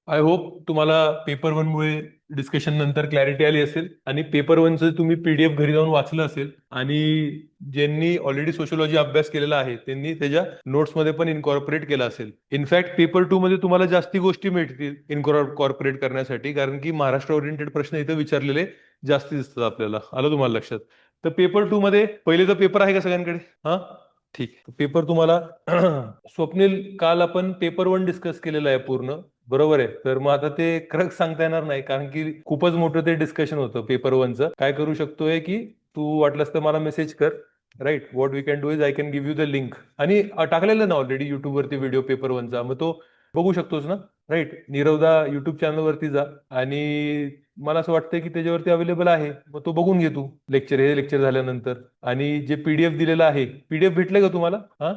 I hope तुम्हाला paper one मुळे discussion नंतर क्लॅरिटी आली असेल आणि पेपर वनचं तुम्ही पीडीएफ घरी जाऊन वाचलं असेल आणि ज्यांनी ऑलरेडी सोशोलॉजी अभ्यास केलेला आहे त्यांनी त्याच्या नोट्समध्ये पण इन्कॉर्पोरेट केला असेल. इनफॅक्ट पेपर टू मध्ये तुम्हाला जास्ती गोष्टी मिळतील इन्कॉर्पोरेट करण्यासाठी, कारण की महाराष्ट्र ओरिएंटेड प्रश्न इथं विचारलेले जास्ती दिसतात आपल्याला. आलं तुम्हाला लक्षात? तर पेपर टू मध्ये पहिले तर पेपर आहे का सगळ्यांकडे? हा, ठीक. पेपर तुम्हाला स्वप्नील, काल आपण पेपर वन डिस्कस केलेलं आहे पूर्ण, बरोबर आहे. तर मग आता ते क्रक्स सांगता येणार नाही, कारण की खूपच मोठं ते डिस्कशन होतं पेपर वनचं. काय करू शकतोय की तू वाटलंस तर मला मेसेज कर. Right, what we can do is I can give you the link. आणि टाकलेलं ना ऑलरेडी युट्यूब वरती व्हिडिओ पेपर वनचा, मग तो बघू शकतोस ना. राईट, नीरवदा युट्यूब चॅनल वरती जा आणि मला असं वाटतंय की त्याच्यावरती अवेलेबल आहे, मग तो बघून घे तू. हे लेक्चर झाल्यानंतर. आणि जे पीडीएफ दिलेलं आहे, पीडीएफ भेटलं का तुम्हाला? हा,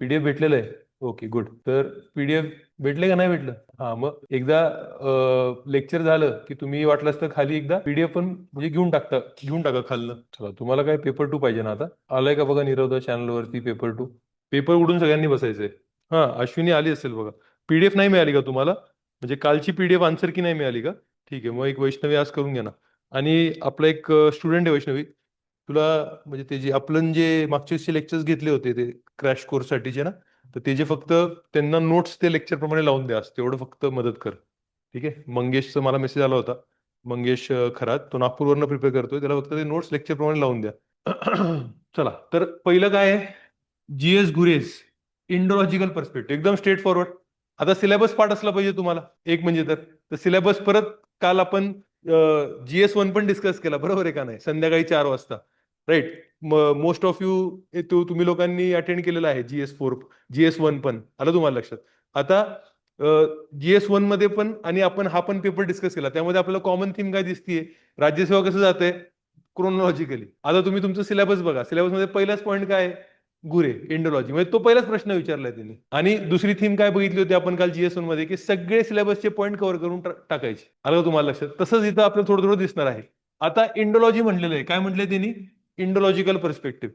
पीडीएफ भेटलेलं आहे. Okay, good. तर पीडीएफ भेटले का नाही भेटलं? हा, मग एकदा लेक्चर झालं की तुम्ही वाटलंच तर खाली एकदा पीडीएफ पण म्हणजे घेऊन टाका खालनं. चला, तुम्हाला काय पेपर टू पाहिजे ना आता? आलाय का बघा नीरवदा चॅनल वरती पेपर टू. पेपर उडून सगळ्यांनी बसायचंय. हा, अश्विनी आली असेल बघा. पीडीएफ नाही मिळाली का तुम्हाला? म्हणजे कालची पीडीएफ आन्सर की नाही मिळाली का? ठीक आहे, मग एक वैष्णवी आज करून घ्या ना. आणि आपला एक स्टुडंट आहे वैष्णवी, तुला म्हणजे ते जे आपलं जे मागच्या वर्षी लेक्चर्स घेतले होते ते क्रॅश कोर्स साठीचे ना, तर ते जे फक्त त्यांना नोट्स ते लेक्चर प्रमाणे लावून द्या, तेवढं फक्त मदत कर. ठीक आहे. मंगेशचा मला मेसेज आला होता. मंगेश खरात, तो नागपूरवरनं प्रिपेअर करतोय, त्याला फक्त ते नोट्स लेक्चर प्रमाणे लावून द्या. चला, तर पहिलं काय आहे? जीएस गुरेज, इंडोलॉजिकल पर्स्पेक्टिव्ह, एकदम स्ट्रेट फॉरवर्ड. आता सिलेबस पाठ असला पाहिजे तुम्हाला. एक म्हणजे तर सिलेबस परत, काल आपण जीएस वन पण डिस्कस केला, बरोबर आहे का नाही, संध्याकाळी 4 वाजता. राईट. मोस्ट ऑफ यू तुम्ही लोकांनी अटेंड केलेला आहे जीएस फोर, जीएस वन पण आलं तुम्हाला लक्षात. आता जीएस वन मध्ये पण आणि आपण हा पण पेपर डिस्कस केला, त्यामध्ये आपल्याला कॉमन थीम काय दिसतीये? राज्यसेवा कसं जाते क्रोनॉलॉजिकली. आता तुम्ही तुमचं सिलेबस बघा, सिलेबस मध्ये पहिलाच पॉईंट काय आहे? गुरे, इंडोलॉजी, म्हणजे तो पहिलाच प्रश्न विचारलाय त्यांनी. आणि दुसरी थीम काय बघितली होती आपण काल जीएस वन मध्ये, की सगळे सिलेबसचे पॉईंट कव्हर करून टाकायचे. आलं का तुम्हाला लक्षात? तसंच इथं आपलं थोडं थोडं दिसणार आहे. आता इंडोलॉजी म्हटलेलं आहे, काय म्हटलंय त्यांनी? Indological perspective.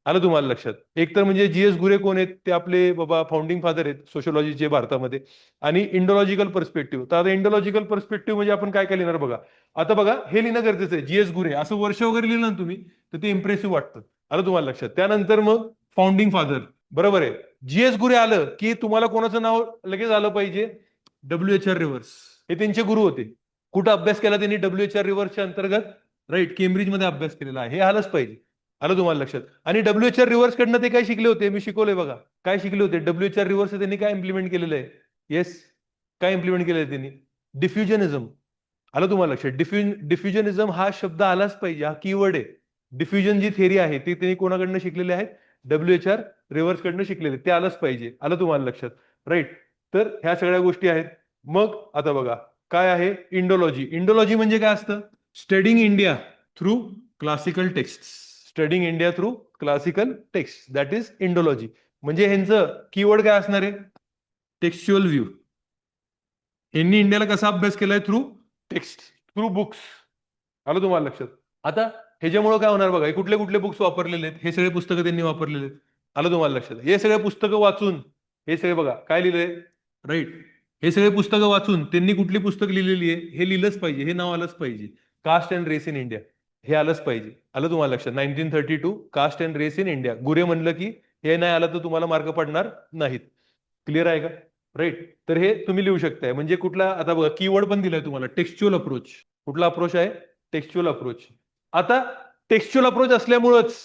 आलं तुम्हाला लक्षात? एक तर म्हणजे जीएस गुरे कोण आहेत? ते आपले बाबा फाउंडिंग फादर आहेत सोशोलॉजीचे भारतामध्ये. आणि इंडोलॉजिकल पर्स्पेक्टिव्ह, तर आता इंडोलॉजिकल पर्स्पेक्टिव्ह म्हणजे आपण काय काय लिहिणार बघा. आता बघा, हे लिहिणं गरजेचं आहे. जीएस गुरे असं वर्ष वगैरे लिहिलं ना तुम्ही, तर ते इम्प्रेसिव्ह वाटतं. आलं तुम्हाला लक्षात? त्यानंतर मग फाउंडिंग फादर, बरोबर आहे. जीएस गुरे आलं की तुम्हाला कोणाचं नाव लगेच आलं पाहिजे? डब्ल्यू.एच.आर. रिव्हर्स. हे त्यांचे गुरु होते. कुठं अभ्यास केला त्यांनी? डब्ल्यू.एच.आर. रिव्हर्सच्या अंतर्गत. राईट, केम्ब्रिजमध्ये अभ्यास केलेला आहे. हे आलंच पाहिजे. आलं तुम्हाला लक्षात? आणि डब्ल्यूएचआर रिव्हर्स कडनं ते काय शिकले होते? मी शिकवलंय बघा. काय शिकले होते? डब्ल्यूएचआर रिव्हर्स त्यांनी काय इम्प्लिमेंट केलेलं आहे? येस, काय इम्प्लिमेंट केलेलं आहे त्यांनी? डिफ्युजनिझम. आलं तुम्हाला लक्षात? डिफ्युजनिझम हा शब्द आलाच पाहिजे, हा कीवर्ड आहे. डिफ्युजन जी थेरी आहे ती त्यांनी कोणाकडनं शिकलेली आहे? डब्ल्यूएचआर रिव्हर्स कडनं शिकलेले. ते आलंच पाहिजे. आलं तुम्हाला लक्षात? राईट. तर ह्या सगळ्या गोष्टी आहेत. मग आता बघा, काय आहे इंडोलॉजी? इंडोलॉजी म्हणजे काय असतं? Studying India through classical text. Studying India through classical text, that is Indology. म्हणजे ह्यांचं कीवर्ड काय असणार आहे? Textual view. यांनी इंडियाला कसा अभ्यास केलाय? Through text, through books. आलं तुम्हाला लक्षात? आता ह्याच्यामुळे काय होणार बघा, हे कुठले कुठले बुक्स वापरलेले आहेत? हे सगळे पुस्तकं त्यांनी वापरलेले आहेत. आलं तुम्हाला लक्षात? हे सगळे पुस्तकं वाचून, हे सगळे बघा काय लिहिलंय. राईट, हे सगळे पुस्तकं वाचून त्यांनी कुठली पुस्तक लिहिलेली आहे हे लिहिलंच पाहिजे, हे नाव आलंच पाहिजे. Caste and race in India, हे आलंच पाहिजे. आलं तुम्हाला लक्षात? 1932 caste and race in India. गुरे म्हणलं की हे नाही आलं तर तुम्हाला मार्क पडणार नाहीत. क्लिअर आहे का? राईट. तर हे तुम्ही लिहू शकताय. म्हणजे कुठला, आता बघा कीवर्ड पण दिलाय तुम्हाला, टेक्स्च्युअल अप्रोच. कुठला अप्रोच आहे? Textual approach. आता टेक्स्च्युअल अप्रोच असल्यामुळंच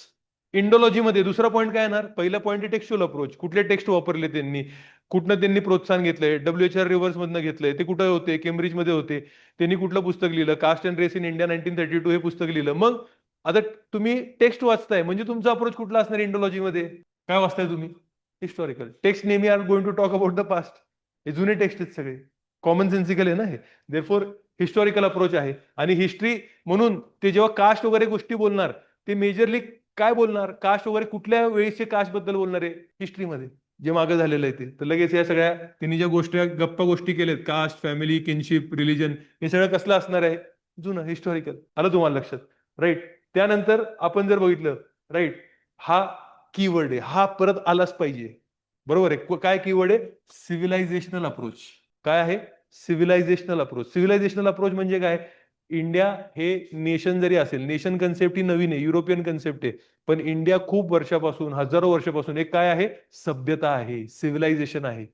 इंडोलॉजीमध्ये दुसरा पॉईंट काय येणार? पहिला पॉईंट आहे टेक्स्च्युअल अप्रोच. कुठले टेक्स्ट वापरले त्यांनी, कुठनं त्यांनी प्रोत्साहन घेतलंय? डब्ल्यूएचआर रिव्हर्स मधनं घेतलंय. ते कुठं होते? केम्ब्रिजमध्ये होते. त्यांनी कुठलं पुस्तक लिहिलं? Caste and race in India 1932 हे पुस्तक लिहिलं. मग आता तुम्ही टेक्स्ट वाचताय म्हणजे तुमचा अप्रोच कुठला असणार इंडोलॉजीमध्ये? काय वाचताय तुम्ही? Historical text. नेहमी are going to talk about the past. हे जुने टेक्स्ट आहेत सगळे. कॉमन सेन्सिकल आहे ना हे. देअरफॉर हिस्टॉरिकल अप्रोच आहे. आणि हिस्ट्री म्हणून ते जेव्हा कास्ट वगैरे गोष्टी बोलणार, ते मेजरली काय बोलणार? कास्ट वगैरे कुठल्या वेळेचे कास्ट बद्दल बोलणार आहे? हिस्ट्रीमध्ये जे मागे झालेलं आहे ते. तर लगेच या सगळ्या त्यांनी ज्या गोष्टी गप्पा गोष्टी केल्यात, कास्ट, फॅमिली, किनशिप, रिलीजन, हे सगळं कसलं असणार आहे? जुनं, हिस्टॉरिकल. आलं तुम्हाला लक्षात? राईट. त्यानंतर आपण जर बघितलं, राईट, हा कीवर्ड आहे, हा परत आलाच पाहिजे. बरोबर आहे. काय कीवर्ड आहे? सिव्हिलायझेशनल अप्रोच. काय आहे? सिव्हिलायझेशनल अप्रोच. सिव्हिलायझेशनल अप्रोच म्हणजे काय? इंडिया हे नेशन जरी असेल, नेशन कन्सेप्ट ही नवीन आहे, युरोपियन कन्सेप्ट आहे, पण इंडिया खूप वर्षापासून, हजारो वर्षापासून एक काय आहे? सभ्यता आहे, सिव्हिलायझेशन आहे.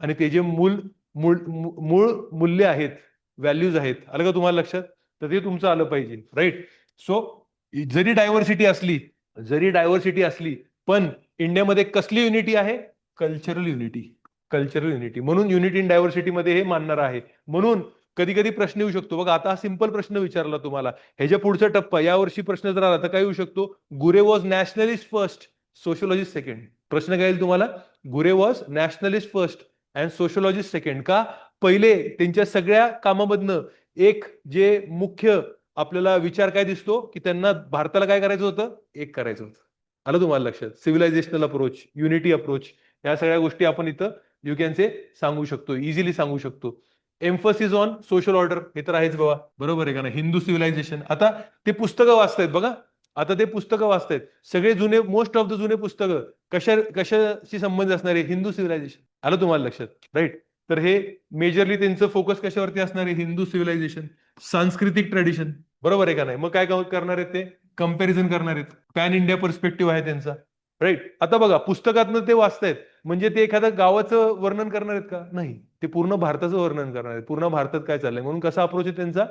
आणि ते जे मूळ मूळ मूळ मूल्य आहेत, व्हॅल्यूज आहेत, आलं का तुम्हाला लक्षात? तर ते तुमचं आलं पाहिजे, राईट? सो जरी डायव्हर्सिटी असली, जरी डायव्हर्सिटी असली, पण इंडियामध्ये कसली युनिटी आहे? Cultural unity. Cultural unity. म्हणून युनिटी इन डायव्हर्सिटी मध्ये हे मानणार आहे. म्हणून कधी कधी प्रश्न येऊ शकतो बघा. आता हा सिंपल प्रश्न विचारला तुम्हाला, ह्याच्या पुढचा टप्पा, यावर्षी प्रश्न जर आला तर काय येऊ शकतो? गुरे was nationalist first, sociologist second. प्रश्न काय येईल तुम्हाला? गुरे was nationalist first and sociologist second. का? पहिले त्यांच्या सगळ्या कामामधनं एक जे मुख्य आपल्याला विचार काय दिसतो, की त्यांना भारताला काय करायचं होतं? एक करायचं होतं. आलं तुम्हाला लक्षात? सिव्हिलायझेशनल अप्रोच, युनिटी अप्रोच, या सगळ्या गोष्टी आपण इथं यू कॅन से सांगू शकतो, इझिली सांगू शकतो. एम्फसिस ऑन सोशल ऑर्डर, हे तर आहेच बाबा, बरोबर आहे का नाही? हिंदू सिव्हिलायझेशन. आता ते पुस्तकं वाचतायत बघा, आता ते पुस्तकं वाचतायत सगळे जुने, मोस्ट ऑफ द जुने पुस्तकं कशाशी संबंध असणार आहे? हिंदू सिव्हिलायझेशन. आलं तुम्हाला लक्षात? राईट. तर हे मेजरली त्यांचं फोकस कशावरती असणार आहे? हिंदू सिव्हिलायझेशन, सांस्कृतिक ट्रेडिशन, बरोबर आहे का नाही? मग काय करणार आहेत ते? कंपॅरिझन करणार आहेत. पॅन इंडिया पर्स्पेक्टिव्ह आहे त्यांचा, राईट. आता बघा, पुस्तकातनं ते वाचतायत म्हणजे ते एखाद्या गावाचं वर्णन करणार आहेत का? नाही, ते पूर्ण भारताचं वर्णन करणार आहेत, पूर्ण भारतात काय चाललंय. म्हणून कसा अप्रोच आहे त्यांचा?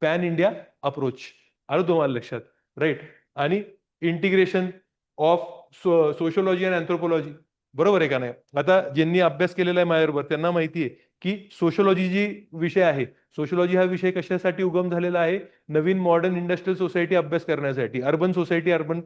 Pan India approach. आलं तुम्हाला लक्षात? राईट. आणि integration of sociology and anthropology, बरोबर आहे का नाही? आता ज्यांनी अभ्यास केलेला आहे माझ्याबरोबर त्यांना माहिती आहे की सोशोलॉजी जी विषय आहे, सोशोलॉजी हा विषय कशासाठी उगम झालेला आहे? नवीन मॉडर्न इंडस्ट्रियल सोसायटी अभ्यास करण्यासाठी, अर्बन सोसायटी, अर्बन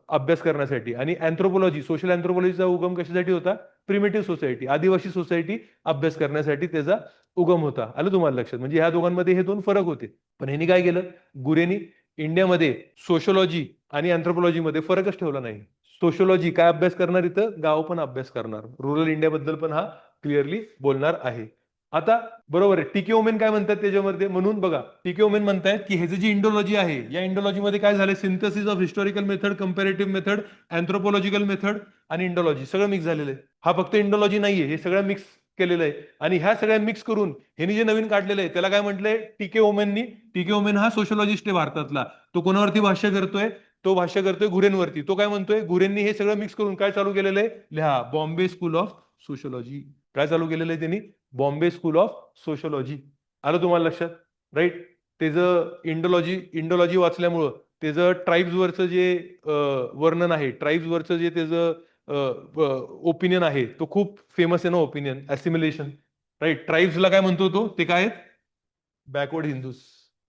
अभ्यास करण्यासाठी. आणि अँथ्रोपॉलॉजी, सोशल अँथ्रोपॉलॉजीचा उगम कशासाठी होता? प्रिमिटिव्ह सोसायटी, आदिवासी सोसायटी अभ्यास करण्यासाठी त्याचा उगम होता. आलं तुम्हाला लक्षात? म्हणजे ह्या दोघांमध्ये हे दोन फरक होते. पण ह्यांनी काय केलं? गुरेनी इंडियामध्ये सोशोलॉजी आणि अँथ्रोपॉलॉजीमध्ये फरकच ठेवला नाही. सोशोलॉजी काय अभ्यास करणार? इथं गाव पण अभ्यास करणार, रुरल इंडियाबद्दल पण हा क्लिअरली बोलणार आहे. आता बरोबर आहे, टीके ओमेन काय म्हणतात त्याच्यामध्ये? म्हणून बघा, टीके ओमेन म्हणतायत की हे जी इंडोलॉजी आहे, या इंडोलॉजीमध्ये काय झालंय? Synthesis of historical method, comparative method, anthropological method आणि इंडोलॉजी सगळं मिक्स झालेलं आहे. हा फक्त इंडोलॉजी नाहीये, हे सगळं मिक्स केलेलं आहे. आणि ह्या सगळ्या मिक्स करून ह्यांनी जे नवीन काढलेलं आहे त्याला काय म्हटलंय? टीके ओमेननी. टीके ओमेन हा सोशलॉजिस्ट आहे भारतातला. तो कोणावरती भाष्य करतोय? तो भाष्य करतोय गुरेंवरती. तो काय म्हणतोय? गुरेंनी हे सगळं मिक्स करून काय चालू केलेलं आहे? लिहा, बॉम्बे स्कूल ऑफ सोशलॉजी. काय चालू केलेलं आहे त्यांनी? Bombay school of sociology. आलं तुम्हाला लक्षात? राईट. त्याचं इंडोलॉजी वाचल्यामुळं त्याचं ट्राईब्सवरचं जे वर्णन आहे, ट्राईब्सवरचं जे त्याचं ओपिनियन आहे, तो खूप फेमस आहे ना ओपिनियन, असिमिलेशन. राईट. ट्राईब्सला काय म्हणतो तो? ते काय आहेत? Backward Hindus.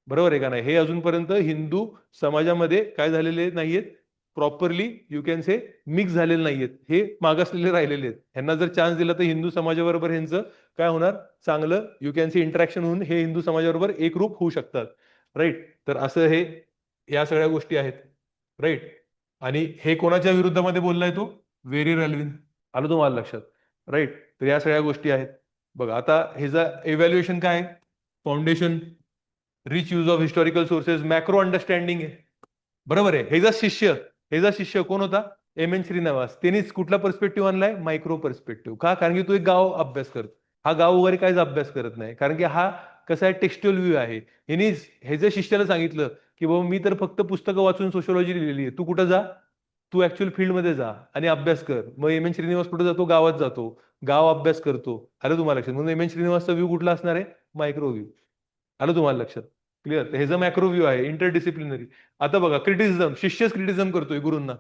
बरोबर आहे का नाही? हे अजूनपर्यंत हिंदू समाजामध्ये काय झालेले नाहीयेत? Properly you can say mix झालेले नाहीयेत, हे मागासलेले राहिलेले आहेत. ह्यांना जर चान्स दिला तर हिंदू समाजाबरोबर ह्यांचं काय होणार? चांगलं यू कॅन सी इंटरॅक्शन होऊन हे हिंदू समाजाबरोबर एकरूप होऊ शकतात. राईट. तर असं हे या सगळ्या गोष्टी आहेत. राईट. आणि हे कोणाच्या विरुद्धमध्ये बोललाय तो? व्हेरी रेल्विन. आलं तुम्हाला लक्षात? राईट. तर या सगळ्या गोष्टी आहेत. बघा, आता ह्याचं इव्हॅल्युएशन काय आहे? Foundation, rich use of historical sources, macro understanding आहे. बरोबर आहे. ह्याचा शिष्य कोण होता? M N Srinivas. त्यांनीच कुठला पर्स्पेक्टिव्ह आणलाय? Micro perspective. का? कारण की तो एक गाव अभ्यास करतो. हा गाव वगैरे काहीच अभ्यास करत नाही, कारण की हा कसा आहे? टेक्स्च्युअल व्ह्यू आहे. ह्यानीच ह्याच्या शिष्याला सांगितलं की बाबा मी तर फक्त पुस्तकं वाचून सोशलॉजी लिहिली आहे, तू कुठं जा, तू ऍक्च्युअल फील्डमध्ये जा आणि अभ्यास कर. मग एम एन श्रीनिवास कुठे जातो? गावात जातो, गाव अभ्यास करतो. आलं तुम्हाला लक्षात? म्हणून एम एन श्रीनिवासचा व्ह्यू कुठला असणार आहे? Micro view. आलं तुम्हाला लक्षात? क्लिअर. हे जो मॅक्रो व्ह्यू आहे, इंटरडिसिप्लिनरी. आता बघा, क्रिटिसिझम, शिष्यच क्रिटिसिझम करतोय गुरूंना,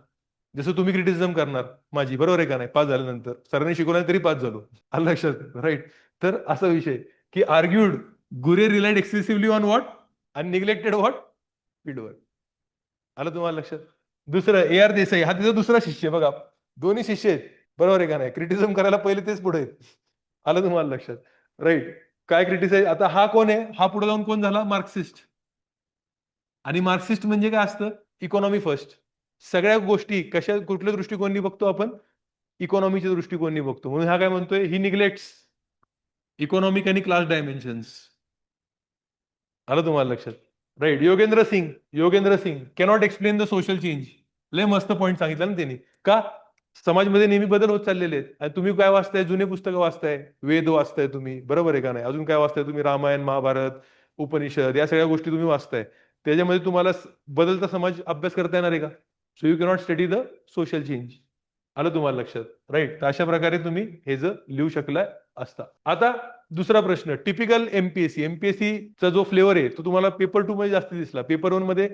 जसं तुम्ही क्रिटिसिझम करणार माझी, बरोबर आहे का नाही? पास झाल्यानंतर सरांनी शिकवलं तरी पास झालो. आलं लक्षात? राईट. तर असा विषय की आर्ग्युड गुरे रिलाइड एक्सेसिव्हली ऑन व्हॉट आणि निग्लेक्टेड व्हॉट? फील्डवर्क. आलं तुम्हाला लक्षात? दुसरं ए आर देसाई, हा तिचा दुसरा शिष्य. बघा, दोन्ही शिष्य आहेत, बरोबर आहे का नाही? क्रिटिसिझम करायला पहिले तेच पुढे आहेत. आलं तुम्हाला लक्षात? राईट. काय क्रिटिसाइज? आता हा कोण आहे? हा पुढे जाऊन कोण झाला? मार्क्सिस्ट. आणि मार्क्सिस्ट म्हणजे काय असतं? Economy first. सगळ्या गोष्टी कशा, कुठल्या दृष्टिकोनी बघतो आपण? इकॉनॉमीच्या दृष्टिकोनी बघतो. म्हणून हा काय म्हणतोय? ही निग्लेक्ट्स इकॉनॉमिक आणि क्लास डायमेन्शन्स. आलं तुम्हाला लक्षात? Right. Yogendra Singh cannot explain the social change. लय मस्त पॉईंट सांगितलं ना त्यांनी. का? समाजमध्ये नेहमी बदल होत चाललेले आहेत. आणि तुम्ही काय वाचताय? जुने पुस्तकं वाचताय, वेद वाचताय तुम्ही, बरोबर आहे का नाही? अजून काय वाचताय तुम्ही? रामायण, महाभारत, उपनिषद या सगळ्या गोष्टी तुम्ही वाचताय. त्याच्यामध्ये तुम्हाला बदलता समाज अभ्यास करता येणार आहे का? So you cannot study the social change. आलं तुम्हाला लक्षात? राईट. तर अशा प्रकारे तुम्ही हे जर लिहू शकला असता. आता दुसरा प्रश्न, टिपिकल एमपीएससी. एमपीएससीचा जो फ्लेवर आहे तो तुम्हाला पेपर 2 मध्ये जास्त दिसला. पेपर 1 मध्ये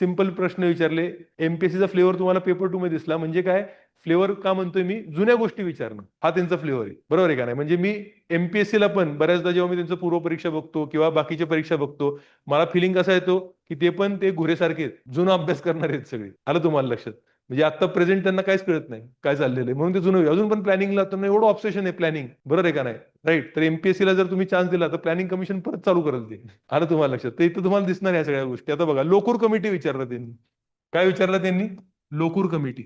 सिंपल प्रश्न विचारले. एमपीएससीचा फ्लेवर तुम्हाला पेपर 2 मध्ये दिसला. म्हणजे काय? फ्लेवर का म्हणतोय मी? जुन्या गोष्टी विचारणं हा त्यांचा फ्लेवर आहे. बरोबर आहे का नाही? म्हणजे मी एमपीएससीला पण बऱ्याचदा जेव्हा मी त्यांचं पूर्व परीक्षा बघतो किंवा बाकीच्या परीक्षा बघतो, मला फिलिंग कसा येतो की ते पण ते घोरेसारखे आहेत, जुना अभ्यास करणार आहेत सगळे. आलं तुम्हाला लक्षात? म्हणजे आता प्रेझेंट त्यांना काहीच कळत नाही काय चाललेलं आहे, म्हणून ते जुनं अजून पण प्लॅनिंगला त्यांना एवढं ऑब्सेशन आहे प्लॅनिंग. बरोबर आहे का नाही? राईट. तर एमपीएससीला जर तुम्ही चान्स दिला तर प्लॅनिंग कमिशन परत चालू करेल ते. आलं तुम्हाला लक्षात? तर इथं तुम्हाला दिसणार या सगळ्या गोष्टी. आता बघा, लोकूर कमिटी विचारलं त्यांनी. काय विचारलं त्यांनी? लोकूर कमिटी.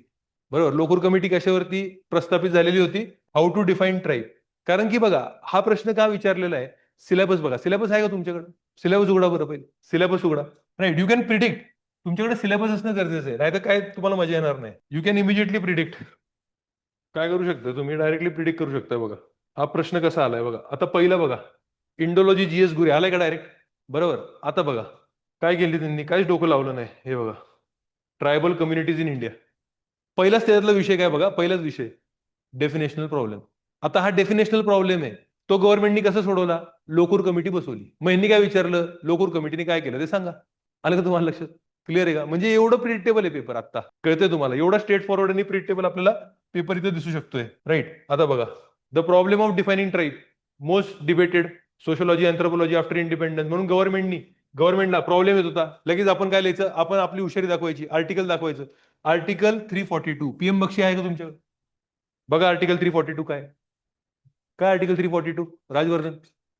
बरोबर. लोकूर कमिटी कशावरती प्रस्थापित झालेली होती? How to define tribe. कारण की बघा, हा प्रश्न का विचारलेला आहे? सिलेबस बघा. सिलेबस आहे का तुमच्याकडे? सिलेबस उघडा बरं पहिले. सिलेबस उघडा. राईट. You can predict. तुमच्याकडे सिलेबस असणं गरजेचं आहे. नाहीतर काय तुम्हाला मजा येणार नाही. You can immediately predict. काय करू शकता तुम्ही? डायरेक्टली प्रिडिक्ट करू शकता. बघा हा प्रश्न कसा आलाय बघा. आता पहिला बघा, इंडोलॉजी जीएस गुरे आलाय का डायरेक्ट? बरोबर. आता बघा काय केली त्यांनी, काहीच डोकं लावलं नाही. हे बघा, ट्रायबल कम्युनिटीज इन इंडिया. पहिलाच त्याच्यातला विषय काय बघा, पहिलाच विषय डेफिनेशनल प्रॉब्लेम. आता हा डेफिनेशनल प्रॉब्लेम आहे, तो गव्हर्नमेंटनी कसा सोडवला? लोकूर कमिटी बसवली. मग यांनी काय विचारलं? लोकूर कमिटीने काय केलं ते सांगा. आलं का तुम्हाला लक्षात? क्लिअर आहे का? म्हणजे एवढं प्रिडिक्टेबल आहे पेपर. आता कळतंय तुम्हाला? एवढा स्ट्रेट फॉरवर्ड आणि प्रिडिक्टेबल आपल्याला पेपर इथे दिसू शकतोय. राईट. आता बघा, the problem of defining tribe most debated sociology anthropology after independence. म्हणून गव्हर्नमेंटला प्रॉब्लेम येत होता. लगेच आपण काय लिहायचं? आपण आपली हुशारी दाखवायची, आर्टिकल दाखवायचं. आर्टिकल 342. पीएम बक्षी आहे का तुमच्याकडे? बघा आर्टिकल 342 काय. काय आर्टिकल 342? राजवर्धन.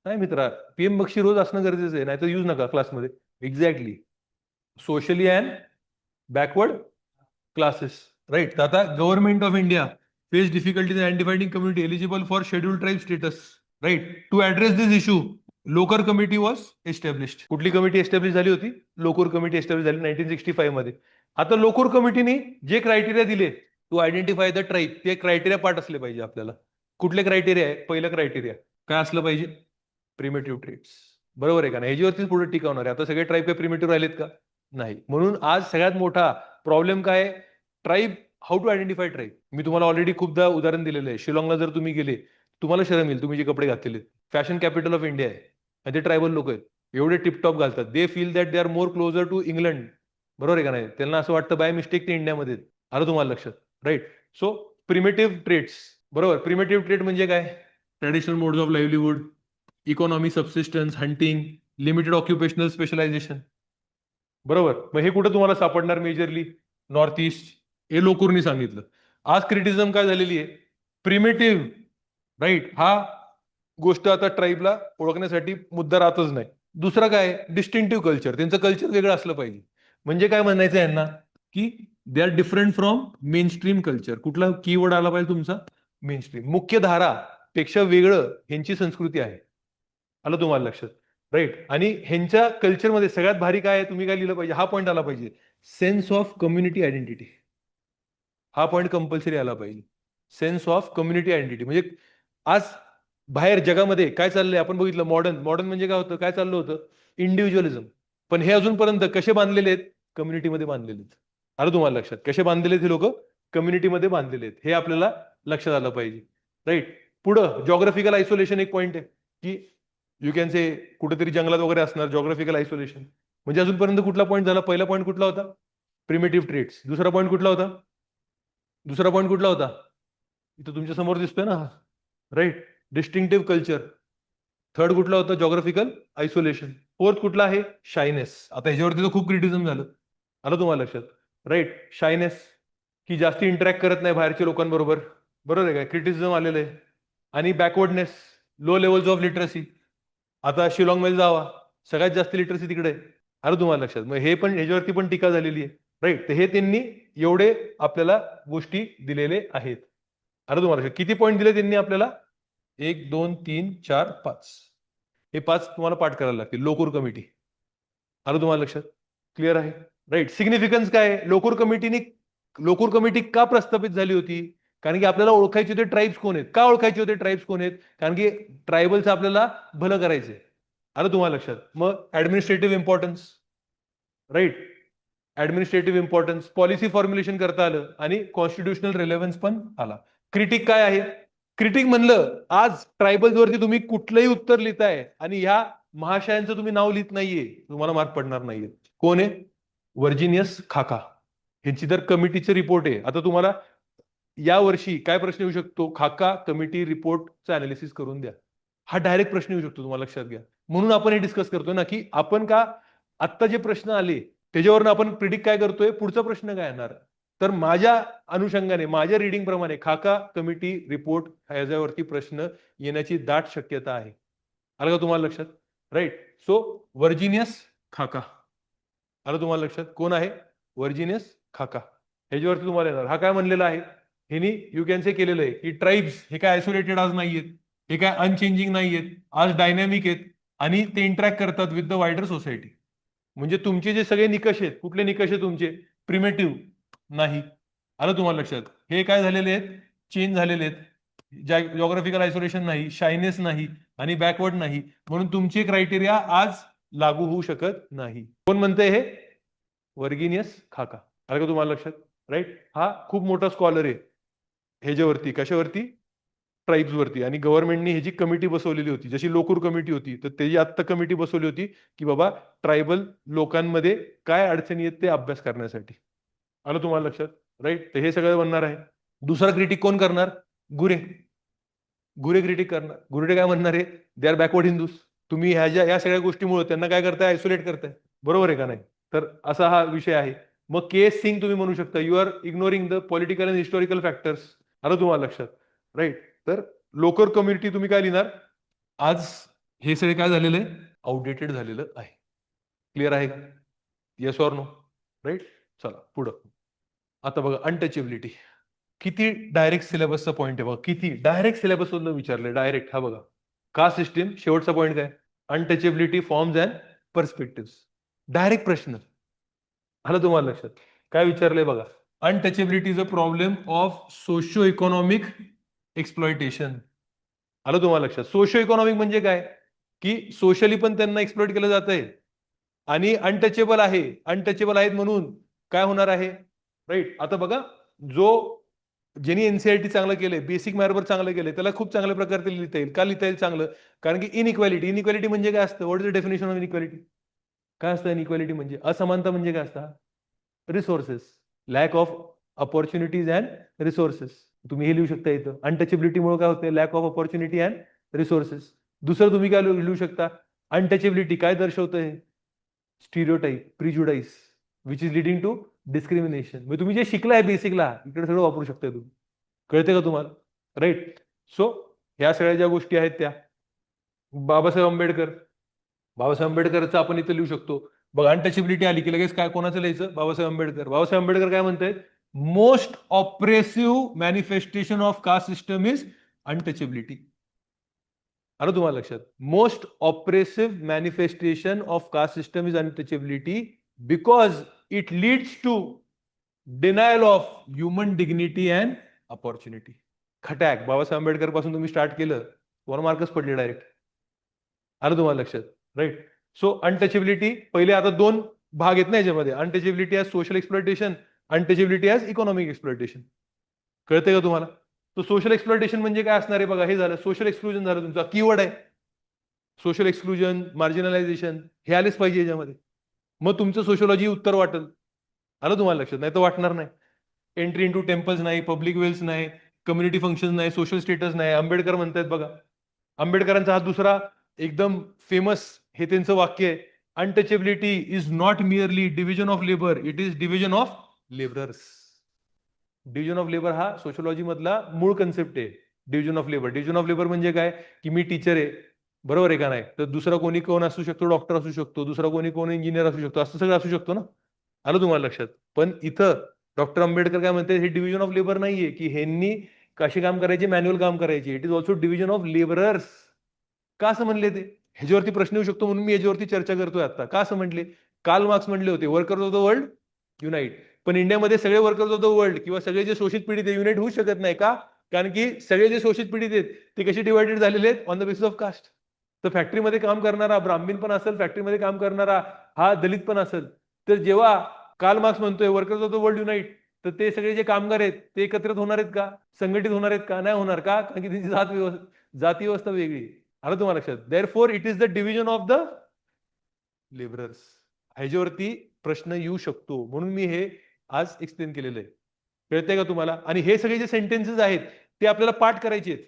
नाही मित्रा, पीएम बक्षी रोज असणं गरजेचं आहे, नाही तर यूज नका क्लासमध्ये. Exactly. Socially and backward classes. Right. तर आता government of India face difficulties identifying community eligible for schedule tribe status. Right. To address this issue Lokur committee was established. कुठली कमिटी एस्टॅब्लिश झाली होती? लोकूर कमिटी एस्टॅब्लिश झाली 1965 मध्ये. आता लोकूर कमिटीने जे क्रायटेरिया दिले टू आयडेंटिफाय द ट्राईब, ते क्रायटेरिया पाठ असले पाहिजे आपल्याला. कुठले क्रायटेरिया आहे? पहिलं क्रायटेरिया काय असलं पाहिजे? Primitive traits. बरोबर आहे का नाही? ह्याच्यावरतीच पुढे टिकवणार आहे. आता सगळे ट्राईब काय प्रिमेटिव्ह राहिलेत का? नाही. म्हणून आज सगळ्यात मोठा प्रॉब्लेम काय? Tribe. How to identify tribe. मी तुम्हाला ऑलरेडी खूपदा उदाहरण दिलेलं आहे. शिलाँगला जर तुम्ही गेले, तुम्हाला शरम येईल तुम्ही जे कपडे घातलेले. फॅशन कॅपिटल ऑफ इंडिया आहे आणि ते ट्रायबल लोक आहेत. एवढे टिपटॉप घालतात. They feel that they are more closer to England. बरोबर आहे का नाही? त्यांना असं वाटतं बाय मिस्टेक ते इंडियामध्ये. आलं तुम्हाला लक्षात? राईट. So primitive traits. बरोबर. प्रिमेटिव्ह ट्रेट म्हणजे काय? Traditional modes of livelihood, economy, subsistence, hunting, limited occupational specialisation. बरोबर. मग हे कुठं तुम्हाला सापडणार मेजरली? North east. हे लोकूरनी सांगितलं. आज क्रिटिझम काय झालेली आहे? प्रिमेटिव्ह. राईट. हा गोष्ट आता ट्राईबला ओळखण्यासाठी मुद्दा राहतच नाही. दुसरा काय? डिस्टिंक्टिव्ह कल्चर. त्यांचं कल्चर वेगळं असलं पाहिजे. म्हणजे काय म्हणायचं यांना? की they are different from main stream culture. कुठला कीवर्ड आला पाहिजे तुमचा? Main stream. मुख्य धारा पेक्षा वेगळं ह्यांची संस्कृती आहे. आलं तुम्हाला लक्षात? राईट. आणि ह्यांच्या कल्चरमध्ये सगळ्यात भारी काय आहे? तुम्ही काय लिहिलं पाहिजे? हा पॉईंट आला पाहिजे. Sense of community identity. हा पॉईंट कंपल्सरी आला पाहिजे. Sense of community identity. म्हणजे आज बाहेर जगामध्ये काय चाललंय आपण बघितलं. मॉडर्न मॉडर्न म्हणजे काय होतं? काय चाललं होतं? इंडिव्हिज्युअलिझम. पण हे अजूनपर्यंत कसे बांधलेले आहेत? कम्युनिटीमध्ये बांधलेले आहेत. आलं तुम्हाला लक्षात? कसे बांधलेले आहेत हे लोक? कम्युनिटीमध्ये बांधलेले आहेत. हे आपल्याला लक्षात आलं पाहिजे. राईट. पुढं जॉग्राफिकल आयसोलेशन एक पॉईंट आहे की यू कॅन से कुठेतरी जंगलात वगैरे असणार. जॉग्राफिकल आयसोलेशन म्हणजे अजूनपर्यंत कुठला पॉईंट झाला? पहिला पॉईंट कुठला होता? Primitive traits. दुसरा पॉईंट कुठला होता? दुसरा पॉईंट कुठला होता? इथं तुमच्या समोर दिसतोय ना. राईट. डिस्टिंक्टिव्ह कल्चर. थर्ड कुठला होता? Geographical isolation. फोर्थ कुठला आहे? शायनेस. आता ह्याच्यावरती तर खूप क्रिटिझम झालं. आलं तुम्हाला लक्षात? राईट. शायनेस की जास्ती इंटरॅक्ट करत नाही बाहेरच्या लोकांबरोबर. बरोबर आहे काय? क्रिटिसिझम आलेलं आहे. आणि backwardness, low levels of literacy. आता शिलाँगमध्ये जावा, सगळ्यात जास्त लिटरसी तिकडे आहे. आलं तुम्हाला लक्षात? मग हे पण ह्याच्यावरती पण टीका झालेली आहे. राईट. तर हे त्यांनी एवढे आपल्याला गोष्टी दिलेले आहेत. आलं तुम्हाला लक्षात? किती पॉईंट दिले त्यांनी आपल्याला? 1 2 3 4 5. हे 5 तुम्हाला पाठ करायला लागतील. लोकूर कमिटी. आलं तुम्हाला लक्षात? क्लिअर आहे? राईट. सिग्निफिकन्स काय आहे? लोकूर कमिटी का प्रस्थापित झाली होती? कारण की आपल्याला ओळखायचे होते ट्राईब्स कोण आहेत. का ओळखायचे होते ट्राईब्स कोण आहेत? कारण की ट्रायबलचं आपल्याला भलं करायचंय. आलं तुम्हाला लक्षात? मग administrative importance, right, administrative importance, policy formulation करता आलं आणि कॉन्स्टिट्युशनल रिलेव्हन्स पण आला. क्रिटिक काय आहे? क्रिटिक म्हणलं, आज ट्रायबल्स वरती तुम्ही कुठलंही उत्तर लिहिताय आणि ह्या महाशयांचं तुम्ही नाव लिहित नाहीये, तुम्हाला मार्क पडणार नाहीये. कोण आहे? वर्जिनियस खाका. ह्यांची तर कमिटीचे रिपोर्ट आहे. आता तुम्हाला या वर्षी काय प्रश्न येऊ शकतो? खाका कमिटी रिपोर्टचं अनालिसिस करून द्या. हा डायरेक्ट प्रश्न येऊ शकतो, तुम्हाला लक्षात घ्या. म्हणून आपण हे डिस्कस करतोय ना, की आपण का आत्ता जे प्रश्न आले त्याच्यावरून आपण प्रिडिक्ट काय करतोय, पुढचा प्रश्न काय येणार. तर माझ्या अनुषंगाने, माझ्या रिडिंग प्रमाणे खाका कमिटी रिपोर्ट ह्याच्यावरती प्रश्न येण्याची दाट शक्यता आहे. आलं का तुम्हाला लक्षात? राईट. सो वर्जिनियस खाका आलं तुम्हाला लक्षात? कोण आहे? वर्जिनियस खाका. ह्याच्यावरती तुम्हाला येणार. हा काय म्हणलेला आहे? ह्यांनी यू कॅन से केलेलं आहे की ट्राईब्स हे काय आयसोलेटेड आज नाहीयेत, हे काय अनचेंजिंग नाहीयेत, आज डायनॅमिक आहेत आणि ते इंटरॅक्ट करतात विथ द वायडर सोसायटी. म्हणजे तुमचे जे सगळे निकष आहेत, कुठले निकष आहेत तुमचे? प्रिमेटिव्ह नाही. आलं तुम्हाला लक्षात? हे काय झालेले आहेत? चेंज झालेले आहेत. जॉग्राफिकल आयसोलेशन नाही, शायनेस नाही आणि बॅकवर्ड नाही. म्हणून तुमचे क्रायटेरिया आज लागू होऊ शकत नाही. कोण म्हणतंय हे? वर्गिनियस खाका. आलं का तुम्हाला लक्षात? राईट. हा खूप मोठा स्कॉलर आहे ह्याच्यावरती, कशावरती? ट्राईब्स वरती. आणि गव्हर्नमेंटने ह्याची कमिटी बसवलेली होती, जशी लोकूर कमिटी होती, तर त्याची आत्ता कमिटी बसवली होती की बाबा ट्रायबल लोकांमध्ये काय अडचणी आहेत ते अभ्यास करण्यासाठी. आलं तुम्हाला लक्षात? राईट. तर हे सगळं बनणार आहे. दुसरा क्रिटिक कोण करणार? गुरे. गुरे क्रिटिक करणार. गुरे काय म्हणणार आहे? They are backward Hindus. तुम्ही ह्या सगळ्या गोष्टीमुळे त्यांना काय करताय? आयसोलेट करताय. बरोबर आहे का नाही? तर असा हा विषय आहे. मग के एस सिंग तुम्ही म्हणू शकता, you are ignoring the political and historical factors. आलं तुम्हाला लक्षात? राईट. तर लोकर कम्युनिटी तुम्ही काय लिहिणार? आज हे सगळे काय झालेलं आहे? आउटडेटेड झालेलं आहे. क्लिअर आहे का? Yes or no? राईट. चला पुढं. आता बघा अनटचेबिलिटी. किती डायरेक्ट सिलेबसचा पॉईंट आहे बघा. किती डायरेक्ट सिलेबस मधून विचारले, डायरेक्ट. हा बघा, कास्ट सिस्टीम, शेवटचा पॉईंट काय? Untouchability forms and perspective. Direct प्रश्न. आलं तुम्हाला लक्षात? काय विचारलंय बघा. Untouchability is a problem of socio economic exploitation. आलं तुम्हाला लक्षात? सोशिओ इकॉनॉमिक म्हणजे काय? की सोशली पण त्यांना एक्सप्लॉइट केलं जात आहे आणि अनटचेबल आहे. अनटचेबल आहेत म्हणून काय होणार आहे? राईट. आता बघा, जो ज्यांनी एनसीआरटी चांगलं केलंय, बेसिक मॅथवर चांगलं केलंय, त्याला खूप चांगल्या प्रकारे लिहिता येईल. का लिहिता येईल चांगलं? कारण की इनइक्वॅलिटी. इनइक्वॅलिटी म्हणजे काय असतं? What is the definition of inequality? काय असतं इनइक्वॅलिटी म्हणजे? असमानता म्हणजे काय असतं? Resources. Lack of opportunities and resources. तुम्ही हे लिहू शकता इथं. अनटचेबिलिटीमुळे काय होते? Lack of opportunity and resources. दुसरं तुम्ही काय लिहू शकता? अनटचेबिलिटी काय दर्शवतंय? Stereotype, prejudice, which is leading to discrimination. म्हणजे तुम्ही जे शिकलाय बेसिकला, इकडे सगळं वापरू शकताय तुम्ही. कळते का तुम्हाला? राईट. सो ह्या सगळ्या ज्या गोष्टी आहेत त्या. बाबासाहेब आंबेडकर. बाबासाहेब आंबेडकरचं आपण इथं लिहू शकतो. बघा, अनटचेबिलिटी आली की लगेच काय, कोणाचं लिहायचं? बाबासाहेब आंबेडकर. बाबासाहेब आंबेडकर काय म्हणतायत? Most oppressive manifestation of caste system is untouchability. आलं तुम्हाला लक्षात? Most oppressive manifestation of caste system is untouchability because it leads to denial of human dignity and opportunity. खटॅक. बाबासाहेब आंबेडकर पासून तुम्ही स्टार्ट केलं, तुम्हाला मार्कच पडले डायरेक्ट. आलं तुम्हाला लक्षात? राईट. सो अनटचेबिलिटी पहिले, आता दोन भाग आहेत ना याच्यामध्ये. Untouchability as social exploitation, untouchability as economic exploitation. कळतंय का तुम्हाला? तो सोशल एक्सप्लॉयटेशन म्हणजे काय असणार आहे बघा. हे झालं सोशल एक्सक्लुजन, झालं तुमचा कीवर्ड आहे. सोशल एक्सक्लुजन, मार्जिनलायझेशन हे आलेच पाहिजे याच्यामध्ये. मग तुमचं सोशिओलॉजी उत्तर वाटेल. आलं तुम्हाला लक्षात? नाही तर वाटणार नाही. एंट्री इंटू टेम्पल्स नाही, पब्लिक वेल्स नाही, कम्युनिटी फंक्शन नाही, सोशल स्टेटस नाही. आंबेडकर म्हणतायत बघा. आंबेडकरांचा हा दुसरा एकदम फेमस हे त्यांचं वाक्य आहे. Untouchability is not merely division of labour, it is division of labourers. Division of labour हा सोशिओलॉजी मधला मूळ कन्सेप्ट आहे. Division of labour. Division of labour म्हणजे काय? की मी टीचर आहे, बरोबर आहे का नाही? तर दुसरा कोणी कोण असू शकतो? डॉक्टर असू शकतो, दुसरा कोण इंजिनियर असू शकतो, असं सगळं असू शकतो ना. आलं तुम्हाला लक्षात? पण इथं डॉक्टर आंबेडकर काय म्हणते? हे डिव्हिजन ऑफ लेबर नाहीये की ह्यांनी कसे काम करायचे, मॅन्युअल काम करायचे. It is also division of labourers. का असं म्हणले ते? ह्याच्यावरती प्रश्न येऊ शकतो म्हणून मी याच्यावरती चर्चा करतोय आता. का असं म्हणले? कार्ल मार्क्स म्हणले होते, workers of the world unite. पण इंडियामध्ये सगळे वर्कर्स ऑफ द वर्ल्ड किंवा सगळे जे शोषित पीडित आहे युनाइट होऊ शकत नाही का? कारण की सगळे जे शोषित पीडित आहेत ते कसे डिवायडेड झालेले आहेत on the basis of caste. तर फॅक्टरीमध्ये काम करणारा ब्राह्मण पण असेल, फॅक्टरीमध्ये काम करणारा हा दलित पण असेल. तर जेव्हा कार्ल मार्क्स म्हणतोय workers of the world unite, तर ते सगळे जे कामगार आहेत ते एकत्रित होणार आहेत का? संघटित होणार आहेत का? नाही होणार का? कारण की त्यांची जाती व्यवस्था वेगळी. आलं तुम्हाला लक्षात? Therefore it is the division of the labourers. ह्याच्यावरती प्रश्न येऊ शकतो म्हणून मी हे आज एक्सप्लेन केलेलं आहे. कळतंय का तुम्हाला? आणि हे सगळे जे सेंटेन्सेस आहेत ते आपल्याला पाठ करायचे आहेत,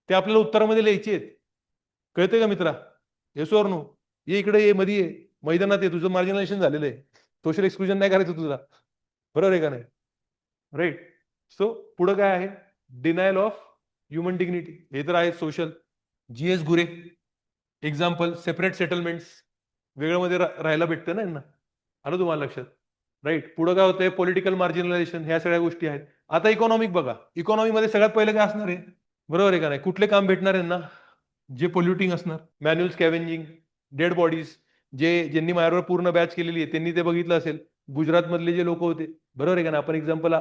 ते आपल्याला उत्तरामध्ये लिहायचे आहेत. कळतंय का मित्रा? Yes or no? ये इकडे, ये मध्ये, ये मैदानात, ये. तुझं मार्जिनायझेशन झालेलं आहे, सोशल एक्सक्लुजन नाही करायचं तुझा. बरोबर आहे का नाही? राईट. सो पुढे काय आहे? डिनायल ऑफ ह्युमन डिग्निटी, हे तर आहे सोशल. जीएस गुरे एक्झाम्पल, सेपरेट सेटलमेंट्स, वेगळं मध्ये राहायला भेटतं ना यांना. आलं तुम्हाला लक्षात? राईट. पुढे काय होतंय? पॉलिटिकल मार्जिनलायझेशन, ह्या सगळ्या गोष्टी आहेत. आता इकॉनॉमिक बघा. इकॉनॉमीमध्ये सगळ्यात पहिले काय असणार आहे? बरोबर आहे का नाही? कुठले काम भेटणार यांना? जे पोल्युटिंग असणार, मॅन्युअल स्कॅव्हेंजिंग, डेड बॉडीज. ज्यांनी माझ्यावर पूर्ण बॅच केलेली आहे त्यांनी ते बघितलं असेल. गुजरात मधले जे लोक होते, बरोबर आहे का नाही? आपण एक्झाम्पल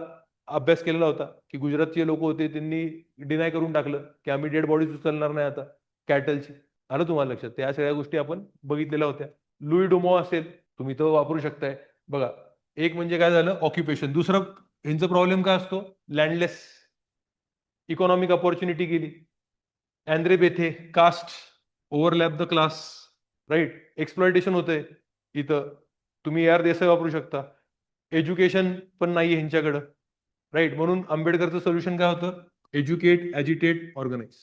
अभ्यास केलेला होता की गुजरातचे लोक होते त्यांनी डिनाय करून टाकलं की आम्ही डेड बॉडीज उचलणार नाही आता कॅटलची. आलं तुम्हाला लक्षात? त्या सगळ्या गोष्टी आपण बघितलेल्या होत्या. लुई डोमो असेल, तुम्ही तो वापरू शकताय. बघा, एक म्हणजे काय झालं? ऑक्युपेशन. दुसरं यांचा प्रॉब्लेम काय असतो? लँडलेस. इकॉनॉमिक अपॉर्च्युनिटी गेली. Andre Beteille, caste overlap the class. Right. Exploitation होतंय इथं. तुम्ही यार देसाई वापरू शकता. एज्युकेशन पण नाही ह्यांच्याकडं. राईट. म्हणून आंबेडकरचं सोल्युशन काय होतं? एज्युकेट, ॲजिटेट, ऑर्गनाइज,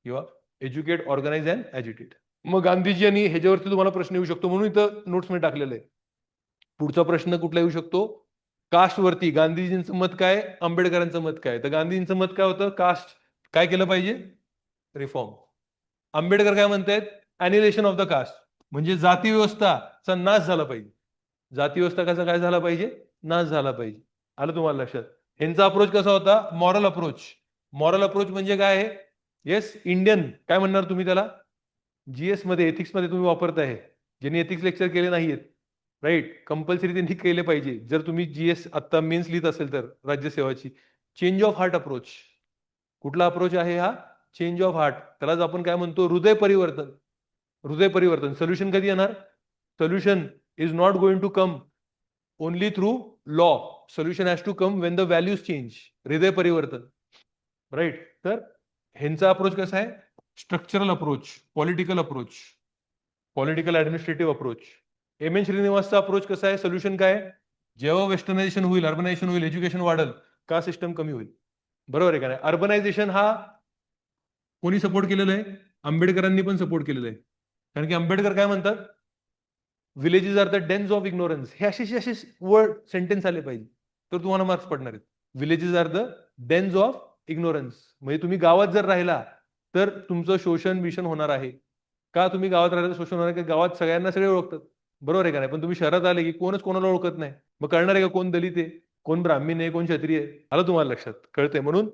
किंवा एज्युकेट, ऑर्गनाइज अँड ॲजिटेट. मग गांधीजी आणि ह्याच्यावरती तुम्हाला प्रश्न येऊ शकतो म्हणून इथं नोट्स मध्ये टाकलेलं आहे. पुढचा प्रश्न कुठला येऊ शकतो? कास्टवरती गांधीजींचं मत काय, आंबेडकरांचं मत काय? तर गांधीजींचं मत काय होतं? कास्ट काय केलं पाहिजे? रिफॉर्म. आंबेडकर काय म्हणतायत? अॅनिलेशन ऑफ द कास्ट, म्हणजे जाती व्यवस्थाचा नाश झाला पाहिजे. जाती व्यवस्था कसा काय झाला पाहिजे? नाश झाला पाहिजे. आलं तुम्हाला लक्षात? यांचा अप्रोच कसा होता? Moral approach. मॉरल अप्रोच म्हणजे काय आहे? येस, इंडियन काय म्हणणार तुम्ही त्याला? जीएस मध्ये, एथिक्स मध्ये तुम्ही वापरताय. ज्यांनी एथिक्स लेक्चर केले नाहीयेत, राईट, कंपल्सरी त्यांनी केले पाहिजे. जर तुम्ही जीएस आता मेन्स लिहित असेल तर राज्यसेवाची. Change of heart approach. कुठला अप्रोच आहे हा? Change of heart. त्यालाच आपण काय म्हणतो? हृदय परिवर्तन. हृदय परिवर्तन. सोल्युशन कधी येणार? Solution is not going to come only through law. Solution has to come when the values change. हृदय परिवर्तन. राईट. तर ह्यांचा अप्रोच कसा आहे? Structural approach, political approach, political administrative approach. M N श्रीनिवासचा अप्रोच कसा आहे? सोल्युशन काय? जेव्हा वेस्टर्नायझेशन होईल, अर्बनायझेशन होईल, एज्युकेशन वाढेल, का सिस्टम कमी होईल. बरोबर आहे का नाही? अर्बनायझेशन हा कोणी सपोर्ट केलेलं आहे? आंबेडकरांनी पण सपोर्ट केलेलं आहे. कारण की आंबेडकर काय म्हणतात? Villages are the dens of ignorance. हे असे वर्ड सेंटेन्स आले पाहिजे तर तुम्हाला मार्क्स पडणार आहेत. Villages are the dens of ignorance, म्हणजे तुम्ही गावात जर राहिला तर तुमचं शोषण भीषण होणार आहे. का तुम्ही गावात राहिला तर शोषण होणार आहे? की गावात सगळ्यांना सगळे ओळखतात. बरोबर आहे का नाही? पण तुम्ही शहरात आले की कोणच कोणाला ओळखत नाही. मग कळणार आहे का कोण दलित आहे, कोण ब्राह्मण आहे, कोण क्षत्रिय आहे? आलं तुम्हाला लक्षात? कळतंय. म्हणून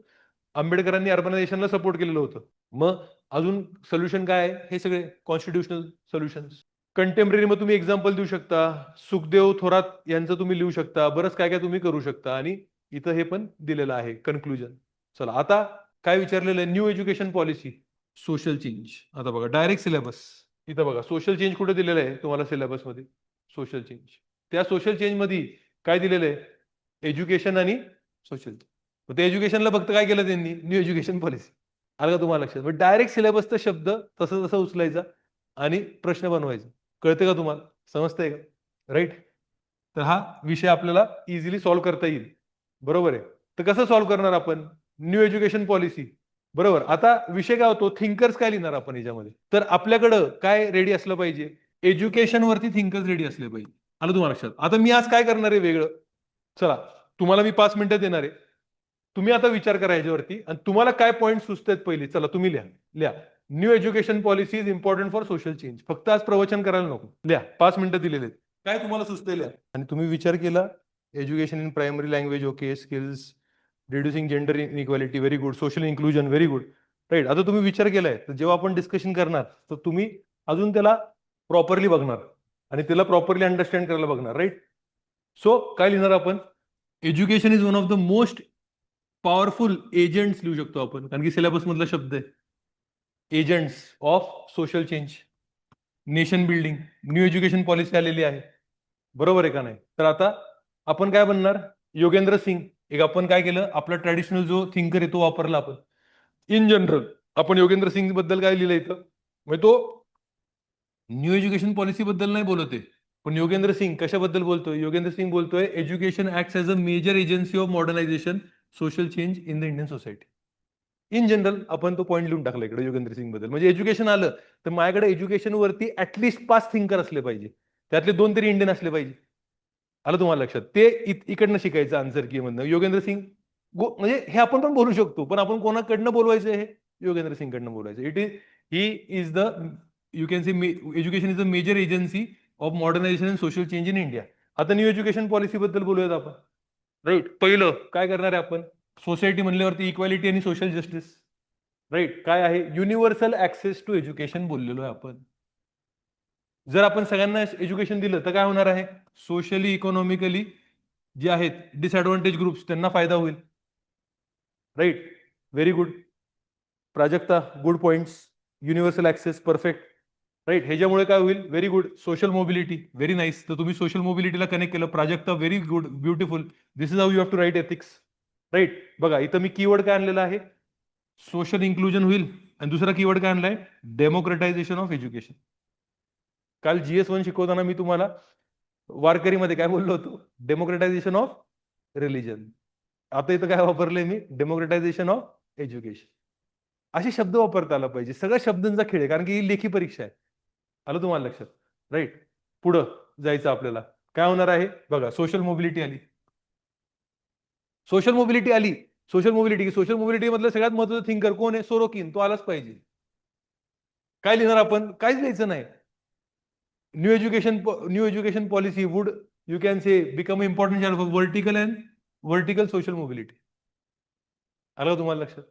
आंबेडकरांनी अर्बनायझेशनला सपोर्ट केलेलं होतं. मग अजून सोल्युशन काय आहे? हे सगळे कॉन्स्टिट्युशनल सोल्युशन्स. कंटेम्पररी मग तुम्ही एक्झाम्पल देऊ शकता. सुखदेव थोरात यांचं तुम्ही लिहू शकता. बरंच काय काय तुम्ही करू शकता. आणि इथं हे पण दिलेलं आहे कन्क्लुजन. चला आता काय विचारलेलं आहे? New education policy, social change. आता बघा डायरेक्ट सिलेबस. इथं बघा सोशल चेंज कुठे दिलेलं आहे तुम्हाला सिलेबस मध्ये? Social change. त्या सोशल चेंज मध्ये काय दिलेलं आहे? एज्युकेशन आणि सोशल. ते एज्युकेशनला फक्त काय केलं त्यांनी? New education policy. आलं का तुम्हाला लक्षात? डायरेक्ट सिलेबसचा शब्द तसं तसं उचलायचा आणि प्रश्न बनवायचा. कळते का तुम्हाला? समजतंय का? राईट. तर हा विषय आपल्याला इझिली सॉल्व्ह करता येईल. बरोबर आहे. तर कसं सॉल्व्ह करणार आपण? New education policy. बरोबर. आता विषय काय होतो? थिंकर्स काय लिहिणार आपण याच्यामध्ये? तर आपल्याकडं काय रेडी असलं पाहिजे? एज्युकेशन वरती थिंकर्स रेडी असले पाहिजे. आलं तुम्हाला लक्षात? आता मी आज काय करणार आहे वेगळं? चला, तुम्हाला मी 5 मिनिटं देणार आहे. तुम्ही आता विचार करा याच्यावरती आणि तुम्हाला काय पॉईंट सुचतात पहिले. चला तुम्ही लिहा. लिहा. New education policy is important for social change. फक्त आज प्रवचन करायला नको. लिहा. 5 मिनिटं दिलेले आहेत. काय तुम्हाला सुचतंय लिहा. आणि तुम्ही विचार केला, education in primary language, okay, skills, reducing gender inequality, very good, social inclusion, very good. Right. आता तुम्ही विचार केलाय तर जेव्हा आपण डिस्कशन करणार तर तुम्ही अजून त्याला प्रॉपरली बघणार आणि त्याला प्रॉपरली अंडरस्टँड करायला बघणार. राईट. सो काय लिहिणार आपण? Education is one of the most powerful agents लिहू शकतो आपण, कारण की सिलेबस मधला शब्द आहे. Agents of social change, nation building, new education policy आलेली आहे. बरोबर आहे का नाही? तर आता आपण काय बनणार? योगेंद्र सिंग. एक आपण काय केलं, आपला ट्रॅडिशनल जो थिंकर आहे तो वापरला आपण. इन जनरल आपण योगेंद्र सिंग बद्दल काय लिहिलं इथं, म्हणजे तो न्यू एज्युकेशन पॉलिसी बद्दल नाही बोलत आहे, पण योगेंद्र सिंग कशाबद्दल बोलतोय? योगेंद्र सिंग बोलतोय education acts as a major agency of modernisation social change in the Indian society. In general आपण तो पॉईंट लिहून टाकला इकडे योगेंद्र सिंग बद्दल. म्हणजे एज्युकेशन आलं तर माझ्याकडे एज्युकेशन वरती ऍटलिस्ट 5 थिंकर असले पाहिजे, त्यातले 2 तरी इंडियन असले पाहिजे. आलं तुम्हाला लक्षात? ते इकडनं शिकायचं आन्सर की मधनं योगेंद्र सिंग. म्हणजे हे आपण पण बोलू शकतो, पण आपण कोणाकडनं बोलवायचं? हे योगेंद्र सिंग कडनं बोलायचं. He is the, you can see education is a major agency of modernisation and social change in India. आता न्यू एज्युकेशन पॉलिसी बद्दल बोलूयात आपण. राईट. पहिलं काय करणार आहे आपण? सोसायटी म्हणल्यावरती इक्वालिटी आणि सोशल जस्टिस. राईट. काय आहे? युनिव्हर्सल ऍक्सेस टू एज्युकेशन बोललेलो आहे आपण. जर आपण सगळ्यांना एज्युकेशन दिलं तर काय होणार आहे? सोशली इकॉनॉमिकली जे आहेत डिसएडव्हान्टेज ग्रुप्स त्यांना फायदा होईल. Right. Very good. Prajakta, good points. Universal access, perfect. Right. ह्याच्यामुळे काय होईल? Very good. Social mobility, very nice. तर तुम्ही सोशल मोबिलिटीला कनेक्ट केलं. Prajakta, very good, beautiful. This is how you have to write ethics. Right. बघा इथं मी कीवर्ड काय आणलेला आहे? सोशल इन्क्लुजन होईल. आणि दुसरा कीवर्ड काय आणलाय? डेमोक्रेटायझेशन ऑफ एज्युकेशन. काल GS1 शिकवताना मी तुम्हाला वारकरीमध्ये काय बोललो होतो? डेमोक्रेटायझेशन ऑफ रिलिजन. आता इथं काय वापरलंय मी? डेमोक्रेटायझेशन ऑफ एज्युकेशन. असे शब्द वापरता आला पाहिजे. सगळ्या शब्दांचा खेळ आहे, कारण की ही लेखी परीक्षा आहे. आलं तुम्हाला लक्षात? राईट. पुढं जायचं आपल्याला. काय होणार आहे? बघा, सोशल मोबिलिटी आली. सोशल मोबिलिटी आली. सोशल मोबिलिटी मधलं सगळ्यात महत्वाचं थिंकर कोण आहे? सोरोकिन. तो आलाच पाहिजे. काय लिहिणार आपण? काहीच लिहायचं नाही. New education policy would, you can say, become important vertical social mobility. आलं तुम्हाला लक्षात?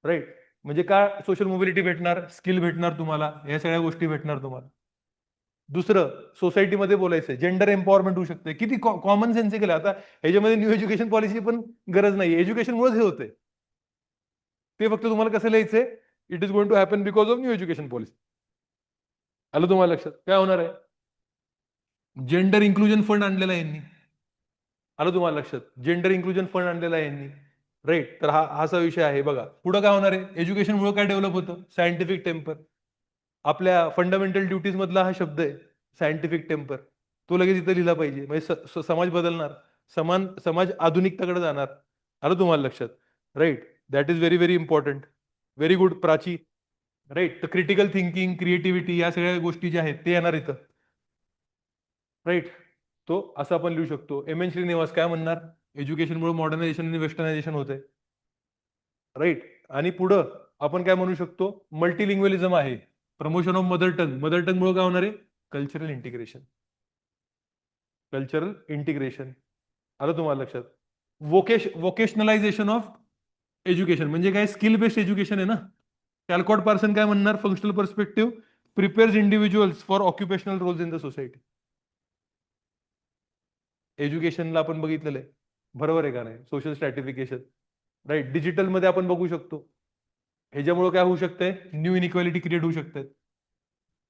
राईट. म्हणजे काय सोशल मोबिलिटी भेटणार? स्किल भेटणार तुम्हाला, या सगळ्या गोष्टी भेटणार तुम्हाला. दुसरं, सोसायटीमध्ये बोलायचं, जेंडर एम्पॉवरमेंट होऊ शकते. किती कॉमन सेन्स केलं. आता ह्याच्यामध्ये न्यू एज्युकेशन पॉलिसी पण गरज नाही, एज्युकेशनमुळेच हे होतंय. ते फक्त तुम्हाला कसं लिहायचंय? It is going to happen because of new education policy. आलं तुम्हाला लक्षात? काय होणार आहे? जेंडर इन्क्लुजन फंड आणलेला आहे यांनी. आलं तुम्हाला लक्षात? जेंडर इन्क्लुजन फंड आणलेला आहे यांनी. राईट. तर हा असा विषय आहे. बघा पुढे काय होणार आहे? एज्युकेशनमुळे काय डेव्हलप होतं? Scientific temper. आपल्या फंडामेंटल ड्युटीज मधला हा शब्द आहे, सायंटिफिक टेम्पर. तो लगेच इथं लिहिला पाहिजे. म्हणजे समाज बदलणार, समाज आधुनिकताकडे जाणार. आलं तुम्हाला लक्षात? Right. That is very very important. Very good Prachi. Right. तर क्रिटिकल थिंकिंग, क्रिएटिव्हिटी, या सगळ्या गोष्टी ज्या आहेत ते येणार इथं. राईट. तो असं आपण लिहू शकतो. M N श्रीनिवास काय म्हणणार? एज्युकेशनमुळे मॉडर्नायझेशन आणि वेस्टर्नायझेशन होतंय. राईट. आणि पुढं आपण काय म्हणू शकतो? मल्टीलिंग्वलिझम आहे. Promotion of mother tongue. Mother tongue मुळे काय होणार आहे? Cultural integration. Cultural integration. आलं तुम्हाला लक्षात? वोकेशनलायझेशन ऑफ एज्युकेशन म्हणजे काय? स्किल बेस्ड एज्युकेशन आहे ना. कॅलकॉट पार्सन काय म्हणणार? Functional perspective prepares individuals for occupational roles in the society. एज्युकेशनला आपण बघितलेलं आहे. बरोबर आहे का नाही? सोशल स्ट्रॅटिफिकेशन. राईट. डिजिटल मध्ये आपण बघू शकतो. ह्याच्यामुळे काय होऊ शकतंय? न्यू इनइक्वालिटी क्रिएट होऊ शकते.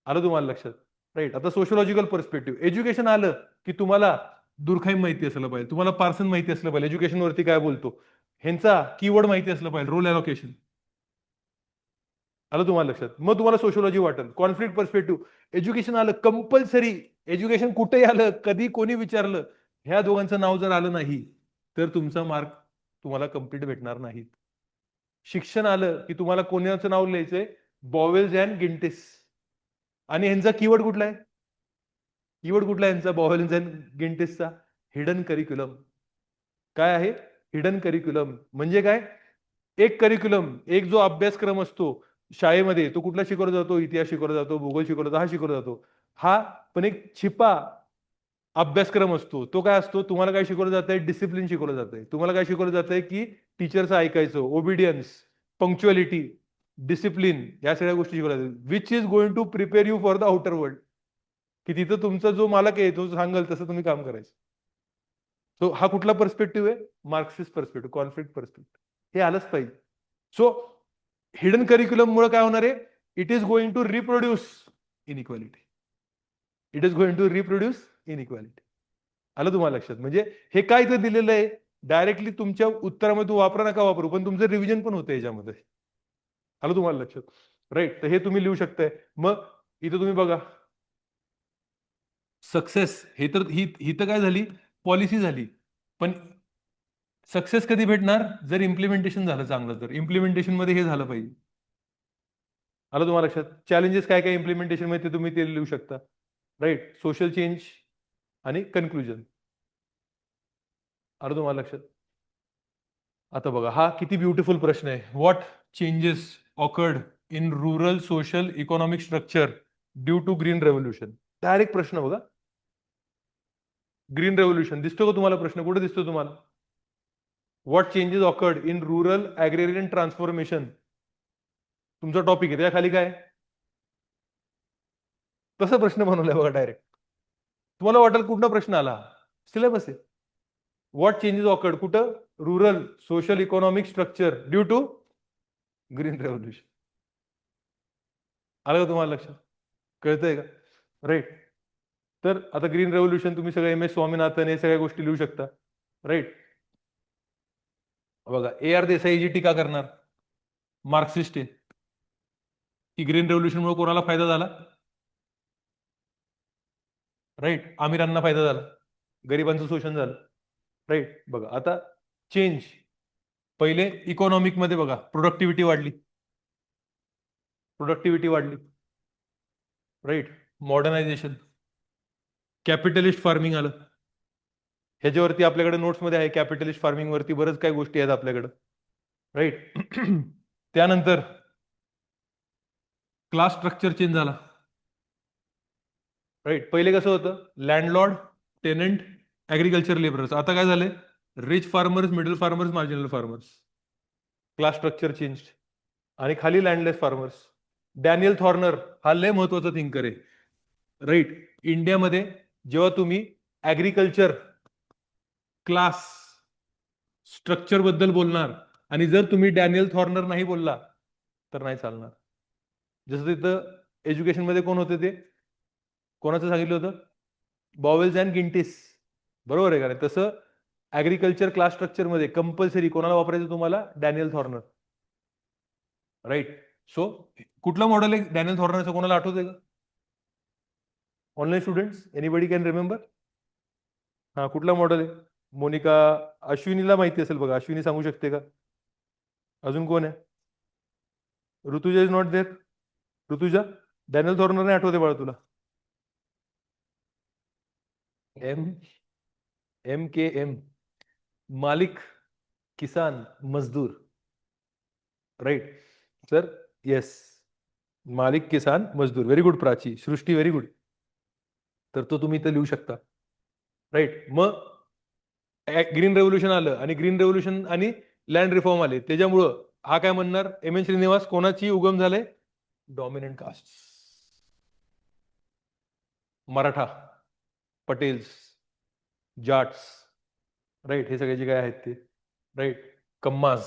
आलं तुम्हाला लक्षात? राईट. आता सोशलॉजिकल पर्स्पेक्टिव्ह. एज्युकेशन आलं की तुम्हाला दुर्खाईम माहिती असलं पाहिजे, तुम्हाला पार्सन माहिती असलं पाहिजे, एज्युकेशन वरती काय बोलतो, ह्यांचा कीवर्ड माहिती असलं पाहिजे, रोल अलोकेशन. आलं तुम्हाला लक्षात? मग तुम्हाला सोशलॉजी वाटेल. Conflict perspective. एज्युकेशन आलं कंपल्सरी. एज्युकेशन कुठेही आलं, कधी कोणी विचारलं, ह्या दोघांचं नाव जर आलं नाही तर तुमचा मार्क तुम्हाला कम्प्लीट भेटणार नाही. शिक्षण आलं की तुम्हाला कोणाचं नाव लिहायचंय? Bowles and Gintis. आणि ह्यांचा कीवर्ड कुठला आहे? कीवर्ड कुठला आहे यांचा बॉवेल्स अँड गिंटिसचा? Hidden curriculum. काय आहे? Hidden curriculum. म्हणजे काय? एक करिक्युलम, एक जो अभ्यासक्रम असतो शाळेमध्ये, तो कुठला शिकवला जातो? इतिहास शिकवला जातो, भूगोल शिकवला जातो, हा शिकवला जातो. हा पण एक छिपा अभ्यासक्रम असतो. तो काय असतो? तुम्हाला काय शिकवलं जातंय? डिसिप्लिन शिकवलं जातंय. तुम्हाला काय शिकवलं जातंय? की टीचरचं ऐकायचं, ओबिडियन्स, पंक्च्युअलिटी, डिसिप्लिन, या सगळ्या गोष्टी शिकवल्या जातात. Which is going to prepare you for the outer world. की तिथं तुमचा जो मालक आहे तो सांगेल तसं तुम्ही काम करायचं. सो हा कुठला पर्स्पेक्टिव्ह आहे? Marxist perspective, conflict perspective. हे आलंच पाहिजे. सो हिडन करिक्युलम मुळे काय होणार आहे? It is going to reproduce inequality. It is going to reproduce inequality. आलं तुम्हाला लक्षात? म्हणजे हे काय इथं दिलेलं आहे? डायरेक्टली तुमच्या उत्तरामध्ये वापरा नका वापरू, पण तुमचं रिव्हिजन पण होतं याच्यामध्ये. आलं तुम्हाला लक्षात? राईट. तर हे तुम्ही लिहू शकताय. मग इथं तुम्ही बघा, सक्सेस हे तर ही तर काय झाली? पॉलिसी झाली. पण सक्सेस कधी भेटणार? जर इम्प्लिमेंटेशन झालं चांगलं, तर इम्प्लिमेंटेशन मध्ये हे झालं पाहिजे. आलं तुम्हाला लक्षात? चॅलेंजेस काय काय इम्प्लिमेंटेशन मध्ये तुम्ही ते लिहू शकता. राईट. सोशल चेंज आणि कन्क्लुजन. आलं तुम्हाला लक्षात? आता बघा, हा किती ब्युटिफुल प्रश्न आहे. What changes occurred in rural social economic structure due to green revolution? Direct प्रश्न बघा. ग्रीन रेव्होल्युशन दिसतो का तुम्हाला प्रश्न? कुठे दिसतो तुम्हाला? What changes occurred in rural agrarian transformation, तुमचा टॉपिक आहे. त्या खाली काय तसा प्रश्न बनवलाय बघा डायरेक्ट. तुम्हाला वाटेल कुठला प्रश्न आला? सिलेबस आहे. व्हॉट चेंजेस ऑकर्ड कुठं? Rural social economic structure due to green revolution. आलं का तुम्हाला लक्षात? कळतंय का? राईट. तर आता ग्रीन रेव्होल्युशन तुम्ही सगळे MS स्वामीनाथन हे सगळ्या गोष्टी लिहू शकता. राईट. बघा, AR देसाई जी टीका करणार, मार्क्सिस्ट आहे, की ग्रीन रेव्होल्युशनमुळे कोणाला फायदा झाला? राईट. अमिरांना फायदा झाला, गरिबांचं शोषण झालं. राईट. बघा आता चेंज, पहिले इकॉनॉमिक मध्ये बघा, प्रोडक्टिव्हिटी वाढली. प्रोडक्टिव्हिटी वाढली. राईट. मॉडर्नायझेशन, कॅपिटलिस्ट फार्मिंग आलं. ह्याच्यावरती आपल्याकडे नोट्समध्ये आहे, कॅपिटलिस्ट फार्मिंग वरती बरंच काही गोष्टी आहेत आपल्याकडे. राईट. त्यानंतर क्लास स्ट्रक्चर चेंज झाला. राईट. पहिले कसं होतं? Landlord, tenant, agriculture labourers. आता काय झालंय? Rich farmers, middle farmers, marginal farmers. Class structure change. आणि खाली लँडलेस फार्मर्स. डॅनियल थॉर्नर हा लय महत्वाचा थिंकर आहे. राईट. इंडियामध्ये जेव्हा तुम्ही ऍग्रिकल्चर क्लास स्ट्रक्चर बद्दल बोलणार आणि जर तुम्ही डॅनियल थॉर्नर नाही बोलला तर नाही चालणार. जसं तिथं एज्युकेशन मध्ये कोण होते ते? कोणाचं सांगितलं होतं? बॉवेल्स अँड गिंटिस. बरोबर आहे का नाही? तसं ऍग्रिकल्चर क्लास स्ट्रक्चर मध्ये कंपल्सरी कोणाला वापरायचं तुम्हाला? डॅनियल थॉर्नर. राईट. सो कुठलं मॉडेल आहे डॅनियल थॉर्नरचं? कोणाला आठवतंय का? Online students, anybody can remember? हा, कुठला मॉडेल आहे? मोनिका, अश्विनीला माहिती असेल बघा. अश्विनी सांगू शकते का? अजून कोण आहे? Rutuja is not there. Rutuja, Daniel Thorner नाही आठवते बाळा तुला? MKM, मालिक किसान मजदूर. राईट. तर येस, मालिक किसान मजदूर. Very good Prachi. Srushti, very good. तर तो तुम्ही इथं लिहू शकता. राईट. मग ग्रीन रेव्होल्युशन आलं आणि ग्रीन रेव्होल्युशन आणि लँड रिफॉर्म आले, त्याच्यामुळं हा काय म्हणणार? MN श्रीनिवास, कोणाची उगम झाले? Dominant caste. Maratha, Patels, Jats. Right. हे सगळे जे काय आहेत ते. राईट. कम्माज.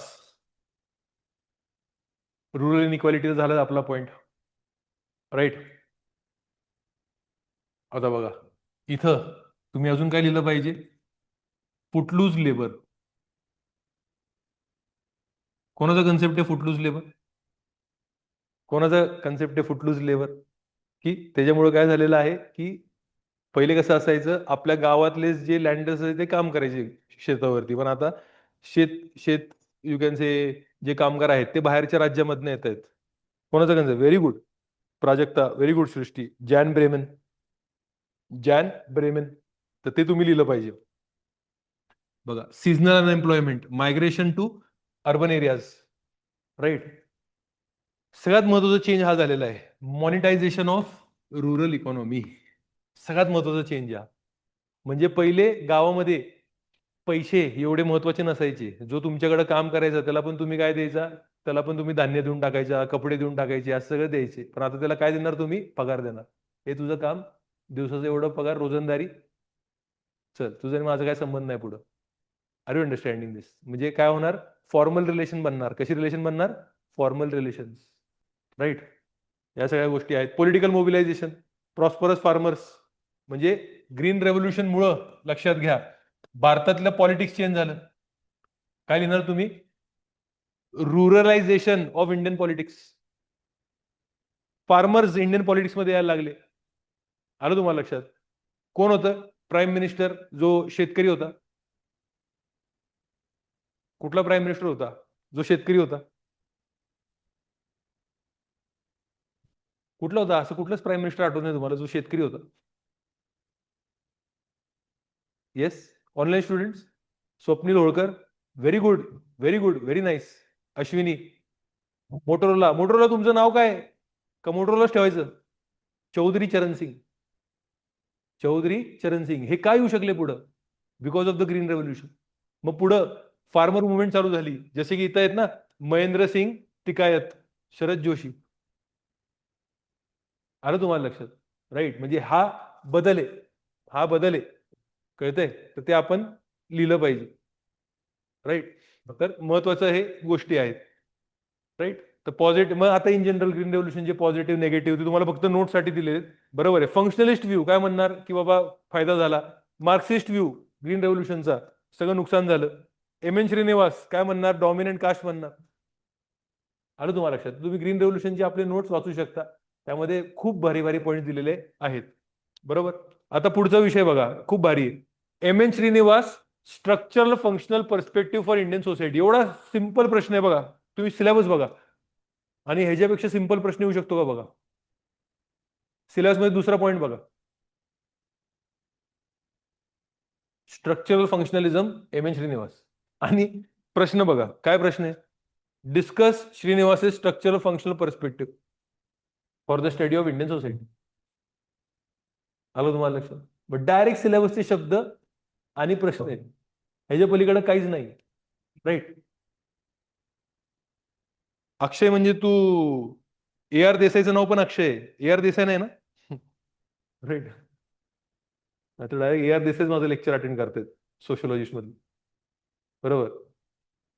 रुरल इनइक्वालिटी झाला आपला पॉइंट. राईट. आता बघा, इथं तुम्ही अजून काय लिहिलं पाहिजे? Footloose labour. कोणाचा कन्सेप्ट आहे फुटलूज लेबर? कोणाचा कन्सेप्ट आहे फुटलूज लेबर? की त्याच्यामुळे काय झालेलं आहे की पहिले कसं असायचं, आपल्या गावातले जे लँडर्स ते काम करायचे शेतावरती, पण आता शेत शेत यू कॅन से जे कामगार आहेत ते बाहेरच्या राज्यामधून येत आहेत. कोणाचा concept? Very good Prajakta, very good Srushti. Jan Breman. Jan Breman. तर ते तुम्ही लिहिलं पाहिजे. बघा, seasonal unemployment, migration to urban areas. Right. सगळ्यात महत्वाचा चेंज हा झालेला आहे, मॉनिटायझेशन ऑफ रुरल इकॉनॉमी. सगळ्यात महत्वाचा चेंज हा. म्हणजे पहिले गावामध्ये पैसे एवढे महत्वाचे नसायचे. जो तुमच्याकडे काम करायचा त्याला पण तुम्ही काय द्यायचा? त्याला पण तुम्ही धान्य देऊन टाकायचा, कपडे देऊन टाकायचे, असं सगळं द्यायचे. पण आता त्याला काय देणार तुम्ही? पगार देणार. हे तुझं काम, दिवसाचं एवढं पगार, रोजंदारी. चल तुझं आणि माझा काय संबंध नाही पुढं. Are you understanding this? म्हणजे काय होणार, फॉर्मल रिलेशन बनणार. कशी रिलेशन बनणार? Formal relation, right. या सगळ्या गोष्टी आहेत. पॉलिटिकल मोबिलायझेशन, प्रॉस्परस फार्मर्स, म्हणजे ग्रीन रेव्होल्युशन मुळे लक्षात घ्या भारतातलं पॉलिटिक्स चेंज झालं. काय लिहिणार तुम्ही? Ruralization of Indian politics. Farmers Indian politics मध्ये यायला लागले. आलं तुम्हाला लक्षात? कोण होतं प्राईम मिनिस्टर जो शेतकरी होता? कुठला प्राईम मिनिस्टर होता जो शेतकरी होता? कुठला होता? असं कुठलंच प्राईम मिनिस्टर आठवत नाही तुम्हाला जो शेतकरी होता? Yes, online students. Swapnil Holkar, very good, very good, very nice. Ashwini. Motorola. Motorola तुमचं नाव काय? का मोटोरोलाच ठेवायचं? चौधरी चरण सिंग. चौधरी चरण सिंग हे काय येऊ शकले पुढं? Because of the green revolution. मग पुढं फार्मर मुवमेंट चालू झाली, जसे की इथं आहेत ना, महेंद्र सिंग टिकायत, शरद जोशी. आलं तुम्हाला लक्षात? राईट. म्हणजे हा बदल आहे, हा बदल आहे, कळतंय? तर ते आपण लिहिलं पाहिजे, राईट. तर महत्वाचं हे गोष्टी आहेत, राईट. तर पॉझिटिव्ह, मग आता इन जनरल ग्रीन रेव्होल्युशनचे पॉझिटिव्ह निगेटिव्ह ते तुम्हाला फक्त नोटसाठी दिलेले, बरोबर आहे. फंक्शनलिस्ट व्ह्यू काय म्हणणार की बाबा फायदा झाला. मार्क्सिस्ट व्ह्यू ग्रीन रेव्होल्युशनचा सगळं नुकसान झालं. एम एन श्रीनिवास काय म्हणणार? डॉमिनंट कास्ट म्हणणार. आलं तुम्हाला लक्षात? तुम्ही ग्रीन रेव्होल्युशनचे आपले नोट्स वाचू शकता, त्यामध्ये खूप भारी भारी पॉईंट दिलेले आहेत, बरोबर. आता पुढचा विषय बघा, खूप भारी आहे. M N Srinivas, structural functional perspective for Indian society. एवढा सिंपल प्रश्न आहे बघा. तुम्ही सिलेबस बघा आणि ह्याच्यापेक्षा सिंपल प्रश्न येऊ शकतो का बघा. सिलेबस मध्ये दुसरा पॉईंट बघा, structural functionalism, M N Srinivas. आणि प्रश्न बघा, काय प्रश्न आहे? Discuss Srinivas structural functional perspective for the study of Indian society. आलं तुम्हाला लक्षात? बट डायरेक्ट सिलेबसचे शब्द आणि प्रश्न आहेत, ह्याच्या पलीकडे काहीच नाही, राईट. अक्षय म्हणजे तू ए आर देसाईचं नाव पण अक्षय आहे, ए आर देसाई नाही ना? राईट. आता डायरेक्ट ए आर देसाईच माझं लेक्चर अटेंड करतात सोशिओलॉजिस्ट मध्ये, बरोबर.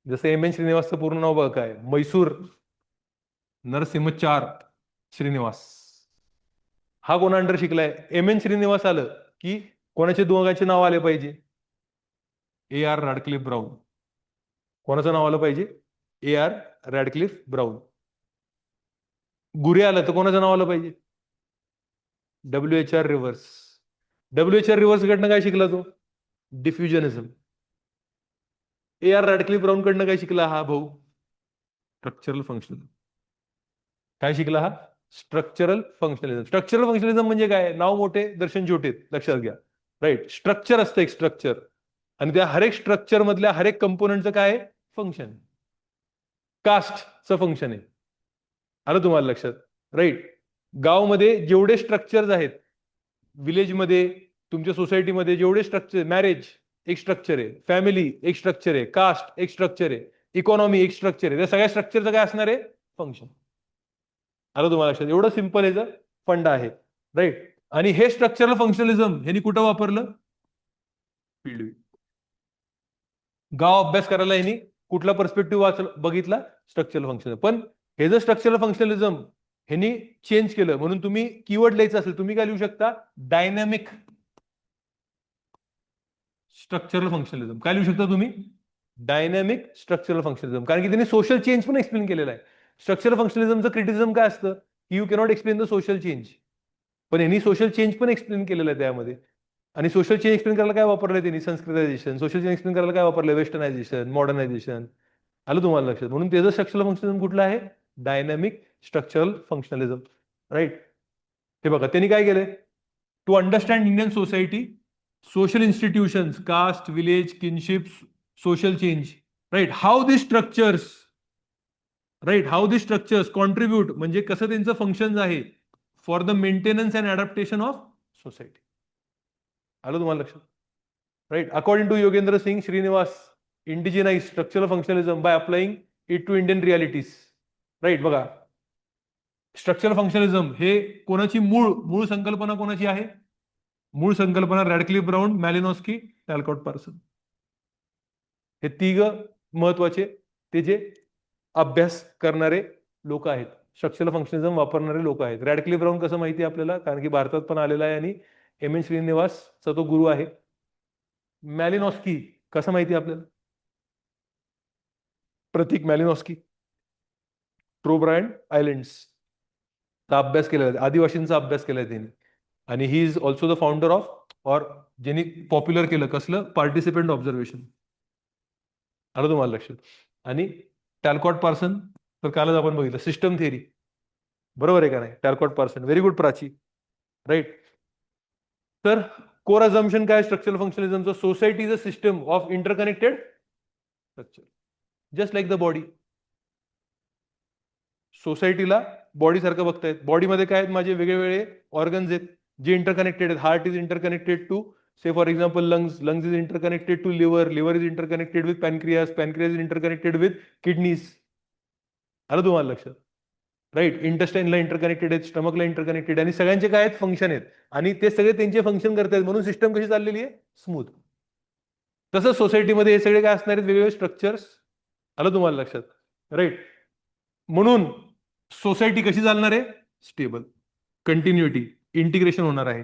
जसं एम एन श्रीनिवासचं पूर्ण नाव बघा काय, मैसूर नरसिंहचार श्रीनिवास. हा कोणा अंडर शिकलाय? एम एन श्रीनिवास आलं की कोणाचे दोघांचे नाव आले पाहिजे? A R Radcliffe Brown. कोणाचं नाव आलं पाहिजे? A R Radcliffe Brown. गुरे आलं तर कोणाचं नाव आलं पाहिजे? W H R Rivers. W H R Rivers कडनं काय शिकला तो? Diffusionism. A R Radcliffe Brown कडनं काय शिकला हा भाऊ? Structural functional. काय शिकला हा? स्ट्रक्चरल फंक्शनलिझम. स्ट्रक्चरल फंक्शनलिझम म्हणजे काय? नाव मोठे दर्शन छोटे, लक्षात घ्या, राईट. स्ट्रक्चर असतं एक स्ट्रक्चर, आणि त्या हरेक स्ट्रक्चर मधल्या हरेक कंपोनंटचं काय आहे? फंक्शन. कास्टचं फंक्शन आहे. आलं तुम्हाला लक्षात? राईट. गावमध्ये जेवढे स्ट्रक्चर्स आहेत, विलेजमध्ये, तुमच्या सोसायटीमध्ये जेवढे स्ट्रक्चर, मॅरेज एक स्ट्रक्चर आहे, फॅमिली एक स्ट्रक्चर आहे, कास्ट एक स्ट्रक्चर आहे, इकॉनॉमी एक स्ट्रक्चर आहे, त्या सगळ्या स्ट्रक्चरचं काय असणार आहे? फंक्शन. आलं तुम्हाला लक्षात? एवढं सिंपल याचं फंड आहे, राईट. आणि हे स्ट्रक्चरल फंक्शनलिझम ह्यांनी कुठं वापरलं? फील्ड. गाव अभ्यास करायला यांनी कुठला पर्स्पेक्टिव्ह बघितला? Structural functional. पण हे जर स्ट्रक्चरल फंक्शनलिझम ह्यांनी चेंज केलं, म्हणून तुम्ही कीवर्ड लिहायचं असेल, तुम्ही काय लिहू शकता? Dynamic structural functionalism. काय लिहू शकता तुम्ही? Dynamic structural functionalism. कारण की त्यांनी सोशल चेंज पण एक्सप्लेन केलेला आहे. स्ट्रक्चरल फंक्शनलिझमचं क्रिटिसिझम काय असतं? You cannot explain the social change. पण यांनी सोशल चेंज पण एक्सप्लेन केलेलं आहे त्यामध्ये. आणि सोशल चेंज एक्सप्लेन करायला काय वापरलंय त्यांनी? संस्कृतायझेशन. सोशल चेंज एक्सप्लेन करायला काय वापरलंय? Westernisation, modernisation. आलं तुम्हाला लक्षात? म्हणून त्याचं स्ट्रक्चरल फंक्शनलिझम कुठलं आहे? Dynamic structural functionalism, right. हे बघा त्यांनी काय केलंय? To understand Indian society, social institutions, caste, village, kinships, social change, right? How these structures, right? How these structures contribute, म्हणजे कसं त्यांचं फंक्शन आहे for the maintenance and adaptation of society. आलं तुम्हाला लक्षात? Right. According to Yogendra Singh Srinivas, indigenize structural functionalism by applying it to Indian realities. Right. बघा, structural functionalism हे कोणाची मूळ मूळ संकल्पना कोणाची आहे? मूळ संकल्पना Radcliffe Brown, Malinowski, Talcott Parson. हे तिघ महत्वाचे ते जे अभ्यास करणारे लोक आहेत, स्ट्रक्चरल फंक्शनिझम वापरणारे लोक आहेत. रॅडक्लिफ ब्राऊन कसं माहिती आहे आपल्याला, कारण की भारतात पण आलेला आहे आणि एम एन श्रीनिवासचा तो गुरु आहे. मॅलिनॉस्की कसं माहिती आहे आपल्याला, प्रतीक मॅलिनॉस्की, ट्रोब्रायन आयलँड्स चा अभ्यास केलेला आहे, आदिवासींचा अभ्यास केलाय त्यांनी. आणि he is also the founder of, और ज्यांनी पॉप्युलर केलं कसलं, पार्टिसिपेंट ऑब्झर्वेशन. आलं तुम्हाला लक्षात. आणि टॅलकॉट पार्सन तर कालच आपण बघितलं, सिस्टम थिअरी. बरोबर आहे का नाही, Talcott Parson, very good Prachi, right. तर कोर अझम्पशन काय स्ट्रक्चरल फंक्शनिझमचं, society is a system of interconnected structure, just like the body. सोसायटीला बॉडी सारखं बघतायत, बॉडीमध्ये काय आहेत माझे वेगवेगळे ऑर्गन्स आहेत जे इंटरकनेक्टेड आहेत. Heart is interconnected to say for example lungs, lungs is interconnected to liver, liver is interconnected with pancreas, pancreas is interconnected with kidneys. आलं तुम्हाला लक्षात, राईट. इंटेस्टाईनला इंटरकनेक्टेड आहेत, स्टमकला इंटरकनेक्टेड, आणि सगळ्यांचे काय आहेत, फंक्शन आहेत, आणि ते सगळे त्यांचे फंक्शन करतात, म्हणून सिस्टम कशी चाललेली आहे, स्मूथ. तसंच सोसायटीमध्ये हे सगळे काय असणार आहेत, वेगवेगळे स्ट्रक्चर्स. आलं तुम्हाला लक्षात, राईट. म्हणून सोसायटी कशी चालणार आहे, स्टेबल, कंटिन्युटी, इंटिग्रेशन होणार आहे,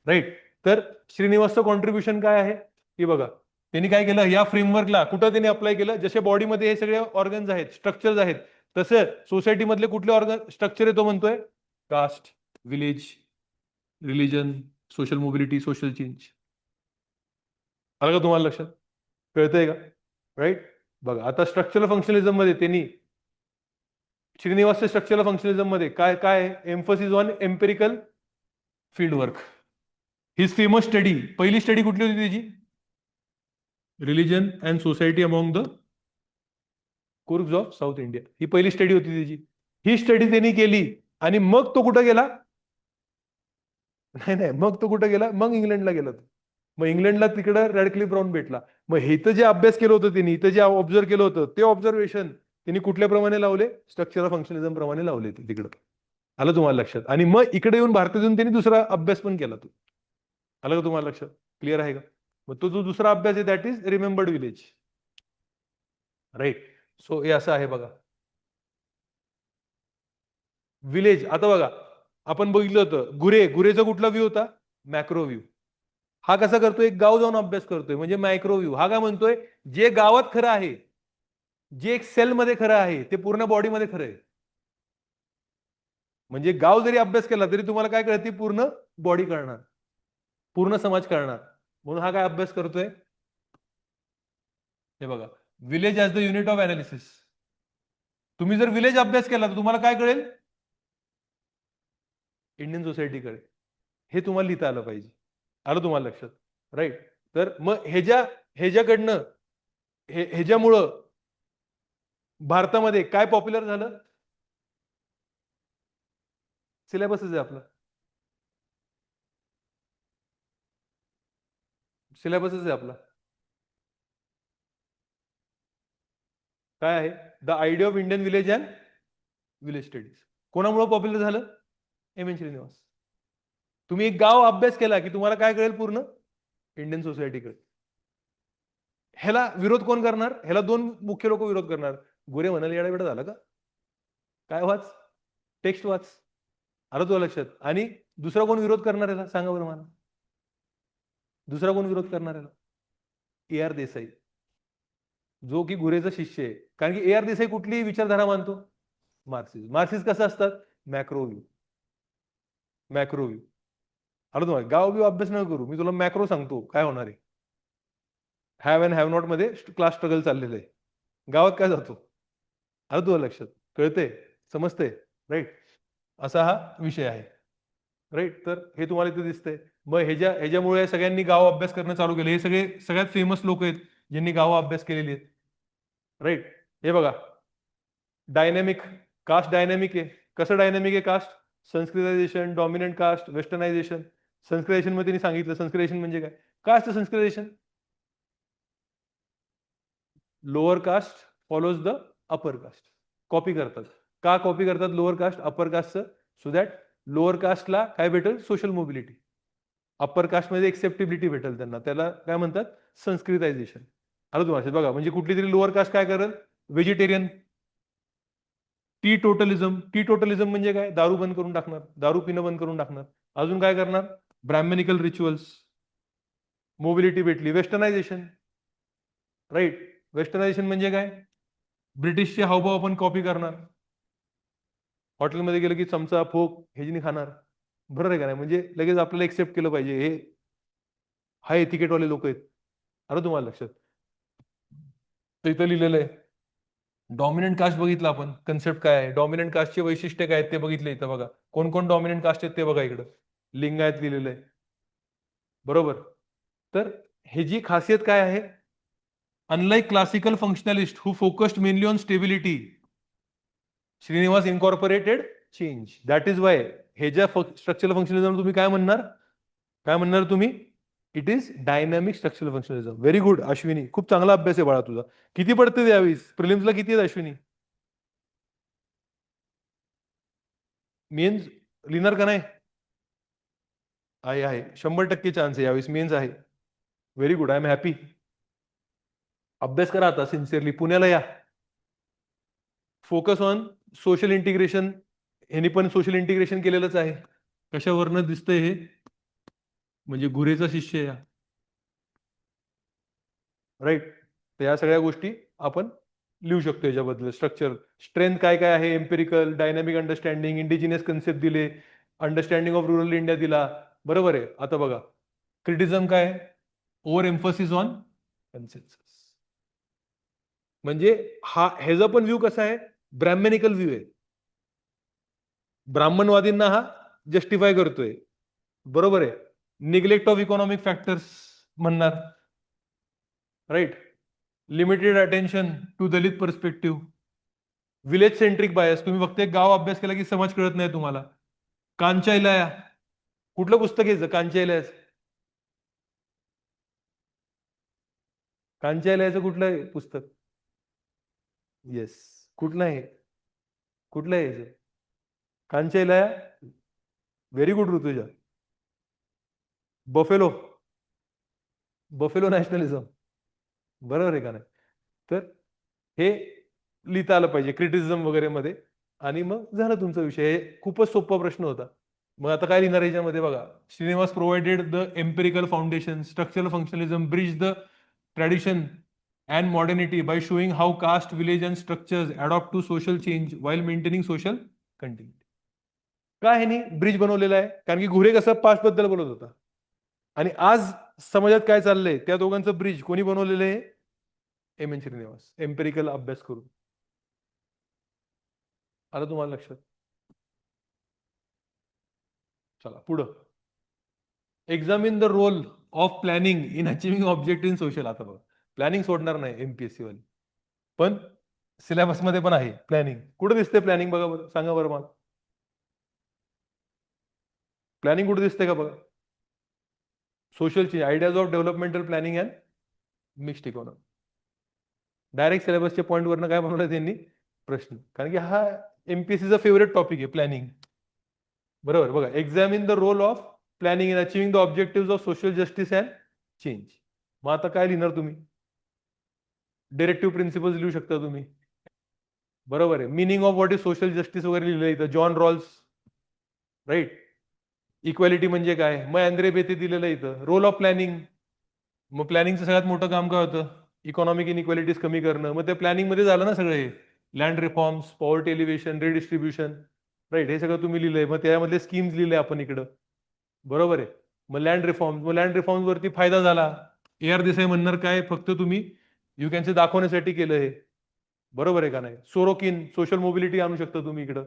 राईट. तर श्रीनिवासचं कॉन्ट्रीब्युशन काय आहे, की बघा त्यांनी काय केलं, या फ्रेमवर्कला कुठं त्यांनी अप्लाय केलं, जसे बॉडीमध्ये हे सगळे ऑर्गन्स आहेत, स्ट्रक्चर्स आहेत, तसं सोसायटीमधले कुठले ऑर्गन स्ट्रक्चर आहे तो म्हणतोय, caste, village, religion, social mobility, social change. आलं का तुम्हाला लक्षात, कळतंय का, राईट. बघा आता स्ट्रक्चरल फंक्शनलिझम मध्ये त्यांनी, श्रीनिवासच्या स्ट्रक्चरल फंक्शनलिझम मध्ये काय काय, emphasis on empirical field work. His famous study, पहिली स्टडी कुठली होती त्याची, religion and society among the Coorgs of South India, ही पहिली स्टडी होती त्याची. ही स्टडी त्यांनी केली आणि मग तो कुठं गेला, नाही नाही, मग तो कुठं गेला, मग इंग्लंडला गेला तो. मग इंग्लंडला तिकडं रॅडक्लिफ ब्राऊन भेटला. मग हे तर जे अभ्यास केलं होतं त्यांनी, इथं जे ऑब्झर्व केलं होतं ते ऑब्झर्वेशन त्यांनी कुठल्या प्रमाणे लावले, स्ट्रक्चरल फंक्शनिझम प्रमाणे लावले ते तिकडं. आलं तुम्हाला लक्षात. आणि मग इकडे येऊन भारतात येऊन त्यांनी दुसरा अभ्यास पण केला तो. आलं का तुम्हाला लक्षात, क्लिअर आहे का. मग तो जो दुसरा अभ्यास आहे that is remembered village, right. So हे असं आहे बघा, विलेज. आता बघा आपण बघितलं होतं गुरेचा कुठला व्ह्यू होता, मॅक्रो व्ह्यू. हा कसा करतोय, एक गाव जाऊन अभ्यास करतोय, म्हणजे मायक्रो व्ह्यू. हा काय म्हणतोय, जे गावात खरं आहे, जे एक सेल मध्ये खरं आहे, ते पूर्ण बॉडीमध्ये खरं आहे. म्हणजे गाव जरी अभ्यास केला तरी तुम्हाला काय कळते, पूर्ण बॉडी कळणार, पूर्ण समाज कळणार. म्हणून हा काय अभ्यास करतोय, हे बघा, village as the unit of analysis. तुम्ही जर विलेज अभ्यास केला तर तुम्हाला काय कळेल, इंडियन सोसायटी कळेल. हे तुम्हाला लिहिता आलं पाहिजे. आलं तुम्हाला लक्षात, राईट. तर मग ह्याच्याकडनं ह्याच्यामुळं भारतामध्ये काय पॉप्युलर झालं, सिलेबसच आहे आपला, सिलेबसच आहे आपला. काय आहे, the idea of Indian village and village studies. कोणामुळे पॉप्युलर झालं, एम एन श्रीनिवास. तुम्ही एक गाव अभ्यास केला की तुम्हाला काय कळेल, पूर्ण इंडियन सोसायटी कळेल. ह्याला विरोध कोण करणार, ह्याला दोन मुख्य लोक विरोध करणार. गोरे म्हणाले येडा वेडा झाला का, काय वाच, टेक्स्ट वाच. आलं तुला लक्षात. आणि दुसरा कोण विरोध करणार याला, सांगा बरं मला, दुसरा कोण विरोध करणार याला, ए आर देसाई, जो की गुरेचा शिष्य आहे. कारण की ए आर देसाई कुठली विचारधारा मानतो, मार्क्सिझम. मार्क्सिस्ट कसं असतात, मॅक्रो व्ह्यू, मॅक्रो व्ह्यू. आलं तुम्हाला, गाव व्यू अभ्यास न करू, मी तुला मॅक्रो सांगतो काय होणार आहे. हॅव अँड हॅव नॉट मध्ये क्लास स्ट्रगल चाललेलं आहे, गावात काय जातो. आलं तुला लक्षात, कळते, समजते, राईट. असा हा विषय आहे, राईट. तर हे तुम्हाला इथे दिसतंय. मग ह्याच्यामुळे सगळ्यांनी गाव अभ्यास करणं चालू केलं. हे सगळे सगळ्यात फेमस लोक आहेत ज्यांनी गाव अभ्यास केलेली आहेत, राईट. हे बघा, डायनॅमिक कास्ट, डायनॅमिक आहे. कसं डायनॅमिक आहे caste, Sanskritization, dominant caste, westernization. Sanskritization मध्ये त्यांनी सांगितलं, संस्कृतायझेशन म्हणजे काय असतं Sanskritization, lower caste follows the upper caste. Copy करतात. का कॉपी करतात लोअर कास्ट अपर कास्टचं, सो दॅट लोअर कास्टला काय भेटेल, सोशल मोबिलिटी. अप्पर कास्टमध्ये एक्सेप्टेबिलिटी भेटेल त्यांना, त्याला काय म्हणतात संस्कृतायझेशन. आलं तुम्हाला बघा, म्हणजे कुठली तरी लोअर कास्ट काय करेल, व्हेजिटेरियन. टी टोटलिझम, टी टोटलिझम म्हणजे काय, दारू बंद करून टाकणार, दारू पिणं बंद करून टाकणार. अजून काय करणार, ब्राह्मनिकल रिच्युअल्स. मोबिलिटी भेटली, वेस्टर्नायझेशन. राईट, वेस्टर्नायझेशन म्हणजे काय, ब्रिटिशचे हावभाव आपण कॉपी करणार. हॉटेलमध्ये गेलं की चमचा फोक हे खाणार. बरोबर आहे का नाही, म्हणजे लगेच आपल्याला एक्सेप्ट केलं पाहिजे, हे हाय एथिकेटवाले लोक आहेत. आलं तुम्हाला लक्षात. तर इथं लिहिलेलं आहे डॉमिनंट कास्ट. बघितलं आपण कन्सेप्ट काय आहे, डॉमिनंट कास्टचे वैशिष्ट्य काय आहेत ते बघितले इथं बघा. कोण कोण डॉमिनंट कास्ट आहेत ते बघा इकडं, लिंगायत लिहिलेलं आहे. बरोबर. तर हे जी खासियत काय आहे, unlike classical functionalist who focused mainly on stability, Srinivas incorporated change. That is why हे ज्या स्ट्रक्चरल फंक्शनलिझम तुम्ही काय म्हणणार, काय म्हणणार तुम्ही, it is dynamic structural functionalism. Very good Ashwini, खूप चांगला अभ्यास आहे बाळा तुझा. किती पडते यावेळेस प्रिलिम्सला, किती आहेत अश्विनी? मेन्स लिहिणार का नाही? आहे 100% चान्स आहे यावेळेस, मेन्स आहे. Very good, I am happy. अभ्यास करा आता सिन्सिअरली, पुण्याला या. Focus on social integration. ह्यांनी पण सोशल इंटिग्रेशन केलेलंच आहे. कशावरनं दिसतंय हे, म्हणजे गुरेचा शिष्य या. राईट. तर या सगळ्या गोष्टी आपण लिहू शकतो याच्याबद्दल. स्ट्रक्चर स्ट्रेंथ काय काय आहे, empirical, dynamic understanding, indigenous concept दिले, अंडरस्टँडिंग ऑफ रूरल इंडिया दिला. बरोबर आहे. आता बघा क्रिटिझम काय, ओव्हर एम्फोसिस ऑन कन्सेन्सस. म्हणजे हा ह्याचा पण व्ह्यू कसा आहे, ब्राह्मनिकल व्ह्यू आहे. ब्राह्मणवादींना हा जस्टिफाय करतोय. बरोबर आहे. निग्लेक्ट ऑफ इकॉनॉमिक फॅक्टर्स म्हणणार. Right. Limited attention to Dalit perspective. Village centric bias. तुम्ही फक्त एक गाव अभ्यास केला की समाज कळत नाही तुम्हाला. कांचायलया, कुठलं पुस्तक घ्यायचं कांचायलयाचं? कांचायलयाचं कुठलं आहे पुस्तक? येस. कुठलं आहे, कुठलं आहे कांचायलया? Very good Rutuja. Buffalo, buffalo nationalism. बरोबर आहे का नाही? तर हे लिहिता आलं पाहिजे क्रिटिसिझम वगैरे मध्ये. आणि मग झालं तुमचा विषय. हे खूपच सोपा प्रश्न होता. मग आता काय लिहिणार याच्यामध्ये बघा, Srinivas provided the empirical foundation, structural functionalism bridge the tradition and modernity by showing how caste, village and structures adopt to social change while maintaining social continuity. काय हे नाही ब्रिज बनवलेला आहे, कारण की घुरे कसं पास्ट बद्दल बोलत होता, आणि आज समाजात काय चाललंय त्या दोघांचं ब्रिज कोणी बनवलेलं आहे, एम एन श्रीनिवास, एम्पेरिकल अभ्यास करून. आलं तुम्हाला लक्षात? चला पुढं. Examine the role of planning in achieving objective in social. आता बघा प्लॅनिंग सोडणार नाही एमपीएससी वाली, पण सिलेबस मध्ये पण आहे प्लॅनिंग. कुठे दिसते प्लॅनिंग बघा बरं, सांगा बरं मला. प्लॅनिंग कुठे दिसते का बघा? सोशलची ideas of developmental planning and mixed economy. Direct सिलेबसच्या पॉईंटवरनं काय बनवलं त्यांनी प्रश्न, कारण की हा एमपीएससीचा फेवरेट टॉपिक आहे प्लॅनिंग. बरोबर. बघा examine the role of planning in achieving the objective of social justice and change. मग आता काय लिहिणार तुम्ही, डिरेक्टिव्ह प्रिन्सिपल्स लिहू शकता तुम्ही. बरोबर आहे. Meaning of what is social justice वगैरे लिहिलं इथं, जॉन रॉल्स. राईट. इक्वॅलिटी म्हणजे काय, मग अँद्रे बेते दिलेलं इथं. रोल ऑफ प्लॅनिंग, मग प्लॅनिंगचं सगळ्यात मोठं काम काय होतं, इकॉनॉमिक इनइक्वॅलिटीज कमी करणं. मग ते प्लॅनिंग मध्ये झालं ना सगळं हे, land reforms, poverty alleviation, redistribution. Right. हे सगळं तुम्ही लिहिलंय. मग त्यामधले स्कीम्स लिहिले आपण इकडं. बरोबर आहे. मग लँड रिफॉर्म्स, मग लँड रिफॉर्म्स वरती फायदा झाला. ए आर देसाई म्हणणार काय, फक्त तुम्ही यू कॅन से दाखवण्यासाठी केलं हे. बरोबर आहे का नाही? सोरोकिन, सोशल मोबिलिटी आणू शकता तुम्ही इकडं.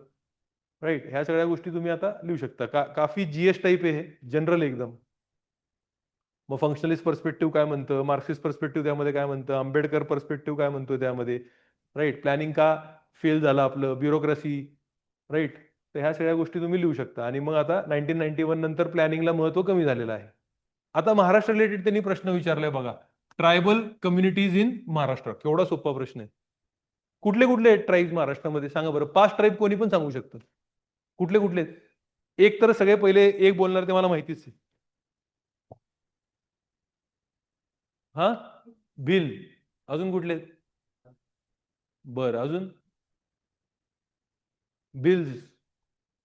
राईट. ह्या सगळ्या गोष्टी तुम्ही आता लिहू शकता. काफी जीएस टाईप आहे, जनरल एकदम. मग फंक्शनलिस्ट पर्स्पेक्टिव्ह काय म्हणतं, मार्क्सिस्ट पर्स्पेक्टिव्ह त्यामध्ये काय म्हणतं, आंबेडकर पर्स्पेक्टिव्ह काय म्हणतो त्यामध्ये. राईट. प्लॅनिंग का फेल झालं आपलं, ब्युरोक्रेसी. राईट. तर ह्या सगळ्या गोष्टी तुम्ही लिहू शकता. आणि मग आता 1991 नंतर प्लॅनिंगला महत्व कमी झालेलं आहे. आता महाराष्ट्र रिलेटेड त्यांनी प्रश्न विचारलाय बघा, ट्रायबल कम्युनिटीज इन महाराष्ट्र. केवढा सोपा प्रश्न आहे. कुठले कुठले ट्राईब महाराष्ट्रामध्ये सांगा बरं, 5 ट्राईब कोणी पण सांगू शकतं. कुठले कुठले? एक तर सगळे पहिले एक बोलणार ते मला माहितीच आहे. हा, भिल. अजून कुठले? बर, अजून? भिल्स,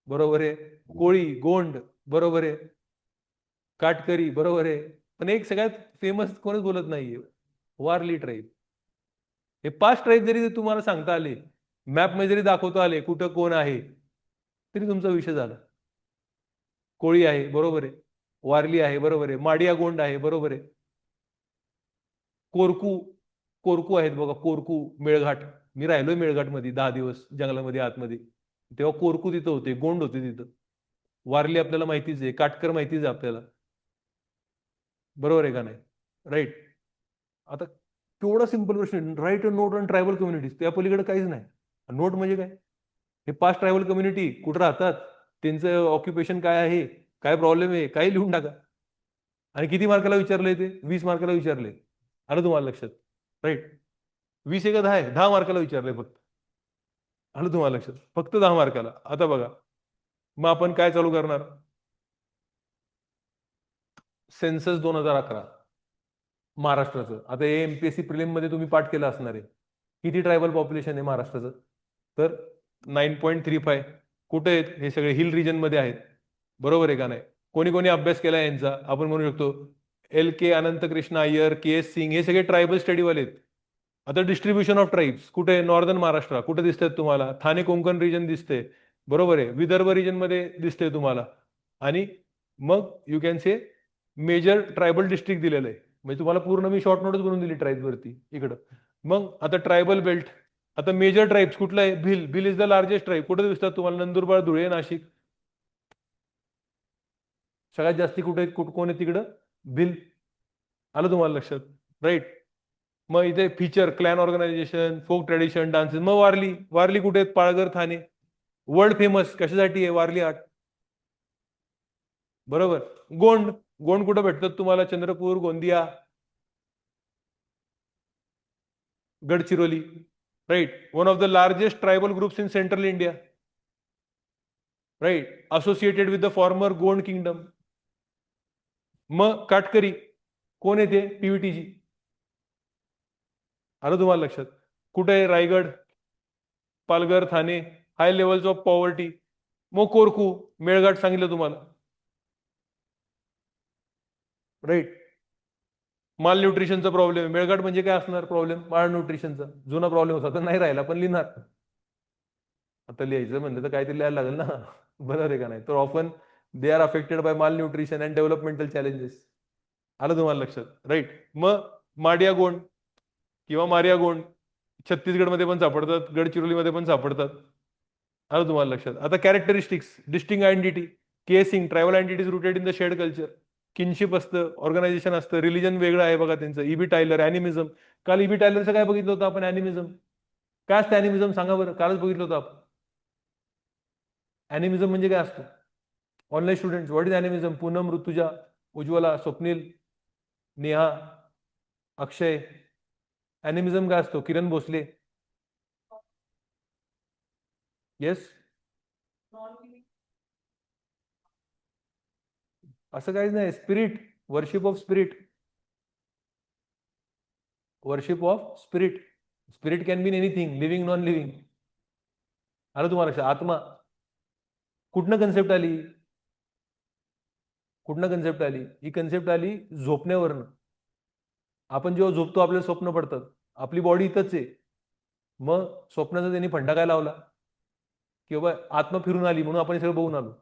बरोबर आहे. कोळी, गोंड, बरोबर आहे. काटकरी, बरोबर आहे. पण एक सगळ्यात फेमस कोणच बोलत नाहीये, वारली ट्राईब. हे 5 ट्राईब जरी तुम्हाला सांगता आले, मॅप मध्ये जरी दाखवता आले कुठं कोण आहे, तरी तुमचा विषय झाला. कोळी आहे, बरोबर आहे. वारली आहे, बरोबर आहे. माडिया गोंड आहे, बरोबर आहे. कोरकू, कोरकू आहेत बघा, कोरकू, मेळघाट. मी राहिलोय मेळघाट मध्ये 10 दिवस जंगलामध्ये आतमध्ये. तेव्हा कोरकू तिथं होते, गोंड होते तिथं. वारली आपल्याला माहितीच आहे, काटकर माहितीच आहे आपल्याला. बरोबर आहे का नाही? राईट. आता केवढा सिंपल प्रश्न, right a note on tribal communities, त्या पलीकडे काहीच नाही. नोट म्हणजे काय? हे 5 ट्रायबल कम्युनिटी कुठं राहतात, त्यांचं ऑक्युपेशन काय आहे, काय प्रॉब्लेम आहे, काही लिहून टाका. आणि किती मार्काला विचारलंय ते? 20 मार्काला विचारले. आलं तुम्हाला लक्षात? राईट. 20 आहे का 10 आहे? 10 मार्काला विचारलंय फक्त. आलं तुम्हाला लक्षात? फक्त 10 मार्काला. आता बघा, मग आपण काय चालू करणार? सेन्सस 2011 महाराष्ट्राचं. आता हे एमपीएससी प्रिलिम मध्ये तुम्ही पाठ केलं असणार आहे. किती ट्रायबल पॉप्युलेशन आहे महाराष्ट्राचं? तर 9.35. कुठे आहेत हे सगळे? हिल रिजन मध्ये आहेत. बरोबर आहे का नाही? कोणी कोणी अभ्यास केला यांचा? आपण म्हणू शकतो एल के अनंत कृष्ण अय्यर, के एस सिंग, हे सगळे ट्रायबल स्टडीवाले आहेत. आता डिस्ट्रीब्युशन ऑफ ट्राईब्स कुठे? नॉर्दर्न महाराष्ट्र कुठे दिसतात तुम्हाला? ठाणे कोकण रिजन दिसते, बरोबर आहे. विदर्भ रिजन मध्ये दिसते तुम्हाला. आणि मग you can say major tribal district दिलेलं आहे. म्हणजे तुम्हाला पूर्ण मी शॉर्ट नोटच बनवून दिली ट्राईब वरती इकडं. मग आता ट्रायबल बेल्ट. आता मेजर ट्राईब्स कुठलं आहे? Bhil. Bhil is the largest tribe. कुठे दिसतात तुम्हाला? नंदुरबार, धुळे, नाशिक. सगळ्यात जास्ती कुठे आहेत? कोण आहे तिकडं? भिल. आलं तुम्हाला लक्षात? राईट. मग इथे feature, clan organisation, folk tradition, dances. मग वारली. वारली कुठे आहेत? पाळघर, ठाणे. वर्ल्ड फेमस कशासाठी आहे वारली आर्ट? बरोबर. गोंड. गोंड कुठं भेटतात तुम्हाला? Chandrapur, Gondia, Gadchiroli. Right. One of the largest tribal groups in central India. Right. Associated with the former Gond kingdom. मग काटकरी कोण येते? पीव्हीटीजी. आलं तुम्हाला लक्षात? कुठे आहे? रायगड, पालघर, ठाणे. हाय लेवल्स ऑफ पॉवर्टी. मग कोरकू, मेळघाट सांगितलं तुम्हाला. राईट. माल न्यूट्रिशनचा प्रॉब्लेम. मेळघाट म्हणजे काय असणार प्रॉब्लेम? माल न्यूट्रिशनचा जुना प्रॉब्लेम होता, तर नाही राहिला, पण लिहिणार. आता लिहायचं म्हणलं तर काहीतरी लिहायला लागेल ना. बरोबर आहे का नाही? तर often they are affected by माल न्यूट्रिशन अँड डेव्हलपमेंटल चॅलेंजेस. आलं तुम्हाला लक्षात? राईट. मग माडिया गोंड किंवा मारिया गोंड छत्तीसगडमध्ये पण सापडतात, गडचिरोलीमध्ये पण सापडतात. आलं तुम्हाला लक्षात? आता characteristics, distinct identity. Casing, tribal identities rooted in the shared culture. Kinship असतं, ऑर्गनायझेशन असतं, रिलीजन वेगळं आहे बघा त्यांचं. इबी टायलर, अॅनिमिझम. काल इबी टायलरचं काय बघितलं होतं आपण? अॅनिमिझम. काय असतं अॅनिमिझम सांगा बरं? कालच बघितलं होतं आपण. अॅनिमिझम म्हणजे काय असतं? Online student, what is animism? Poonam, Rutuja, Ujjwala, Swapnil, Neha, Akshay. Animism काय असतो? किरण भोसले. येस. असं काहीच नाही. Spirit, worship of spirit. Worship of spirit. Spirit can been anything, living, non living. आलं तुम्हाला लक्षात? आत्मा. कुठनं कन्सेप्ट आली? कुठनं कन्सेप्ट आली? ही कन्सेप्ट आली झोपण्यावरनं. आपण जेव्हा झोपतो आपल्याला स्वप्न पडतात. आपली बॉडी इथंच आहे. मग स्वप्नाचा त्यांनी फंडा काय लावला? की बाबा आत्मा फिरून आली म्हणून आपण हे सगळं बघून आलो.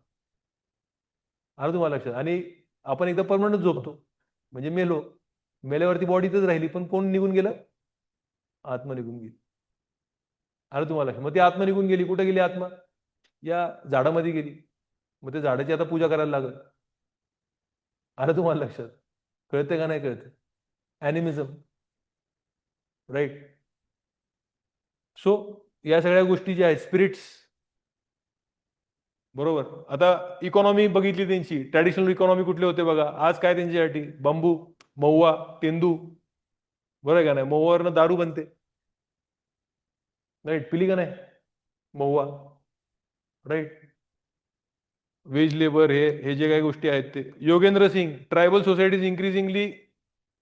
आलं तुम्हाला लक्षात? आणि आपण एकदा परमनंट झोपतो म्हणजे मेलो. मेल्यावरती बॉडी इथंच राहिली, पण कोण निघून गेलं? आत्मा निघून गेली. आलं तुम्हाला लक्षात? मग ती आत्मा निघून गेली. कुठे गेली आत्मा? या झाडामध्ये गेली. मग त्या झाडाची आता पूजा करायला लागल. आलं तुम्हाला लक्षात? कळते का नाही कळते? अॅनिमिझम. राईट. सो या सगळ्या गोष्टी ज्या आहेत स्पिरिट्स. बरोबर. आता इकॉनॉमी बघितली त्यांची, ट्रॅडिशनल इकॉनॉमी कुठले होते बघा. आज काय त्यांच्यासाठी? बांबू, महुआ, तेंदू. बरोबर आहे का नाही? महुआवरनं दारू बनते. राईट. पिली का नाही महुआ? राईट. वेज लेबर, हे हे जे काही गोष्टी आहेत ते. Yogendra Singh, tribal societies increasingly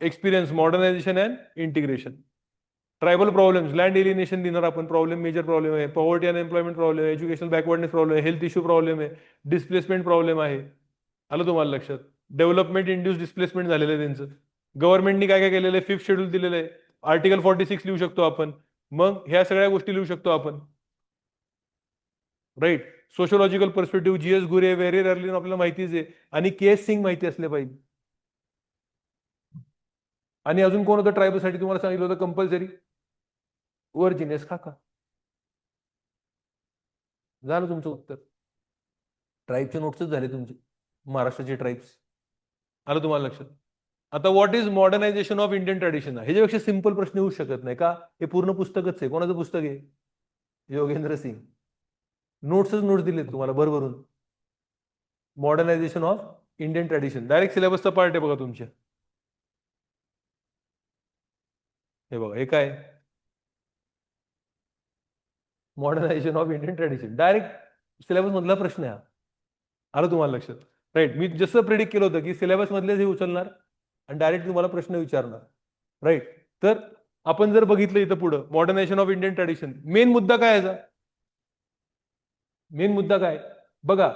experience, modernization and integration. Tribal problems, land alienation देणार आपण, प्रॉब्लेम, मेजर प्रॉब्लेम आहे, पॉवर्टी अनएम्प्लॉयमेंट प्रॉब्लेम आहे, एज्युकेशनल बॅकवर्डनेस प्रॉब्लेम आहे, हेल्थ इश्यू प्रॉब्लेम आहे, डिस्प्लेसमेंट प्रॉब्लेम आहे. आलं तुम्हाला लक्षात? डेव्हलपमेंट इंड्यूस डिस्प्लेसमेंट झालेलं आहे त्यांचं. गव्हर्नमेंटनी काय काय केलेलं आहे, 5th शेड्यूल दिलेलं आहे, आर्टिकल 46 लिहू शकतो आपण. मग ह्या सगळ्या गोष्टी लिहू शकतो आपण. राईट. सोशोलॉजिकल पर्स्पेक्टिव्ह, जीएस गुरे, व्हेरी अर्ली आपल्याला माहितीच आहे, आणि के.एस. सिंग माहिती असले पाहिजे. आणि अजून कोण होतं ट्रायबलसाठी तुम्हाला सांगितलं होतं कंपल्सरी? वर्जिनियस खाका. झालं तुमचं उत्तर. ट्राईबचे नोट्सच झाले तुमचे, महाराष्ट्राचे ट्राईब्स. आलं तुम्हाला लक्षात? आता what is modernisation of Indian tradition? ह्याच्यापेक्षा सिंपल प्रश्न येऊ शकत नाही का? हे पूर्ण पुस्तकच आहे. कोणाचं पुस्तक आहे? योगेंद्र सिंग. नोट्सच नोट्स दिले तुम्हाला भरभरून. Modernization of Indian tradition direct सिलेबसचा पार्ट आहे बघा तुमच्या. हे बघा, हे काय? Modernization of Indian tradition, direct syllabus मधला प्रश्न आहे. आलं तुम्हाला लक्षात? राईट. मी जसं प्रिडिक्ट केलं होतं की सिलेबस मधलेच हे उचलणार आणि डायरेक्ट तुम्हाला प्रश्न विचारणार. राईट. तर आपण जर बघितलं इथं पुढं modernisation of Indian tradition, main मुद्दा काय याचा? मेन मुद्दा काय बघा,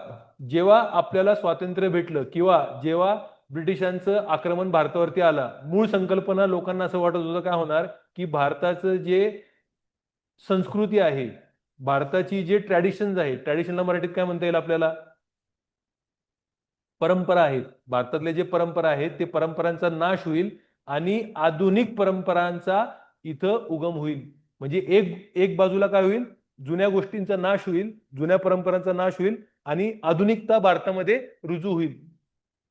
जेव्हा आपल्याला स्वातंत्र्य भेटलं किंवा जेव्हा ब्रिटिशांचं आक्रमण भारतावरती आला, मूळ संकल्पना लोकांना असं वाटत होतं काय होणार, की भारताचं जे संस्कृती आहे, भारताची जे ट्रॅडिशन्स आहे, ट्रॅडिशनला मराठीत काय म्हणता येईल आपल्याला? परंपरा आहेत. भारतातले जे परंपरा आहेत ते परंपरांचा नाश होईल आणि आधुनिक परंपरांचा इथं उगम होईल. म्हणजे एक एक बाजूला काय होईल, जुन्या गोष्टींचा नाश होईल, जुन्या परंपरांचा नाश होईल आणि आधुनिकता भारतामध्ये रुजू होईल,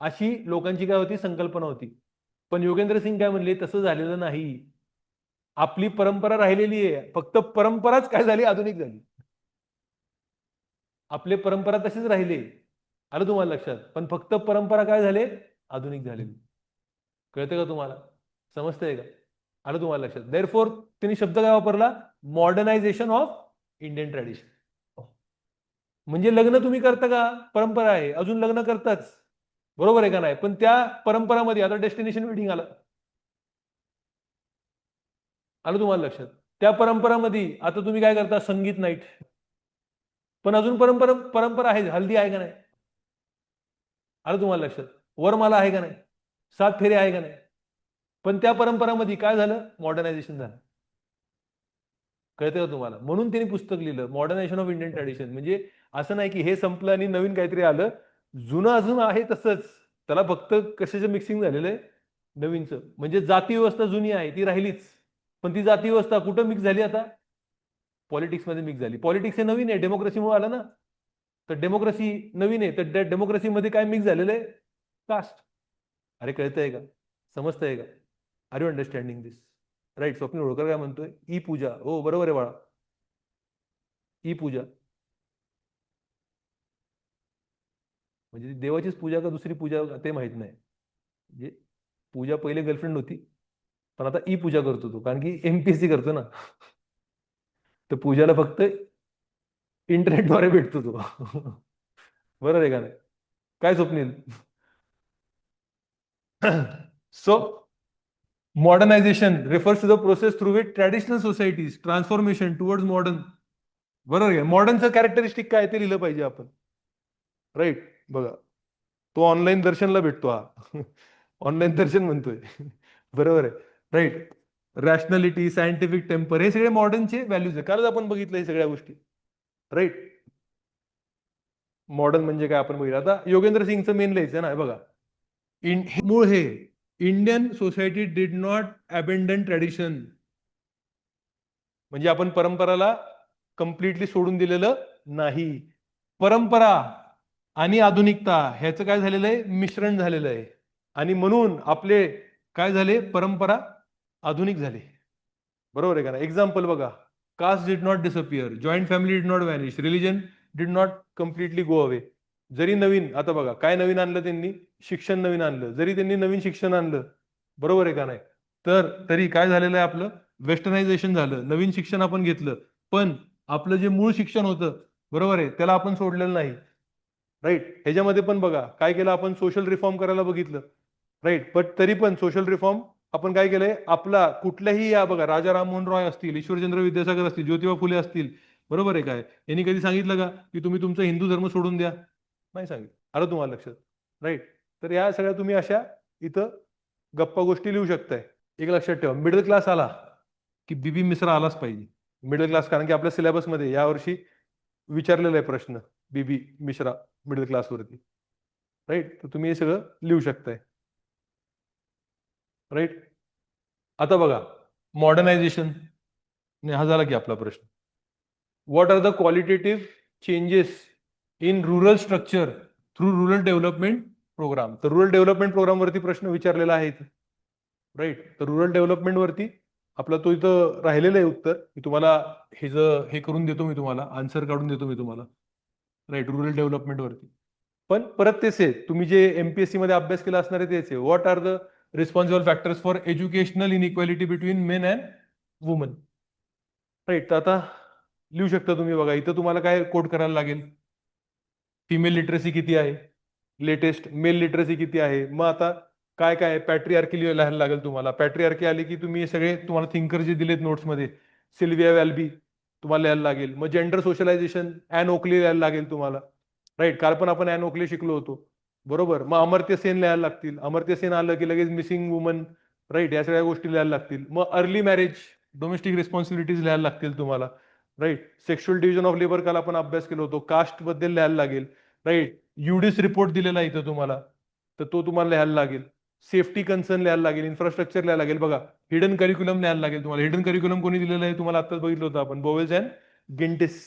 अशी लोकांची काय होती, संकल्पना होती. पण योगेंद्र सिंग काय म्हणले, तसं झालेलं नाही. आपली परंपरा राहिलेली आहे, फक्त परंपराच काय झाली, आधुनिक झाली. आपले परंपरा तसेच राहिले. आलं तुम्हाला लक्षात? पण फक्त परंपरा काय झाले, आधुनिक झालेली. कळतं का तुम्हाला? समजतंय का? आलं तुम्हाला लक्षात? देअरफॉर त्यांनी शब्द काय वापरला, मॉडर्नायझेशन ऑफ इंडियन ट्रॅडिशन. म्हणजे लग्न तुम्ही करता का, परंपरा आहे, अजून लग्न करताच, बरोबर आहे का नाही? पण त्या परंपरामध्ये आता डेस्टिनेशन वेडिंग आलं. आलं तुम्हाला लक्षात? त्या परंपरामध्ये आता तुम्ही काय करता, संगीत नाईट. पण अजून परंपरा परंपरा आहे, हल्दी आहे का नाही? आलं तुम्हाला लक्षात? वरमाला आहे का नाही? 7 फेरे आहे का नाही? पण त्या परंपरामध्ये काय झालं, मॉडर्नायझेशन झालं. कळतं का तुम्हाला? म्हणून त्यांनी पुस्तक लिहिलं मॉडर्नायझेशन ऑफ इंडियन ट्रॅडिशन. म्हणजे असं नाही की हे संपलं आणि नवीन काहीतरी आलं, जुनं अजून आहे तसंच, त्याला फक्त कशाचं मिक्सिंग झालेलं आहे, नवीनचं. म्हणजे जाती व्यवस्था जुनी आहे ती राहिलीच, पण ती जाती व्यवस्था कुठं मिक्स झाली आता, पॉलिटिक्स मध्ये मिक्स झाली. पॉलिटिक्स हे नवीन आहे, डेमोक्रेसीमुळे आलं ना. तर डेमोक्रेसी नवीन आहे, तर त्या डेमोक्रेसीमध्ये काय मिक्स झालेलं आहे, कास्ट. अरे कळतंय का, समजतंय का? Are you understanding this? Right. Swapnil Holkar काय म्हणतोय, ई पूजा. हो बरोबर आहे बाळा, ई पूजा म्हणजे देवाचीच पूजा का दुसरी पूजा ते माहित नाही. म्हणजे पूजा पहिले गर्लफ्रेंड होती, पण आता ई पूजा करतो तो, कारण की एमपीएससी करतो ना. तर पूजाला फक्त इंटरनेटद्वारे भेटतो तो. बरोबर आहे का नाही? काय Swapnil? So modernisation refers to the process through which traditional societies transformation towards modern. बरोबर आहे. मॉडर्नचं कॅरेक्टरिस्टिक काय ते लिहिलं पाहिजे आपण. राईट. बघा, तो ऑनलाईन दर्शनला भेटतो हा. ऑनलाईन दर्शन म्हणतोय. बरोबर आहे. राईट. रॅशनॅलिटी, सायंटिफिक टेम्पर, हे सगळे मॉडर्नचे व्हॅल्यूज आहे. कालच आपण बघितलं हे सगळ्या गोष्टी. राईट. मॉडर्न म्हणजे काय आपण बघितलं. आता योगेंद्र सिंगचं मेन लिहायचं ना, बघा. मूळ हे Indian society did not abandon tradition. म्हणजे आपण परंपराला कम्प्लिटली सोडून दिलेलं नाही. परंपरा आणि आधुनिकता ह्याचं काय झालेलं आहे, मिश्रण झालेलं आहे. आणि म्हणून आपले काय झाले, परंपरा आधुनिक झाले. बरोबर आहे का ना? एक्झाम्पल बघा, caste did not disappear, joint family did not vanish, religion did not completely go away. जरी नवीन, आता बघा काय नवीन आणलं त्यांनी, शिक्षण नवीन आणलं. जरी त्यांनी नवीन शिक्षण आणलं, बरोबर आहे का नाही, तर तरी काय झालेलं आहे, आपलं वेस्टर्नायझेशन झालं. नवीन शिक्षण आपण घेतलं, पण आपलं जे मूळ शिक्षण होतं, बरोबर आहे, त्याला आपण सोडलेलं नाही. राईट. ह्याच्यामध्ये पण बघा काय केलं आपण, सोशल रिफॉर्म करायला बघितलं. राईट. बट तरी पण सोशल रिफॉर्म आपण काय केलंय, आपला कुठल्याही या बघा राजा राममोहन रॉय असतील, ईश्वरचंद्र विद्यासागर असतील, ज्योतिबा फुले असतील, बरोबर आहे काय, यांनी कधी सांगितलं का की तुम्ही तुमचा हिंदू धर्म सोडून द्या? नाही सांगितलं. आलं तुम्हाला लक्षात? राईट. तर या सगळ्या तुम्ही अशा इथं गप्पा गोष्टी लिहू शकताय. एक लक्षात ठेवा, मिडल क्लास आला की बीबी मिश्रा आलाच पाहिजे. मिडल क्लास, कारण की आपल्या सिलेबसमध्ये यावर्षी विचारलेला आहे प्रश्न बीबी मिश्रा मिडल क्लासवरती. राईट. तर तुम्ही हे सगळं लिहू शकताय. राईट. आता बघा, मॉडर्नायझेशन हा झाला की आपला प्रश्न. What are the qualitative changes in rural structure through rural development programme? तर रुरल डेव्हलपमेंट प्रोग्राम वरती प्रश्न विचारलेला आहे. राईट. तर रुरल डेव्हलपमेंट वरती आपला तो इथं राहिलेलं आहे उत्तर. मी तुम्हाला हे करून देतो, मी तुम्हाला आन्सर काढून देतो मी तुम्हाला. राईट. रुरल डेव्हलपमेंट वरती. पण परत तेच आहे, तुम्ही जे एमपीएससी मध्ये अभ्यास केला असणार आहे तेच आहे. What are the responsible factors for educational inequality between men and women? Right. तर आता लिहू शकता तुम्ही. बघा इथं तुम्हाला काय कोड करायला लागेल, फिमेल लिटरसी किती आहे, लेटेस्ट मेल लिटरसी किती आहे. मग आता काय काय पॅट्रिआर्की लिहायला लागेल तुम्हाला. पॅट्रिआर्की आली की तुम्ही सगळे तुम्हाला थिंकर जे दिलेत नोट्समध्ये, सिल्विया वॅल्बी तुम्हाला लिहायला लागेल. मग जेंडर सोशलायझेशन ॲन ओकली लिहायला लागेल तुम्हाला. राईट. काल पण आपण ॲन ओकली शिकलो होतो, बरोबर. मग अमर्त्य सेन लिहायला लागतील. अमर्त्य सेन आलं की लगेच मिसिंग वुमन. राईट. या सगळ्या गोष्टी लिहायला लागतील. मग अर्ली मॅरेज, डोमेस्टिक रिस्पॉन्सिबिलिटीज लिहायला लागतील तुम्हाला. Right. Sexual division of labour काल आपण अभ्यास केलो होतो, कास्ट बद्दल लिहायला लागेल. राईट. युडिस रिपोर्ट दिलेला आहे इथं तुम्हाला, तर तो तुम्हाला लिहायला लागेल. सेफ्टी कन्सर्न लिहायला लागेल, इन्फ्रास्ट्रक्चर लिहायला लागेल. बघा हिडन करिक्युलम लिहायला लागेल तुम्हाला. हिडन करिक्युलम कोणी दिलेलं आहे तुम्हाला आत्ताच बघितलं होतं आपण, बोवेल्स अँड गिंटिस.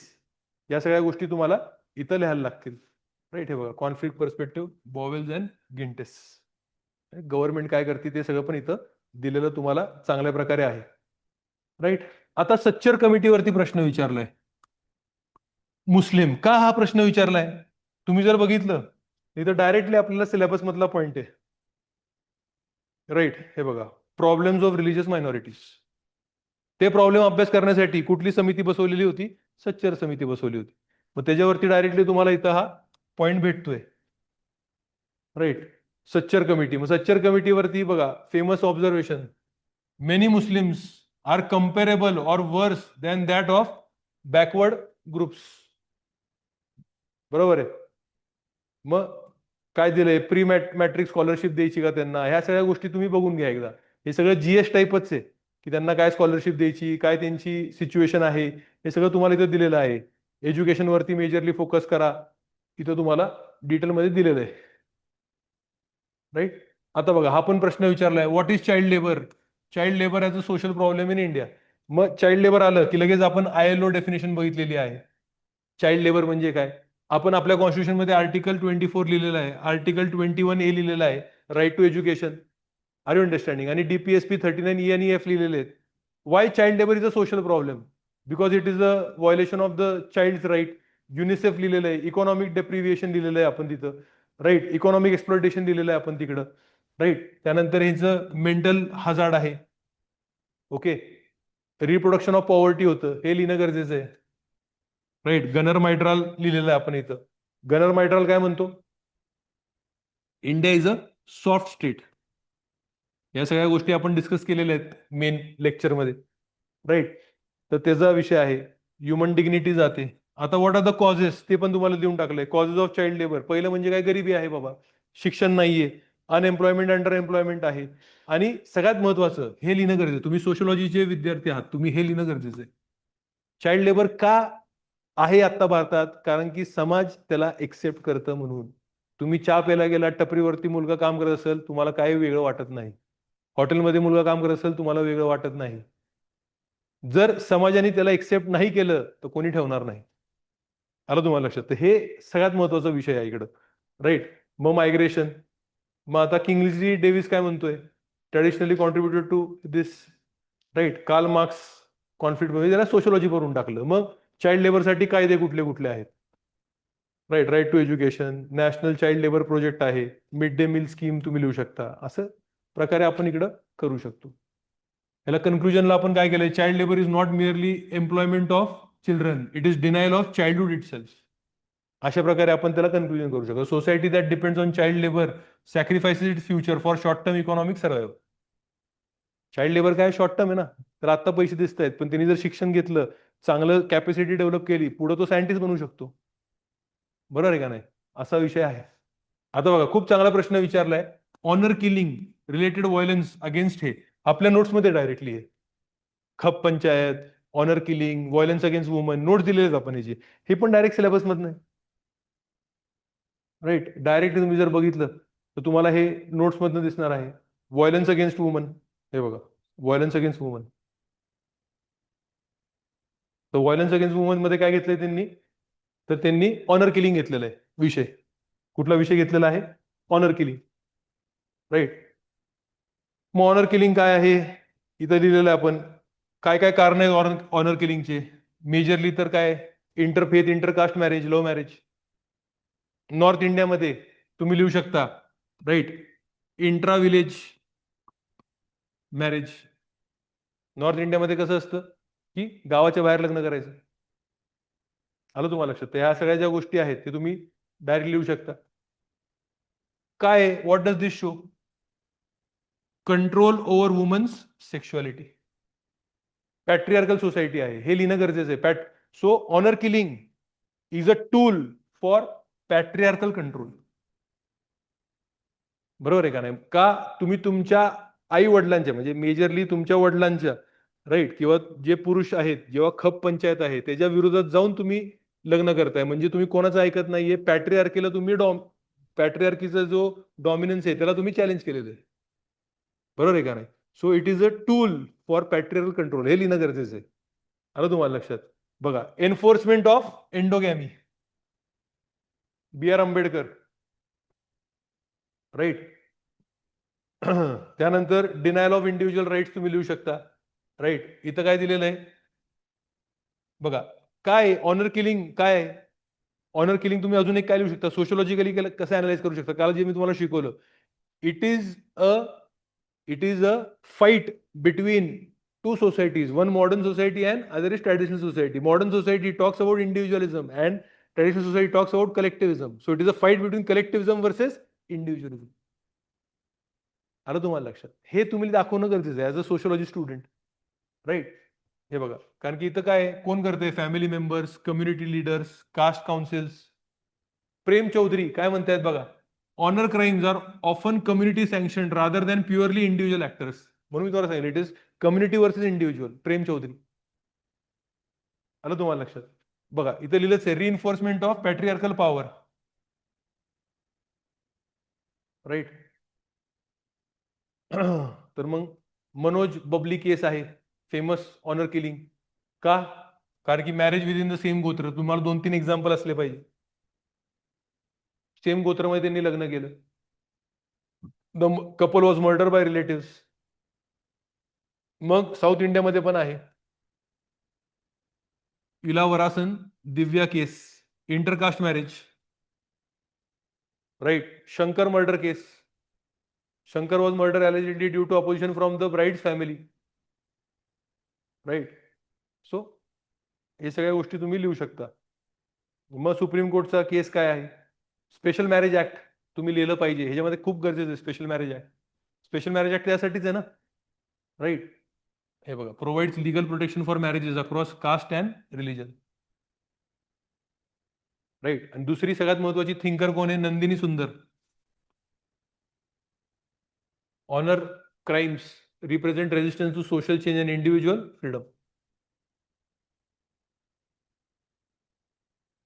या सगळ्या गोष्टी तुम्हाला इथं लिहायला लागतील. राईट. हे बघा कॉन्फ्लिक्ट पर्स्पेक्टिव्ह, बॉवेल्स अँड गिंटिस. गव्हर्नमेंट काय करते ते सगळं पण इथं दिलेलं तुम्हाला चांगल्या प्रकारे आहे. राईट. आता सच्चर कमिटीवरती प्रश्न विचारलाय, मुस्लिम का हा प्रश्न विचारलाय. तुम्ही जर बघितलं इथं डायरेक्टली आपल्याला सिलेबस मधला पॉइंट आहे. राईट. हे बघा, प्रॉब्लेम्स ऑफ रिलीजियस मायनॉरिटीज. ते प्रॉब्लेम अभ्यास करण्यासाठी कुठली समिती बसवलेली होती? सच्चर समिती बसवली होती. मग त्याच्यावरती डायरेक्टली तुम्हाला इथं हा पॉइंट भेटतोय. राईट. सच्चर कमिटी. मग सच्चर कमिटीवरती बघा, famous observation, many Muslims are comparable or worse than that of backward groups. बरोबर आहे. मग काय दिलंय, प्री मॅट्रिक स्कॉलरशिप द्यायची का त्यांना, ह्या सगळ्या गोष्टी तुम्ही बघून घ्या एकदा. हे सगळं जीएस टाईपच आहे की त्यांना काय स्कॉलरशिप द्यायची, काय त्यांची सिच्युएशन आहे, हे सगळं तुम्हाला इथं दिलेलं आहे. एज्युकेशन वरती मेजरली फोकस करा, इथं तुम्हाला डिटेलमध्ये दिलेलं आहे. राईट. आता बघा, हा पण प्रश्न विचारलाय, what is child labour? Child labour as a social problem in India. मग चाइल्ड लेबर आलं की लगेच आपण आयएलओ डेफिनेशन बघितलेली आहे. चाइल्ड लेबर म्हणजे काय, आपण आपल्या कॉन्स्टिट्यूशन मध्ये आर्टिकल 24 लिहिलेला आहे, आर्टिकल 21A लिहिलेला आहे, right to education. Are you understanding? आणि डीपीएसपी 39E आणि एफ लिहिलेले आहेत. Why child labour is a social problem? Because it is a violation of the child right. UNICEF लिहिलेलं आहे, इकॉनॉमिक डेप्रिव्हिएशन लिहिलेलं आहे आपण तिथं. राईट. इकॉनॉमिक एक्सप्लोटेशन दिलेलं आहे आपण तिकडं. राईट. त्यानंतर ह्याचं मेंटल हजार्ड आहे. ओके. रिप्रोडक्शन ऑफ पॉवर्टी होतं, हे लिहिणं गरजेचं आहे. राईट. गनर मायट्राल लिहिलेलं आहे आपण इथं. गनर मायट्राल काय म्हणतो, India is a soft state. या सगळ्या गोष्टी आपण डिस्कस केलेल्या आहेत मेन लेक्चरमध्ये. राईट. तर त्याचा विषय आहे. ह्युमन डिग्निटी जाते. आता व्हॉट आर द कॉजेस, ते पण तुम्हाला देऊन टाकलंय. कॉजेस ऑफ चाइल्ड लेबर, पहिलं म्हणजे काय, गरिबी आहे बाबा, शिक्षण नाहीये, अनएम्प्लॉयमेंट, अंडर एम्प्लॉयमेंट आहे. आणि सगळ्यात महत्वाचं हे लिहिणं गरजेचं, तुम्ही सोशलॉजीचे विद्यार्थी आहात, तुम्ही हे लिहिणं गरजेचं आहे. चाइल्ड लेबर का आहे आता भारतात? कारण की समाज त्याला एक्सेप्ट करतं म्हणून. तुम्ही चहा प्यायला गेला, टपरीवरती मुलगा काम करत असेल, तुम्हाला काही वेगळं वाटत नाही. हॉटेलमध्ये मुलगा काम करत असेल, तुम्हाला वेगळं वाटत नाही. जर समाजाने त्याला एक्सेप्ट नाही केलं तर कोणी ठेवणार नाही. आलं तुम्हाला लक्षात? तर हे सगळ्यात महत्वाचा विषय आहे इकडं. राईट. मग मायग्रेशन. मग आता किंग्सली डेव्हिस काय म्हणतोय, traditionally contributed to this. Right. Karl Marx conflict मध्ये त्याला सोशलॉजी करून टाकलं. मग चाइल्ड लेबरसाठी कायदे कुठले कुठले आहेत? Right. Right to education, national child labour project आहे, मिड डे मील स्कीम तुम्ही लिहू शकता. असं प्रकारे आपण इकडं करू शकतो. याला कन्क्लुजनला आपण काय केलंय, child labour is not merely employment of children, it is denial of childhood itself. अशा प्रकारे आपण त्याला कन्क्लुजन करू शकतो. Society that depends on child labour sacrifices it future for short term economic survival. Child labour काय short term आहे ना, तर आता पैसे दिसत आहेत, पण त्यांनी जर शिक्षण घेतलं, चांगलं कॅपॅसिटी डेव्हलप केली, पुढे तो सायंटिस्ट बनू शकतो. बरोबर आहे का नाही? असा विषय आहे. आता बघा, खूप चांगला प्रश्न विचारलाय. Honour killing related violence against हे आपल्या नोट्समध्ये डायरेक्टली आहे. Khap panchayat, honour killing, violence against woman, notes दिलेले आहेत आपण याचे. हे पण डायरेक्ट सिलेबस मधनं आहे. राईट, डायरेक्ट तुम्ही जर बघितलं तर तुम्हाला हे नोट्स मधनं दिसणार आहे. व्हायलन्स अगेन्स्ट वुमन, हे बघा, व्हायलन्स अगेन्स्ट वुमन. तर व्हायलन्स अगेन्स्ट वुमन मध्ये काय घेतलंय त्यांनी, तर त्यांनी ऑनर किलिंग घेतलेलं आहे विषय. कुठला विषय घेतलेला आहे? Honour killing. राईट. मग ऑनर किलिंग काय आहे, इथं लिहिलेलं आहे आपण. काय काय कारण आहे ऑनर किलिंगचे? मेजरली तर काय, interfaith intercaste marriage, love marriage. North इंडियामध्ये तुम्ही लिहू शकता, right, intra village marriage. North इंडियामध्ये कसं असतं की गावाच्या बाहेर लग्न करायचं. आलं तुम्हाला लक्षात? तर ह्या सगळ्या ज्या गोष्टी आहेत ते तुम्ही डायरेक्ट लिहू शकता. काय, what does this show? Control over woman's sexuality. Patriarchal society आहे, हे लिहिणं गरजेचं आहे. So honour killing is a tool for patriarchal control. बरोबर आहे का नाही? का तुम्ही तुमच्या आई वडिलांच्या, म्हणजे मेजरली तुमच्या वडिलांच्या, राईट, किंवा जे पुरुष आहेत, जेव्हा खप पंचायत आहे त्याच्या विरोधात जाऊन तुम्ही लग्न करताय, म्हणजे तुम्ही कोणाचं ऐकत नाहीये. पॅट्रियार्कीला तुम्ही पॅट्रियार्कीचा जो डॉमिनन्स आहे त्याला तुम्ही चॅलेंज केलेलं आहे. बरोबर आहे का नाही? So it is a tool for patriarchal control, हे लिहिणं गरजेचं आहे. आलं तुम्हाला लक्षात? बघा, enforcement of endogamy, B R Ambedkar. Right. त्यानंतर डिनायल ऑफ इंडिव्हिज्युअल राईट्स तुम्ही लिहू शकता. राईट. इथं काय दिलेलं आहे बघा, काय ऑनर किलिंग काय आहे? ऑनर किलिंग तुम्ही अजून एक काय लिहू शकता, सोशिओलॉजिकली कसं अनालाइज करू शकता. काल जे मी तुम्हाला शिकवलं, it is a it is a fight between two societies, one modern society and other is traditional society. Modern society talks about individualism and traditional society talks about collectivism. So it is a fight between collectivism versus individualism. आलं तुम्हाला लक्षात? हे तुम्ही दाखवणं गरजेचं आहे as a sociology student. Right. हे बघा, कारण की इथं काय कोण करते, family members, community leaders, caste councils. Prem Chaudhary काय म्हणतात बघा, honour crimes are often community sanction rather than purely individual actors. म्हणून मी तुम्हाला सांगितलं, it is community versus individual. Prem Chaudhary. आलं तुम्हाला लक्षात? बघा, इथे लिहिलंच आहे, reinforcement of patriarchal power. Right. तर मग मनोज बबली केस आहे, फेमस ऑनर किलिंग. का? कारण की marriage with in the same गोत्र. तुम्हाला 2-3 एक्झाम्पल असले पाहिजे. सेम गोत्रामध्ये त्यांनी लग्न केलं. The couple was murder by relative. मग साऊथ इंडियामध्ये पण आहे, Ilavarasan Divya case, intercaste marriage. Right. Shankar murder case. Shankar was murder allegedly due to opposition from the bride's family. Right. So हे सगळ्या गोष्टी तुम्ही लिहू शकता. मग सुप्रीम कोर्टचा केस काय आहे, स्पेशल मॅरेज ऍक्ट तुम्ही लिहिलं पाहिजे. ह्याच्यामध्ये खूप गरजेचं आहे special marriage act. Special marriage act त्यासाठीच आहे ना. राईट. हे बघा, provides legal protection for marriages across caste and religion. Right. आणि दुसरी सगळ्यात महत्वाची थिंकर कोण आहे, Nandini Sundar. Honour crimes represent resistance to social change and individual freedom.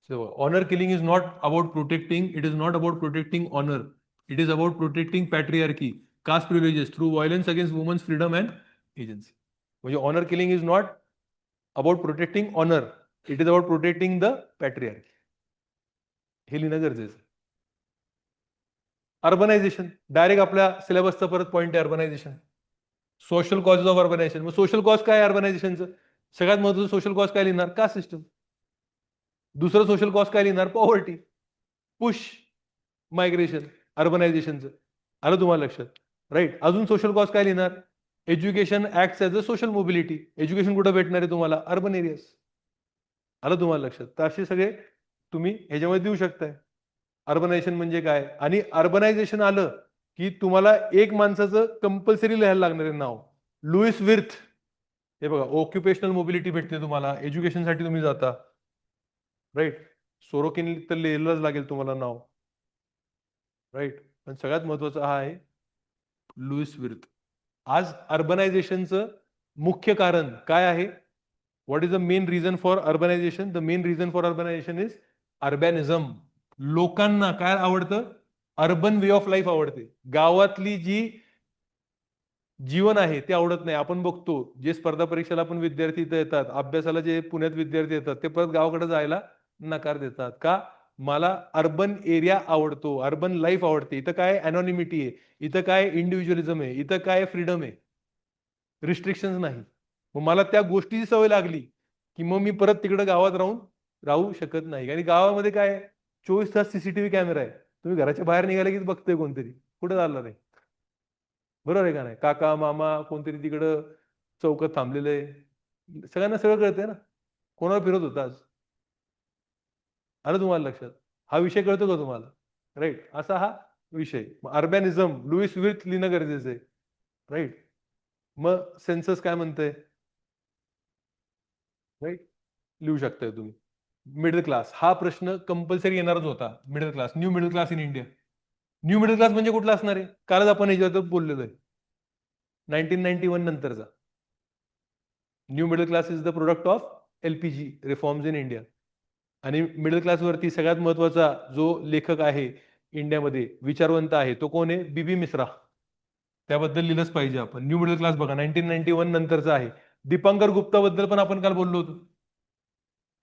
So honor killing is not about protecting, it is not about protecting honor. It is about protecting patriarchy, caste privileges through violence against women's freedom and agency. म्हणजे honor killing is not about protecting honor. It is about protecting the patriarchy. हे लिहिणं गरजेचं आहे. Urbanisation direct आपल्या सिलेबसचा परत point आहे, urbanisation. Social causes of urbanisation. मग social cause काय आहे अर्बनायझेशनचं? सगळ्यात महत्वाचं सोशल कॉज काय लिहिणार, कास्ट सिस्टम. दुसरं सोशल कॉज काय लिहिणार, पॉवर्टी. Push migration, अर्बनायझेशनचं. आलं तुम्हाला लक्षात? राईट. अजून सोशल कॉज काय लिहिणार, education act as a social mobility. Education कुठं भेटणार आहे तुम्हाला, अर्बन एरियाज. आलं तुम्हाला लक्षात? तर असे सगळे तुम्ही ह्याच्यामध्ये देऊ शकताय. अर्बनायझेशन म्हणजे काय, आणि अर्बनायझेशन आलं की तुम्हाला एक माणसाचं कंपल्सरी लिहायला लागणार आहे नाव. लुईस विर्थ, हे बघा ऑक्युपेशनल मोबिलिटी भेटते तुम्हाला, एज्युकेशनसाठी तुम्ही जाता, राईट. सोरोकिन तर लिहिलंच लागेल तुम्हाला नाव, राईट. पण सगळ्यात महत्वाचं हा आहे लुईस विर्थ. आज अर्बनायझेशनचं मुख्य कारण काय आहे? What is the main reason for urbanization? The main reason for urbanization is urbanism. लोकांना काय आवडतं? अर्बन वे ऑफ लाईफ आवडते. गावातली जी जीवन आहे ते आवडत नाही. आपण बघतो जे स्पर्धा परीक्षेला पण विद्यार्थी इथं येतात, अभ्यासाला जे पुण्यात विद्यार्थी येतात, ते परत गावाकडे जायला नकार देतात. का? मला अर्बन एरिया आवडतो, अर्बन लाईफ आवडते. इथं काय अनॉनिमिटी आहे, इथं काय इंडिव्हिज्युअलिझम आहे, इथं काय फ्रीडम आहे, रिस्ट्रिक्शन नाही. मग मला त्या गोष्टीची सवय लागली की मग मी परत तिकडे गावात राहू शकत नाही. आणि गावामध्ये काय 24 तास सीसीटीव्ही कॅमेरा आहे. तुम्ही घराच्या बाहेर निघाले की बघतोय कोणतरी, कुठे चालला नाही. बरोबर आहे का नाही? काका मामा कोणतरी तिकडं चौकात थांबलेलं आहे. सगळ्यांना सगळं कळतंय ना, कोणाला फिरत होता आज. आलं तुम्हाला लक्षात? हा विषय कळतो का तुम्हाला? राईट. असा हा विषय. अर्बॅनिझम लुईस विर्थ लिहिणं गरजेचं आहे, राईट. मग सेन्सस काय म्हणतंय? राईट, लिहू शकताय तुम्ही. मिडल क्लास हा प्रश्न कंपल्सरी येणारच होता. Middle class, new middle class in India. New middle class म्हणजे कुठला असणार आहे? कालच आपण याच्यावर बोललेलो आहे, 1991 नंतरचा. New middle class is the product of LPG reforms in India. आणि मिडल क्लासवरती सगळ्यात महत्वाचा जो लेखक आहे इंडियामध्ये, विचारवंत आहे, तो कोण आहे? बीबी मिश्रा. त्याबद्दल लिहिलंच पाहिजे आपण. न्यू मिडल क्लास बघा 1991 नंतरचा आहे. दीपांकर गुप्ता बद्दल पण आपण काल बोललो होतो.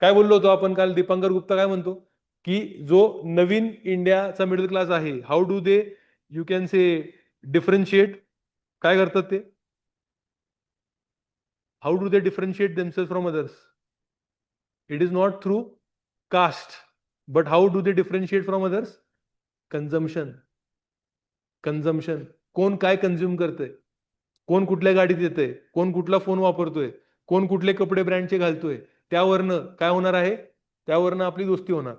काय बोललो होतो आपण काल? दीपांकर गुप्ता काय म्हणतो की जो नवीन इंडियाचा मिडल क्लास आहे, how do they, you can say, differentiate, काय करतात ते? How do they differentiate themselves from others? It is not through caste, but how do they differentiate from others? Consumption. Consumption. कोण काय कन्झ्युम करतंय, कोण कुठल्या गाडीत येतंय, कोण कुठला फोन वापरतोय, कोण कुठले कपडे ब्रँडचे घालतोय, त्यावरनं काय होणार आहे? त्यावरनं आपली दोस्ती होणार.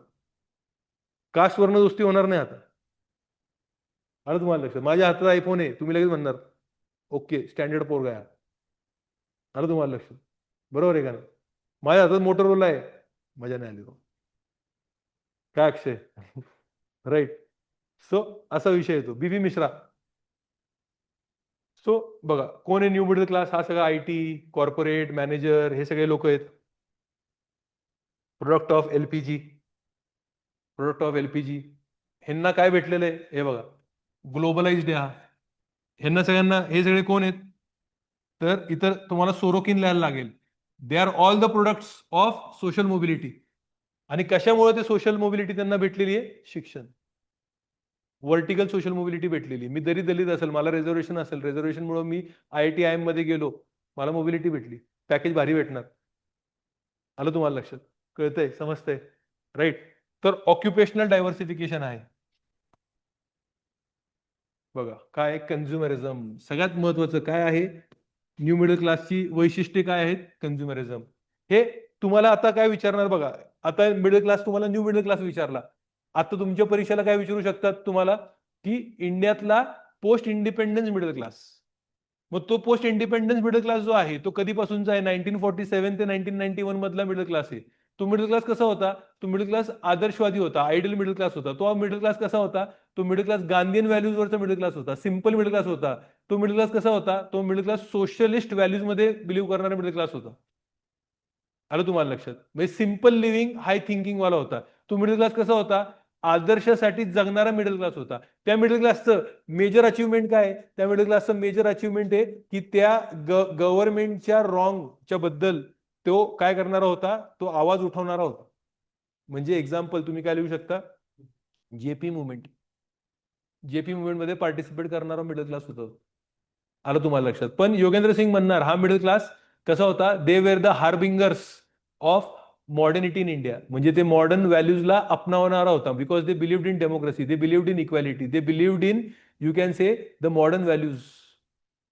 कास्टवरनं दोस्ती होणार नाही आता. आलं तुम्हाला लक्षात? माझ्या हातात आयफोन आहे, तुम्ही लगेच म्हणणार ओके स्टँडर्ड पोरगा आहे. आलं तुम्हाला लक्षात? बरोबर आहे का नाही? माझ्या हातात मोटोरोला आहे, मजा नाही आली. काय अक्षय? राईट. सो असा विषय येतो. बीबी मिश्रा. सो बघा कोण आहे न्यू मिडल क्लास? हा सगळा आयटी, कॉर्पोरेट, मॅनेजर, हे सगळे लोक आहेत. Product of LPG. Product of LPG. ह्यांना काय भेटलेलं आहे? हे बघा, ग्लोबलाइज्ड आहे हा. ह्यांना सगळ्यांना, हे सगळे कोण आहेत? तर इतर तुम्हाला सोरोकिन लिहायला लागेल. They are all the products of social mobility. आणि कशामुळे ते सोशल मोबिलिटी त्यांना भेटलेली आहे? शिक्षण. व्हर्टिकल सोशल मोबिलिटी भेटलेली. मी जरी दलित असेल, मला रिझर्वेशन असेल, रिझर्वेशनमुळे मी आयआयटी आयएम मध्ये गेलो, मला मोबिलिटी भेटली, पॅकेज भारी भेटणार. आलं तुम्हाला लक्षात? कळतंय, समजतंय, राईट. तर ऑक्युपेशनल डायव्हर्सिफिकेशन आहे. बघा काय कन्झ्युमरिझम. सगळ्यात महत्वाचं काय आहे? न्यू मिडल क्लासची वैशिष्ट्ये काय आहेत? कन्झ्युमरिझम. हे तुम्हाला आता काय विचारणार बघा. आता मिडल क्लास तुम्हाला न्यू मिडल क्लास विचारला, आता तुमच्या परीक्षेला काय विचारू शकतात तुम्हाला की इंडियातला पोस्ट इंडिपेंडन्स मिडल क्लास. मग तो पोस्ट इंडिपेंडन्स मिडल क्लास जो आहे तो कधीपासूनचा आहे? 1947 ते 1991 मधला मिडल क्लास आहे. तो मिडल क्लास कसा होता? तो मिडल क्लास आदर्शवादी होता, आयडियल मिडल क्लास होता. तो मिडल क्लास कसा होता? तो मिडल क्लास गांधीयन व्हॅल्यूजवरचा मिडल क्लास होता, सिंपल मिडल क्लास होता. तो मिडल क्लास कसा होता? तो मिडल क्लास सोशलिस्ट व्हॅल्यूज मध्ये बिलीव्ह करणारा मिडल क्लास होता. आलं तुम्हाला लक्षात? म्हणजे सिंपल लिव्हिंग हाय थिंकिंग वाला होता. तो मिडल क्लास कसा होता? आदर्शासाठी जगणारा मिडल क्लास होता. त्या मिडल क्लासचं मेजर अचिव्हमेंट काय आहे? त्या मिडल क्लासचं मेजर अचिव्हमेंट आहे की त्या गव्हर्नमेंटच्या रॉंगच्या बद्दल तो काय करणारा होता? तो आवाज उठवणारा होता. म्हणजे एक्झाम्पल तुम्ही काय लिहू शकता? JP movement. जेपी मुवमेंट मध्ये पार्टिसिपेट करणारा मिडल क्लास होता. आलं तुम्हाला लक्षात? पण योगेंद्र सिंग म्हणणार हा मिडल क्लास कसा होता? They were the harbingers of modernity in India. म्हणजे ते मॉडर्न व्हॅल्यूजला अपनावणारा होता. Because they believed in democracy, they believed in equality, they believed in, you can say, the modern values,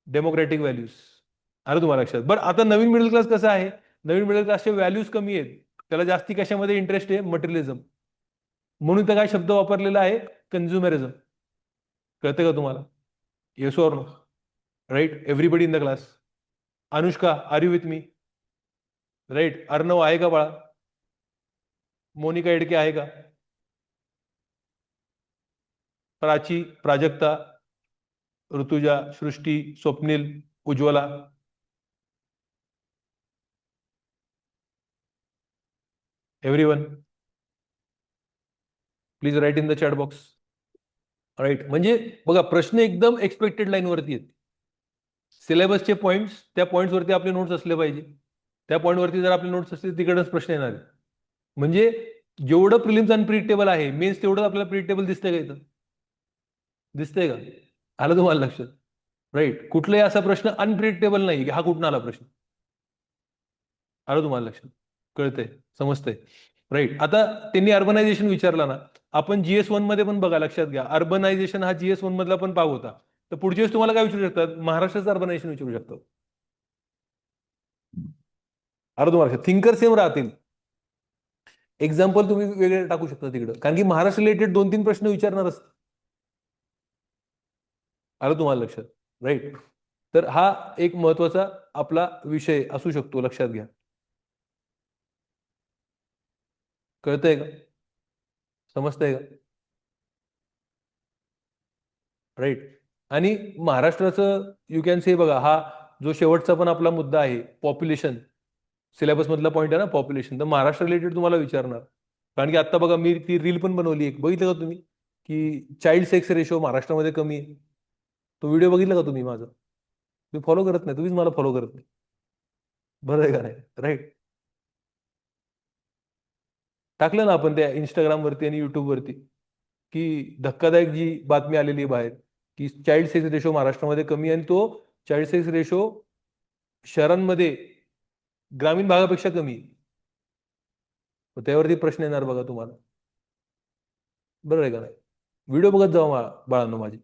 democratic values. आलं तुम्हाला लक्षात? बरं आता नवीन मिडल क्लास कसं आहे? नवीन मिडल क्लासचे व्हॅल्यूज कमी आहेत. त्याला जास्ती कशामध्ये इंटरेस्ट आहे? मटेरियलिझम. म्हणून तर काय शब्द वापरलेला आहे? कन्झ्युमरिझम. कळतं का तुम्हाला? Yes or no? Right. Everybody in the class. Anushka, are you with me? Right. Arnav आहे का बाळा? मोनिका एडके आहे का? Prachi, Prajakta, Rutuja, Srushti, Swapnil, Ujjwala. Everyone, please write in the chat box. Right. म्हणजे बघा, प्रश्न एकदम एक्सपेक्टेड लाईनवरती आहेत. सिलेबसचे पॉईंट्स, त्या पॉईंट्सवरती आपले नोट्स असले पाहिजे. त्या पॉईंटवरती जर आपले नोट्स असतील तिकडच प्रश्न येणार आहेत. म्हणजे जेवढं प्रिलिम्स अनप्रिडिक्टेबल आहे, मेन्स तेवढं आपल्याला प्रिडिक्टेबल दिसतंय का इथं? दिसतंय का? आलं तुम्हाला लक्षात? राईट. कुठलाही असा प्रश्न अनप्रिडिक्टेबल नाही की हा कुठून आला प्रश्न. आलं तुम्हाला लक्षात? कळतंय, समजतंय. राईट. आता त्यांनी अर्बनायझेशन विचारला ना, आपण GS1 मध्ये पण बघा, लक्षात घ्या, अर्बनायझेशन हा GS1 मधला पण भाग होता. तर पुढच्या वेळेस तुम्हाला काय विचारू शकतात? महाराष्ट्राचं अर्बनायझेशन विचारू शकतात. आलं तुम्हाला लक्षात? थिंकर सेम राहतील. एक्झाम्पल तुम्ही वेगळे टाकू शकता तिकडं, कारण की महाराष्ट्र रिलेटेड 2-3 प्रश्न विचारणारच. आलं तुम्हाला लक्षात? राईट. तर हा एक महत्वाचा आपला विषय असू शकतो, लक्षात घ्या. कळतंय का? समजतंय का? राईट. आणि महाराष्ट्राचं यू कॅन से बघा, हा जो शेवटचा पण आपला मुद्दा आहे, पॉप्युलेशन, सिलेबस मधला पॉईंट आहे ना पॉप्युलेशन, तर महाराष्ट्र रिलेटेड तुम्हाला विचारणार. कारण की आता बघा, मी ती रील पण बनवली एक, बघितलं का तुम्ही? की चाइल्ड सेक्स रेशो महाराष्ट्रामध्ये कमी आहे. तो व्हिडिओ बघितला का तुम्ही माझा? तुम्ही फॉलो करत नाही, तुम्हीच मला फॉलो करत नाही. बरं आहे का नाही? राईट. टाकलं ना आपण त्या इंस्टाग्रामवरती आणि युट्यूबवरती, की धक्कादायक जी बातमी आलेली आहे बाहेर, की चाइल्ड सेक्स रेशो महाराष्ट्रामध्ये कमी आहे, आणि तो चाइल्ड सेक्स रेशो शहरांमध्ये ग्रामीण भागापेक्षा कमी आहे. मग त्यावरती प्रश्न येणार बघा तुम्हाला. बरोबर आहे का नाही? व्हिडिओ बघत जावा बाळांनो माझी,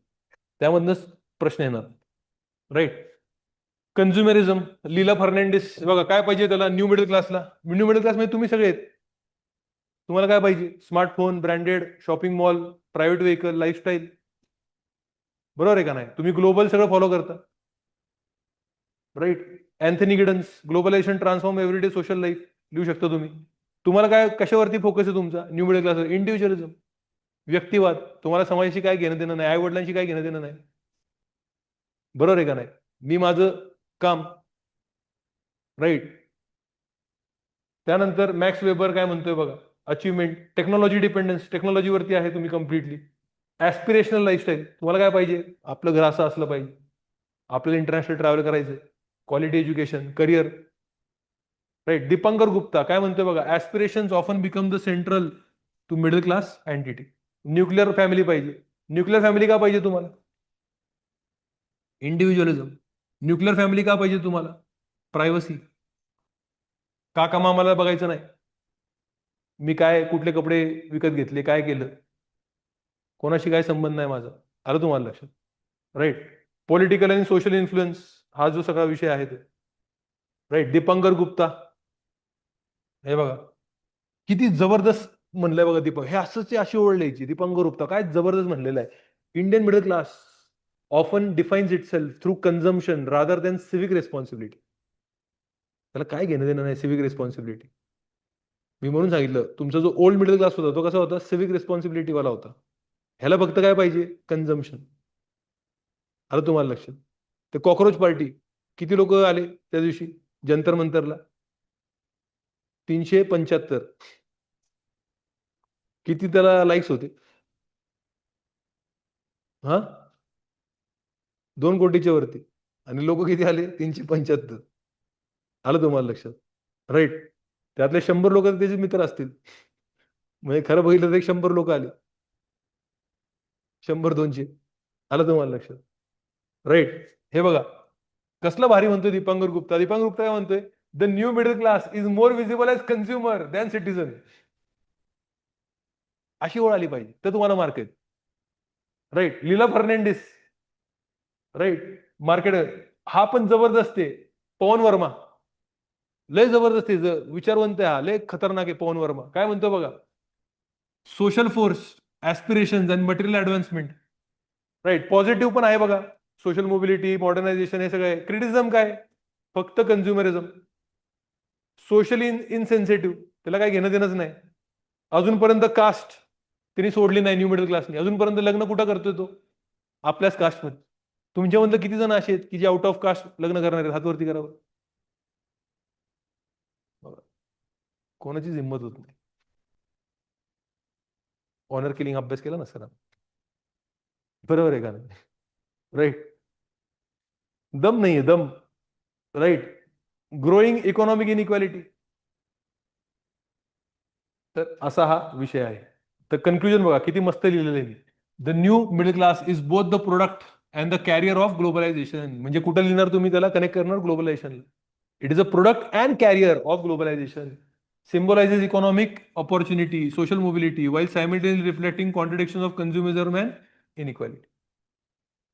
त्यामधनच प्रश्न येणार. राईट. कन्झ्युमरिझम, लीला फर्नांडिस बघा, काय पाहिजे त्याला? न्यू मिडल क्लासला. न्यू मिडल क्लास म्हणजे तुम्ही सगळे आहेत. तुम्हाला काय पाहिजे? Smartphone, branded, shopping mall, private vehicle, lifestyle. बरोबर आहे का नाही? तुम्ही ग्लोबल सगळं फॉलो करता. Right. Anthony Giddens, globalisation transform everyday social life, लिहू शकता तुम्ही. तुम्हाला काय, कशावरती फोकस आहे तुमचा न्यू मिडल क्लास? इंडिव्हिज्युअलिझम, व्यक्तिवाद. तुम्हाला समाजाशी काय घेणं देणं नाही, आई वडिलांशी काय घेणं देणं नाही. बरोबर आहे का नाही? मी माझं काम. राईट. त्यानंतर मॅक्स वेबर काय म्हणतोय बघा, अचिव्हमेंट, टेक्नॉलॉजी डिपेंडन्स, टेक्नॉलॉजीवरती आहे तुम्ही कम्प्लिटली. ऍस्पिरेशनल लाईफस्टाईल, तुम्हाला काय पाहिजे? आपलं घर असं असलं पाहिजे, आपल्याला इंटरनॅशनल ट्रॅव्हल करायचं, quality education, career. Right. Dipankar Gupta काय म्हणतोय बघा, aspirations often become the central to middle class entity. Nuclear family पाहिजे. न्यूक्लिअर फॅमिली का पाहिजे तुम्हाला? इंडिव्हिज्युअलिझम. न्यूक्लिअर फॅमिली का पाहिजे तुम्हाला? प्रायव्हसी. काका मामाला बघायचं नाही, मी काय कुठले कपडे विकत घेतले, काय केलं, कोणाशी काय संबंध नाही माझा. आलं तुम्हाला लक्षात? राईट. पॉलिटिकल आणि सोशल इन्फ्लुएन्स, हा जो सगळा विषय आहे तो. राईट. दीपांकर गुप्ता, हे बघा किती जबरदस्त म्हणलंय बघा दीपक, हे असंच अशी ओळ द्यायची. दीपांकर गुप्ता काय जबरदस्त म्हणलेलं आहे. Indian middle class often defines it self through consumption rather than civic responsibility. त्याला काय घेणं देणं नाही सिव्हिक रेस्पॉन्सिबिलिटी. मी म्हणून सांगितलं, तुमचा जो ओल्ड मिडल क्लास होता तो कसा होता? सिव्हिक रेस्पॉन्सिबिलिटी वाला होता. ह्याला फक्त काय पाहिजे? कन्झम्पशन. आलं तुम्हाला लक्षात? ते कॉक्रोच पार्टी, किती लोक आले त्या दिवशी जंतर मंतरला? 375. किती त्याला लाईक्स होते? हा, 2 कोटीच्या वरती. आणि लोक किती आले? 375. आलं तुम्हाला लक्षात? राईट. त्यातले 100 लोक त्याचे मित्र असतील. म्हणजे खरं बघितलं तर 100 लोक आले, 100-200. आलं तुम्हाला लक्षात? राईट. हे बघा कसलं भारी म्हणतोय दीपांकर गुप्ता. दीपांकर गुप्ता काय म्हणतोय? The new middle class is more visible as consumer than citizen. अशी ओळ आली पाहिजे तर तुम्हाला मार्क आहेत. Right. Leela Fernandes, right, market. हा पण जबरदस्त आहे. पवन वर्मा, लय जबरदस्त आहे, विचारवंत आहे हा, लय खतरनाक आहे. पवन वर्मा काय म्हणतो बघा, social force, aspiration and material advancement. Right. Positive पण आहे बघा, सोशल मोबिलिटी, मॉडर्नायझेशन, हे सगळं. क्रिटिसिझम काय? फक्त कन्झ्युमरिझम. सोशली इनसेन्सिटिव्ह, त्याला काही घेणं देणंच नाही. अजूनपर्यंत कास्ट त्यांनी सोडली नाही न्यू मिडल क्लासने. अजूनपर्यंत लग्न कुठं करतोय तो? आपल्याच कास्टमध्ये. तुमच्यामधलं किती जण असे आहेत की जे आउट ऑफ कास्ट लग्न करणार आहेत? हातवरती करावं. कोणाचीच हिंमत होत नाही. ऑनर किलिंग अभ्यास केला ना सर? बरोबर आहे का नाही? राईट. दम नाहीये, दम. राईट. Growing economic inequality. तर असा हा विषय आहे. तर कन्क्लुजन बघा किती मस्त लिहिलेलं आहे. The new middle class is both the product and the carrier of globalization. म्हणजे कुठं लिहिणार तुम्ही त्याला? कनेक्ट करणार ग्लोबलायझेशनला. It is a product and carrier of globalization. Symbolizes economic opportunity, social mobility, while simultaneously reflecting contradictions of consumerism and inequality.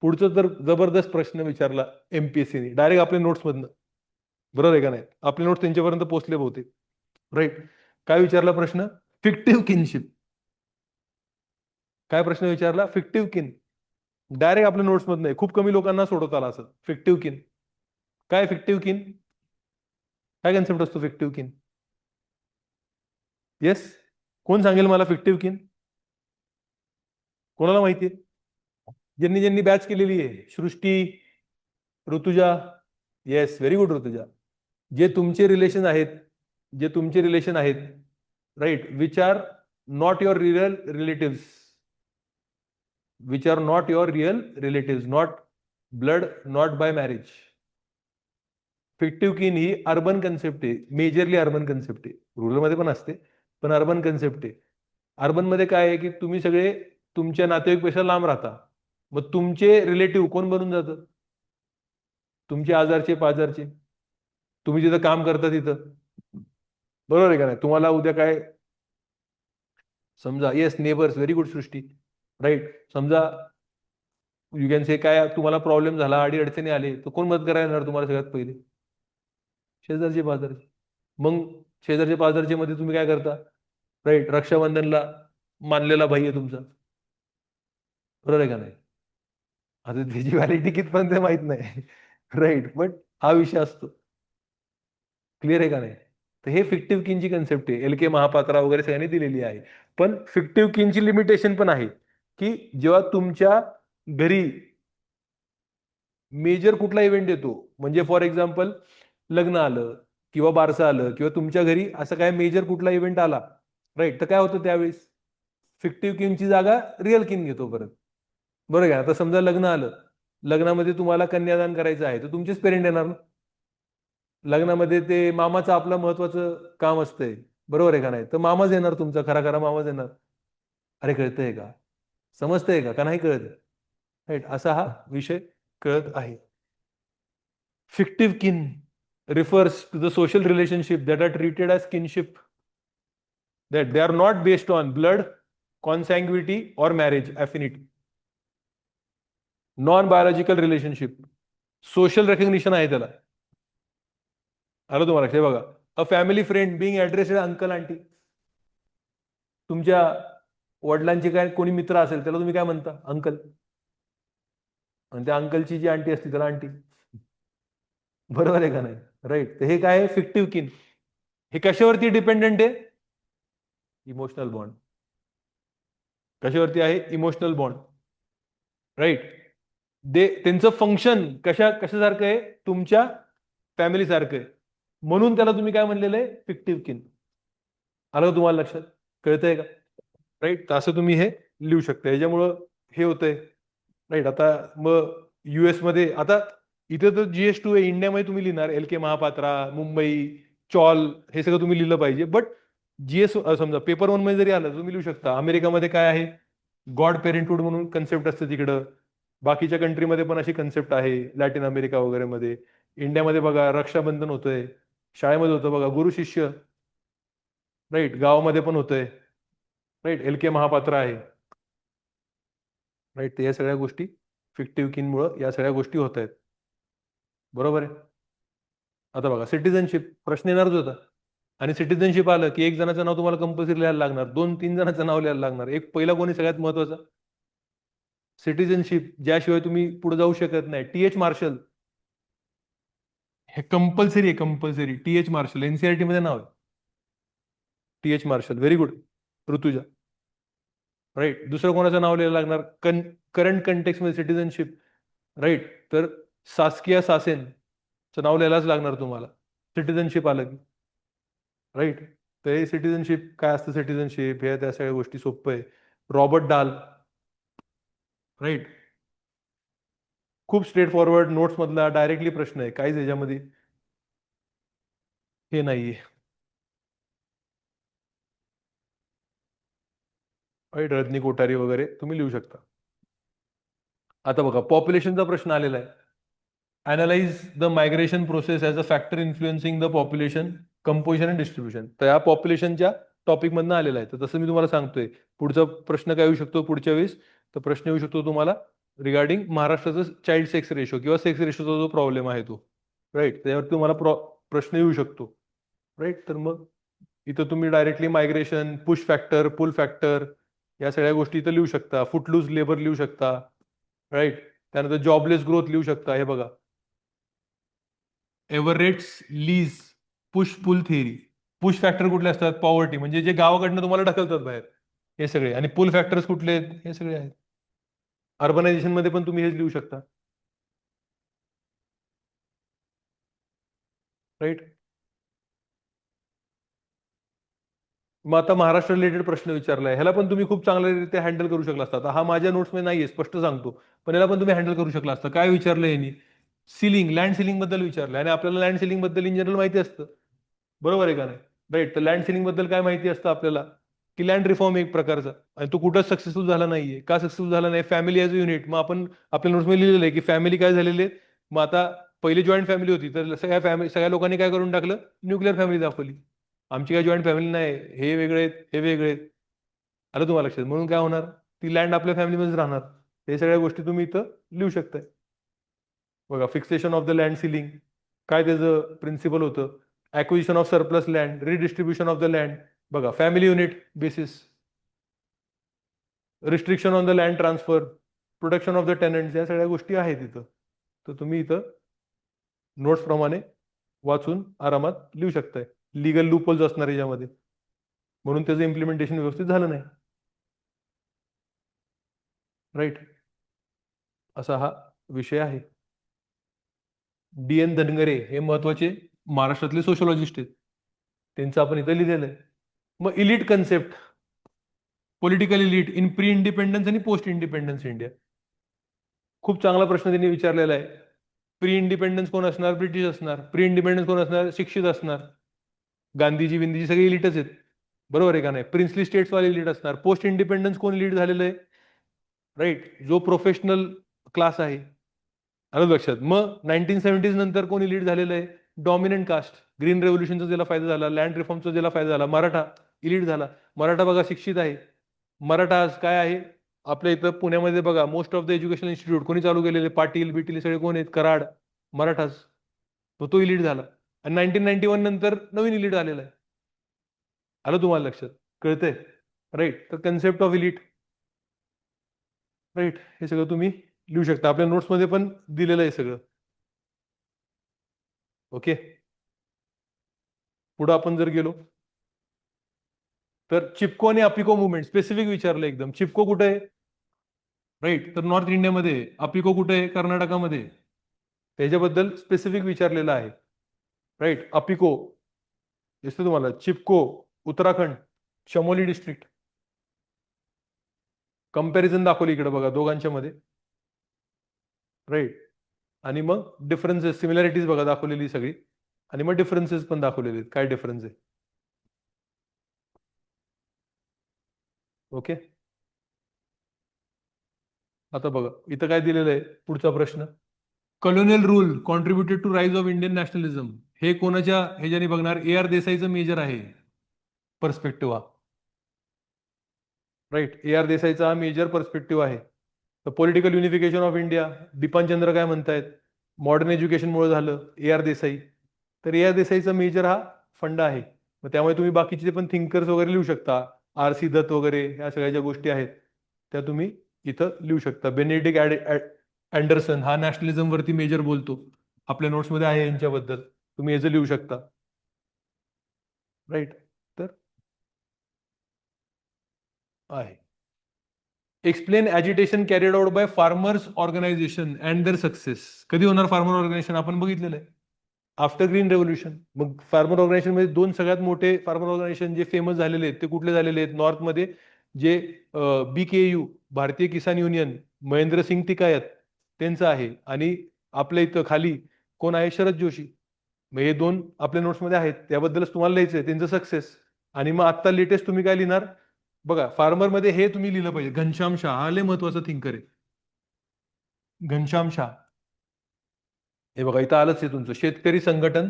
पुढचं तर जबरदस्त प्रश्न विचारला एमपीएससीने डायरेक्ट आपल्या नोट्स मधनं. बरोबर आहे का नाही? आपले नोट्स त्यांच्यापर्यंत पोहोचले बहुतेक. राईट. काय विचारला प्रश्न? फिक्टिव्ह किनशिप. काय प्रश्न विचारला? फिक्टिव्ह किन. डायरेक्ट आपल्या नोट्स मधनं. खूप कमी लोकांना सोडवता आला असं. फिक्टिव्ह किन काय? फिक्टिव्ह किन काय कन्सेप्ट असतो? फिक्टिव्ह किन. येस. कोण सांगेल मला फिक्टिव्ह किन? कोणाला माहितीये? ज्यांनी ज्यांनी बॅच केलेली आहे. Srushti, Rutuja. Yes, very good Rutuja. जे तुमचे रिलेशन आहेत, जे तुमचे रिलेशन आहेत, right, which are not your real relatives, which are not your real relatives, not blood, not by marriage. Fictive kin ही अर्बन कन्सेप्ट आहे, मेजरली अर्बन कन्सेप्ट आहे. रुरलमध्ये पण असते, पण अर्बन कन्सेप्ट आहे. अर्बन मध्ये काय आहे की तुम्ही सगळे तुमच्या नातेवाईकपेक्षा लांब राहता. मग तुमचे रिलेटिव्ह कोण बनून जातं? तुमचे आजारचे पाजारचे. तुम्ही जिथं काम करता तिथं. बरोबर आहे का नाही? तुम्हाला उद्या काय समजा, येस, नेबर्स, व्हेरी गुड सृष्टी. राईट. समजा यू कॅन से काय तुम्हाला प्रॉब्लेम झाला, अडी अडचणी आले, तर कोण मदत करायला येणार तुम्हाला सगळ्यात पहिले? शेजारचे पाजारचे. मग शेजारचे पाजारचे मध्ये तुम्ही काय करता? राईट. रक्षाबंधनला मानलेला भाई आहे तुमचा. बरोबर आहे का नाही? आता त्याची व्हॅलिडिटी कितपर्यंत आहे माहित नाही. राईट. बट हा विषय असतो. क्लिअर आहे का नाही? तर हे फिक्टिव्ह किनची कन्सेप्ट आहे. LK महापात्रा वगैरे सगळ्यांनी दिलेली आहे. पण फिक्टिव्ह किनची लिमिटेशन पण आहे की जेव्हा तुमच्या घरी मेजर कुठला इव्हेंट येतो, म्हणजे फॉर एक्झाम्पल लग्न आलं किंवा बारसं आलं किंवा तुमच्या घरी असं काय मेजर कुठला इव्हेंट आला, राईट, तर काय होतं त्यावेळेस? फिक्टिव्ह किनची जागा रिअल किन घेतो परत. बरोबर आहे. आता समजा लग्न आलं, लग्नामध्ये तुम्हाला कन्यादान करायचं आहे, तर तुमचेच पेरेंट येणार ना. लग्नामध्ये ते मामाचं आपलं महत्वाचं काम असतंय. बरोबर आहे का नाही? तर मामाच येणार तुमचा, खरा खरा मामाच येणार. अरे कळतंय का? समजतंय का नाही कळत? राईट. असा हा विषय कळत आहे. fictive kin refers to the social relationship that are treated as kinship, that they are not based on blood, consanguinity or marriage affinity. Non biological relationship. Social recognition आहे त्याला. आलं तुम्हाला लक्षात? बघा, a family friend being address uncle aunty. तुमच्या वडिलांचे काय कोणी मित्र असेल त्याला तुम्ही काय म्हणता? अंकल. आणि त्या अंकलची जी आंटी असते त्याला आंटी. बरोबर आहे का नाही? राईट. तर हे काय आहे? Fictive kin. हे कशावरती डिपेंडेंट आहे? Emotional bond. कशावरती आहे? Emotional bond. राईट. त्यांचं फंक्शन कशासारखं आहे? तुमच्या फॅमिली सारखं आहे. म्हणून त्याला तुम्ही काय म्हणलेलं आहे? फिक्टिव्ह किन. आलं तुम्हाला लक्षात? कळतंय का? राईट. तर असं तुम्ही हे लिहू शकता. याच्यामुळं हे होतंय. राईट. आता मग US मध्ये आता इथे तर GS2 आहे, इंडियामध्ये तुम्ही लिहिणार LK महापात्रा, मुंबई, चॉल, हे सगळं तुम्ही लिहिलं पाहिजे. बट समजा पेपर 1 मध्ये जरी आलं तुम्ही लिहू शकता. अमेरिकामध्ये काय आहे? गॉड पेरेंटहुड म्हणून कन्सेप्ट असते तिकडं. बाकीच्या कंट्रीमध्ये पण अशी कन्सेप्ट आहे, लॅटिन अमेरिका वगैरे मध्ये. इंडियामध्ये बघा रक्षाबंधन होतंय, शाळेमध्ये होतं बघा गुरु शिष्य. राईट. गावामध्ये पण होतंय. राईट. LK महापात्र आहे. राईट. तर या सगळ्या गोष्टी फिक्टिव्ह किनमुळं या सगळ्या गोष्टी होत आहेत. बरोबर आहे. आता बघा सिटिझनशिप प्रश्न येणारच होता. आणि सिटिझनशिप आलं की एक जणाचं नाव तुम्हाला कंपल्सरी लिहायला लागणार, 2-3 जणांचं नाव लिहायला लागणार. एक पहिला कोणी सगळ्यात महत्वाचा? सिटिझनशिप, ज्याशिवाय तुम्ही पुढे जाऊ शकत नाही. TH Marshall. हे कंपल्सरी आहे, कंपल्सरी. TH मार्शल एनसीईआरटी मध्ये नाव आहे. TH Marshall. Very good Rutuja. Right. दुसरं कोणाचं नाव लिहायला लागणार? करंट कंटेक्स्ट मध्ये सिटिझनशिप. राईट. तर सास्किया सासेनचं नाव लिहायलाच लागणार तुम्हाला. सिटिझनशिप आलं की. राईट. तर हे सिटिझनशिप काय असतं, सिटिझनशिप हे त्या सगळ्या गोष्टी सोपं आहे. रॉबर्ट डाल. राईट. खूप स्ट्रेट फॉरवर्ड नोट्स मधला डायरेक्टली प्रश्न आहे, काहीच याच्यामध्ये हे नाहीये. राईट. रजनी कोठारी वगैरे तुम्ही लिहू शकता. आता बघा पॉप्युलेशनचा प्रश्न आलेला आहे. Analyse the migration process as a factor influencing the population composition and distribution. तर या पॉप्युलेशनच्या टॉपिक मधनं आलेला आहे. तर तसं मी तुम्हाला सांगतोय पुढचा प्रश्न काय येऊ शकतो पुढच्या वेळेस. तर प्रश्न येऊ शकतो तुम्हाला रिगार्डिंग महाराष्ट्राचं चाइल्ड सेक्स रेशो किंवा सेक्स रेशोचा जो प्रॉब्लेम आहे तो. राईट. त्यावर तुम्हाला प्रश्न येऊ शकतो. राईट. तर मग इथं तुम्ही डायरेक्टली मायग्रेशन, पुश फॅक्टर, पुल फॅक्टर या सगळ्या गोष्टी इथं लिहू शकता. फुटलूज लेबर लिहू शकता. राईट. त्यानंतर जॉबलेस ग्रोथ लिहू शकता. हे बघा Everett's Lee's push pull theory. Push factor कुठले असतात? पॉवर्टी, म्हणजे जे गावाकडनं तुम्हाला ढकलतात बाहेर, हे सगळे. आणि पुल फॅक्टर्स कुठले आहेत? हे सगळे आहेत. अर्बनायझेशन मध्ये पण तुम्ही हेच लिहू शकता. राईट. मग आता महाराष्ट्र रिलेटेड प्रश्न विचारलाय, ह्याला पण तुम्ही खूप चांगल्यारीत्या हँडल करू शकला असता. आता हा माझ्या नोट्समध्ये नाहीये, स्पष्ट सांगतो, पण याला पण तुम्ही हँडल करू शकला असता. काय विचारलं यांनी? सिलिंग, लँड सिलिंग बद्दल विचारलं. आणि आपल्याला लँड सिलिंग बद्दल इन जनरल माहिती असतं, बरोबर आहे का नाही? राईट. तर लँड सिलिंग बद्दल काय माहिती असतं आपल्याला? की लँड रिफॉर्म एक प्रकारचा, आणि तो कुठंच सक्सेसफुल झाला नाहीये. का सक्सेसफुल झाला नाही? Family as a unit. मग आपण आपल्या नोट्समध्ये लिहिलेलं आहे की फॅमिली काय झालेले आहेत. मग आता पहिली जॉईंट फॅमिली होती, तर सगळ्या लोकांनी काय करून टाकलं? न्यूक्लिअर फॅमिली दाखवली. आमची काय जॉईंट फॅमिली नाही, हे वेगळे आहेत, हे वेगळे आहेत. आलं तुम्हाला लक्षात? म्हणून काय होणार? ती लँड आपल्या फॅमिलीमध्येच राहणार. हे सगळ्या गोष्टी तुम्ही इथं लिहू शकताय. बघा fixation of the land ceiling, काय त्याचं प्रिन्सिपल होतं? Acquisition of surplus land, redistribution of the land. बघा family unit basis, restriction on the land transfer, protection of the tenants, या सगळ्या गोष्टी आहेत इथं. तर तुम्ही इथं नोट्स प्रमाणे वाचून आरामात लिहू शकताय. लिगल लूपहोल्स असणार याच्यामध्ये, म्हणून त्याचं इम्प्लिमेंटेशन व्यवस्थित झालं नाही. राईट. असा हा विषय आहे. DN धनगरे हे महत्वाचे महाराष्ट्रातले सोशलॉजिस्ट आहेत. त्यांचं आपण इथं लिहिलेलं आहे. मग elite concept, political elite in pre independence आणि पोस्ट इंडिपेंडन्स इंडिया. खूप चांगला प्रश्न त्यांनी विचारलेला आहे. प्री इंडिपेंडन्स कोण असणार? ब्रिटिश असणार. प्री इंडिपेंडन्स कोण असणार? शिक्षित असणार. गांधीजी विंदीजी सगळे इलिटच आहेत, बरोबर आहे का नाही? प्रिन्सली स्टेट्स वाले लीड असणार. पोस्ट इंडिपेंडन्स कोण लीड झालेलं आहे? राईट. जो प्रोफेशनल क्लास आहे. आलं लक्षात? मग 1970s नंतर कोणी लीड झालेलं आहे? Dominant caste. ग्रीन रेव्होल्युशनचा ज्याला फायदा झाला, लँड रिफॉर्मचा ज्याला फायदा झाला, मराठा इलीड झाला. मराठा बघा शिक्षित आहे. मराठा आज काय आहे? आपल्या इथं पुण्यामध्ये बघा most of the educational institute कोणी चालू केलेले? पाटील बिटील सगळे कोण आहेत? कराड, मराठाच. तो इलीड झाला. आणि 1991 नंतर नवीन इलीड आलेला आहे. आलं तुम्हाला लक्षात? कळतंय? राईट. तर कन्सेप्ट ऑफ इलीट. राईट. हे सगळं तुम्ही लिहू शकता. आपल्या नोट्समध्ये पण दिलेलं आहे सगळं. ओके. पुढे आपण जर गेलो तर चिपको आणि अपिको मुवमेंट स्पेसिफिक विचारलं एकदम. चिपको कुठे आहे? राईट. तर नॉर्थ इंडियामध्ये. अपिको कुठे आहे? कर्नाटकामध्ये. त्याच्याबद्दल स्पेसिफिक विचारलेलं आहे. राईट. अपिको दिसतं तुम्हाला? चिपको उत्तराखंड, चमोली डिस्ट्रिक्ट. कंपॅरिझन दाखवली इकडे बघा दोघांच्या मध्ये. राईट. आणि मग डिफरन्सेस, सिमिलॅरिटीज बघा दाखवलेली सगळी. आणि मग डिफरन्सेस पण दाखवलेले आहेत, काय डिफरन्स आहे. ओके. आता बघा इथं काय दिलेलं आहे, पुढचा प्रश्न. Colonial rule contributed to rise of Indian nationalism. हे कोणाच्या ह्याच्याने बघणार? AR देसाईचं मेजर आहे पर्स्पेक्टिव्ह हा. राईट. AR देसाईचा हा मेजर पर्स्पेक्टिव्ह आहे. तर political unification of India, Dipan Chandra काय म्हणतायत? मॉडर्न एज्युकेशनमुळे झालं. AR देसाई. तर AR देसाईचा मेजर हा फंड आहे. मग त्यामुळे तुम्ही बाकीचे पण थिंकर्स वगैरे लिहू शकता. RC दत्त वगैरे ह्या सगळ्या ज्या गोष्टी आहेत त्या तुम्ही इथं लिहू शकता. बेनेडिक्ट अँडरसन हा नॅशनलिझम वरती मेजर बोलतो. आपल्या नोट्समध्ये आहे यांच्याबद्दल, तुम्ही याचं लिहू शकता. राईट. तर आहे. Explain agitation carried out by farmers organization and their success. कधी होणार फार्मर ऑर्गनायझेशन? आपण बघितलेलं आहे आफ्टर ग्रीन रेव्होल्युशन. मग फार्मर ऑर्गनायझेशन मध्ये दोन सगळ्यात मोठे फार्मर ऑर्गनायझेशन जे फेमस झालेले आहेत ते कुठले झालेले आहेत नॉर्थमध्ये? जे BKU, भारतीय किसान युनियन, महेंद्रसिंग टिकायत त्यांचं आहे. आणि आपल्या इथं खाली कोण आहे? शरद जोशी. मग हे दोन आपल्या नोट्समध्ये आहेत, त्याबद्दलच तुम्हाला लिहायचं आहे त्यांचं सक्सेस. आणि मग आता लेटेस्ट तुम्ही काय लिहिणार? बघा, फार्मर मध्ये हे तुम्ही लिहिलं पाहिजे, घनश्याम शाह. हा लय महत्वाचा थिंकर आहे, घनश्याम शाह. हे बघा इथं आलंच आहे तुमचं शेतकरी संघटन,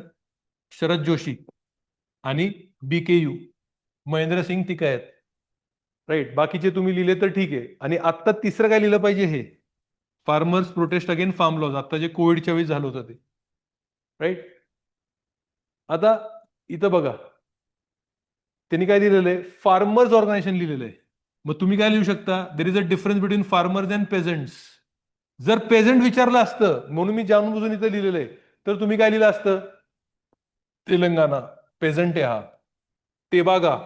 शरद जोशी आणि BKU, महेंद्रसिंग टिकायत. राईट. बाकीचे तुम्ही लिहिले तर ठीक आहे. आणि आत्ता तिसरं काय लिहिलं पाहिजे? हे farmers protest again farm laws, आता जे कोविडच्या वेळी झालं होतं ते. राईट. आता इथं बघा त्यांनी काय लिहिलेलं आहे? फार्मर्स ऑर्गनायझेशन लिहिलेलं आहे. मग तुम्ही काय लिहू शकता? There is a difference between farmers and peasants. जर पेझंट विचारलं असतं, म्हणून मी जाणून बुजून इथं लिहिलेलं आहे, तर तुम्ही काय लिहिलं असतं? तेलंगणा पेझंट आहे हा. तेबागा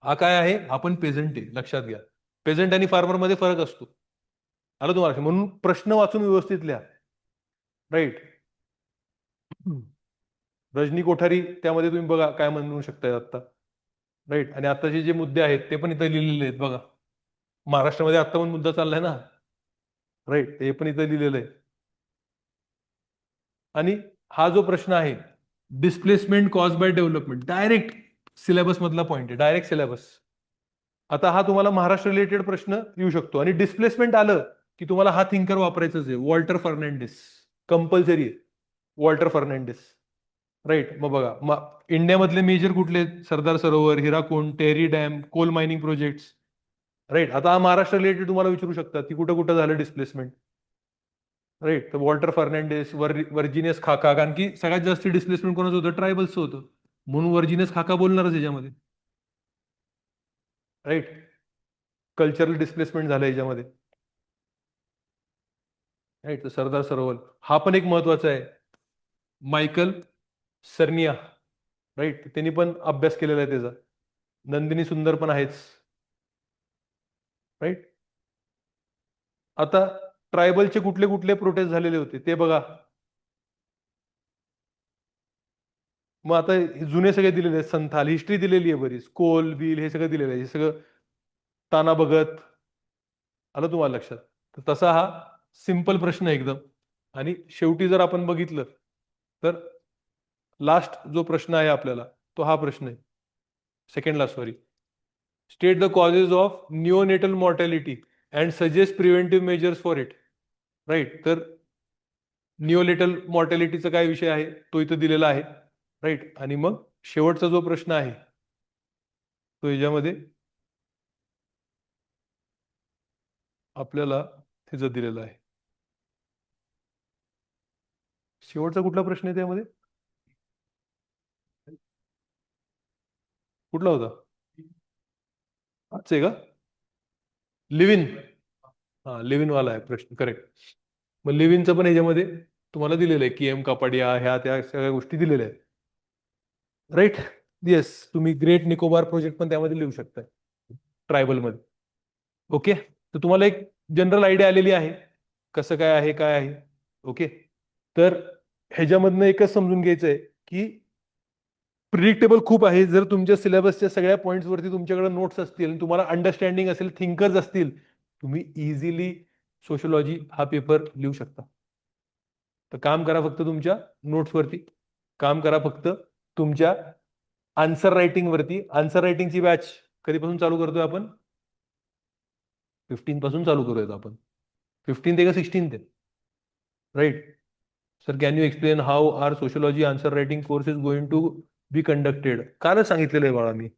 हा काय आहे? आपण पेझंट आहे, लक्षात घ्या. पेझंट आणि फार्मर मध्ये फरक असतो. आलं तुम्हाला? म्हणून प्रश्न वाचून व्यवस्थित लिहा. राईट. रजनी कोठारी, त्यामध्ये तुम्ही बघा काय म्हणू शकताय आता. राईट. आणि आताचे जे मुद्दे आहेत ते पण इथं लिहिलेले आहेत बघा. महाराष्ट्रामध्ये आता पण मुद्दा चाललाय ना. राईट. हे पण इथं लिहिलेलं आहे. आणि हा जो प्रश्न आहे, displacement cause by development, direct syllabus मधला पॉईंट आहे, डायरेक्ट सिलेबस. आता हा तुम्हाला महाराष्ट्र रिलेटेड प्रश्न येऊ शकतो. आणि डिस्प्लेसमेंट आलं की तुम्हाला हा थिंकर वापरायचाच आहे, वॉल्टर फर्नांडिस. कंपल्सरी आहे, वॉल्टर फर्नांडिस. राईट. मग बघा, मग इंडियामधले मेजर कुठले आहेत? Sardar Sarovar, Hirakud, Tehri dam, coal mining projects. Right. आता हा महाराष्ट्र रिलेटेड तुम्हाला विचारू शकतात की कुठं कुठं झालं डिस्प्लेसमेंट. राईट. तर वॉल्टर फर्नांडिस, वर्जिनियस खाका. कारण की सगळ्यात जास्त डिस्प्लेसमेंट कोणाचं होतं? ट्रायबल्सचं होतं. म्हणून वर्जिनियस खाका बोलणारच याच्यामध्ये. राईट. कल्चरल डिस्प्लेसमेंट झालं याच्यामध्ये. राईट. तर सरदार सरोवर हा पण एक महत्वाचा आहे. मायकल सर्निया. राईट. त्यांनी पण अभ्यास केलेला आहे त्याचा. नंदिनी सुंदर पण आहेच. राईट. आता ट्रायबलचे कुठले कुठले प्रोटेस्ट झालेले होते ते बघा. मग आता हे जुने सगळे दिलेले आहेत, संथाल हिस्ट्री दिलेली आहे बरीच, कोल बिल हे सगळं दिलेलं आहे, हे सगळं ताना बघत. आलं तुम्हाला लक्षात? तर तसा हा सिंपल प्रश्न आहे एकदम. आणि शेवटी जर आपण बघितलं तर लास्ट जो प्रश्न आहे आपल्याला तो हा प्रश्न आहे. Second last, sorry. State the causes of neonatal mortality and suggest preventive measures for it. Right. तर निओनेटल मॉर्टॅलिटीचा काय विषय आहे तो इथं दिलेला आहे. राईट. आणि मग शेवटचा जो प्रश्न आहे तो याच्यामध्ये आपल्याला त्याचं दिलेलं आहे. शेवटचा कुठला प्रश्न आहे त्यामध्ये? कुठला होता? आहे का? लिव्हिन. हा, लिव्हिन वाला आहे प्रश्न, करेक्ट. मग लिव्हिनचं पण याच्यामध्ये तुम्हाला दिलेलं आहे, KM कापाडिया, ह्या त्या सगळ्या गोष्टी दिलेल्या आहेत. राईट. येस. तुम्ही ग्रेट निकोबार प्रोजेक्ट पण त्यामध्ये लिहू शकताय, ट्रायबलमध्ये. ओके. तर तुम्हाला एक जनरल आयडिया आलेली आहे कसं काय आहे, काय आहे. ओके. तर ह्याच्यामधनं एकच समजून घ्यायचं आहे की प्रिडिक्टेबल खूप आहे. जर तुमच्या सिलेबसच्या सगळ्या पॉईंट्स वरती तुमच्याकडे नोट्स असतील, तुम्हाला अंडरस्टँडिंग असेल, थिंकर्स असतील, तुम्ही इझिली सोशलॉजी हा पेपर लिहू शकता. तर काम करा फक्त तुमच्या नोट्सवरती, काम करा फक्त तुमच्या आन्सर रायटिंग वरती. आन्सर रायटिंगची बॅच कधीपासून चालू करतोय आपण? 15 पासून चालू करूयात आपण. 15 आहे का 16 आहे? Right. Sir, can you explain how are sociology answer writing course is going to be conducted? कालच सांगितलेलं आहे बाळा मी,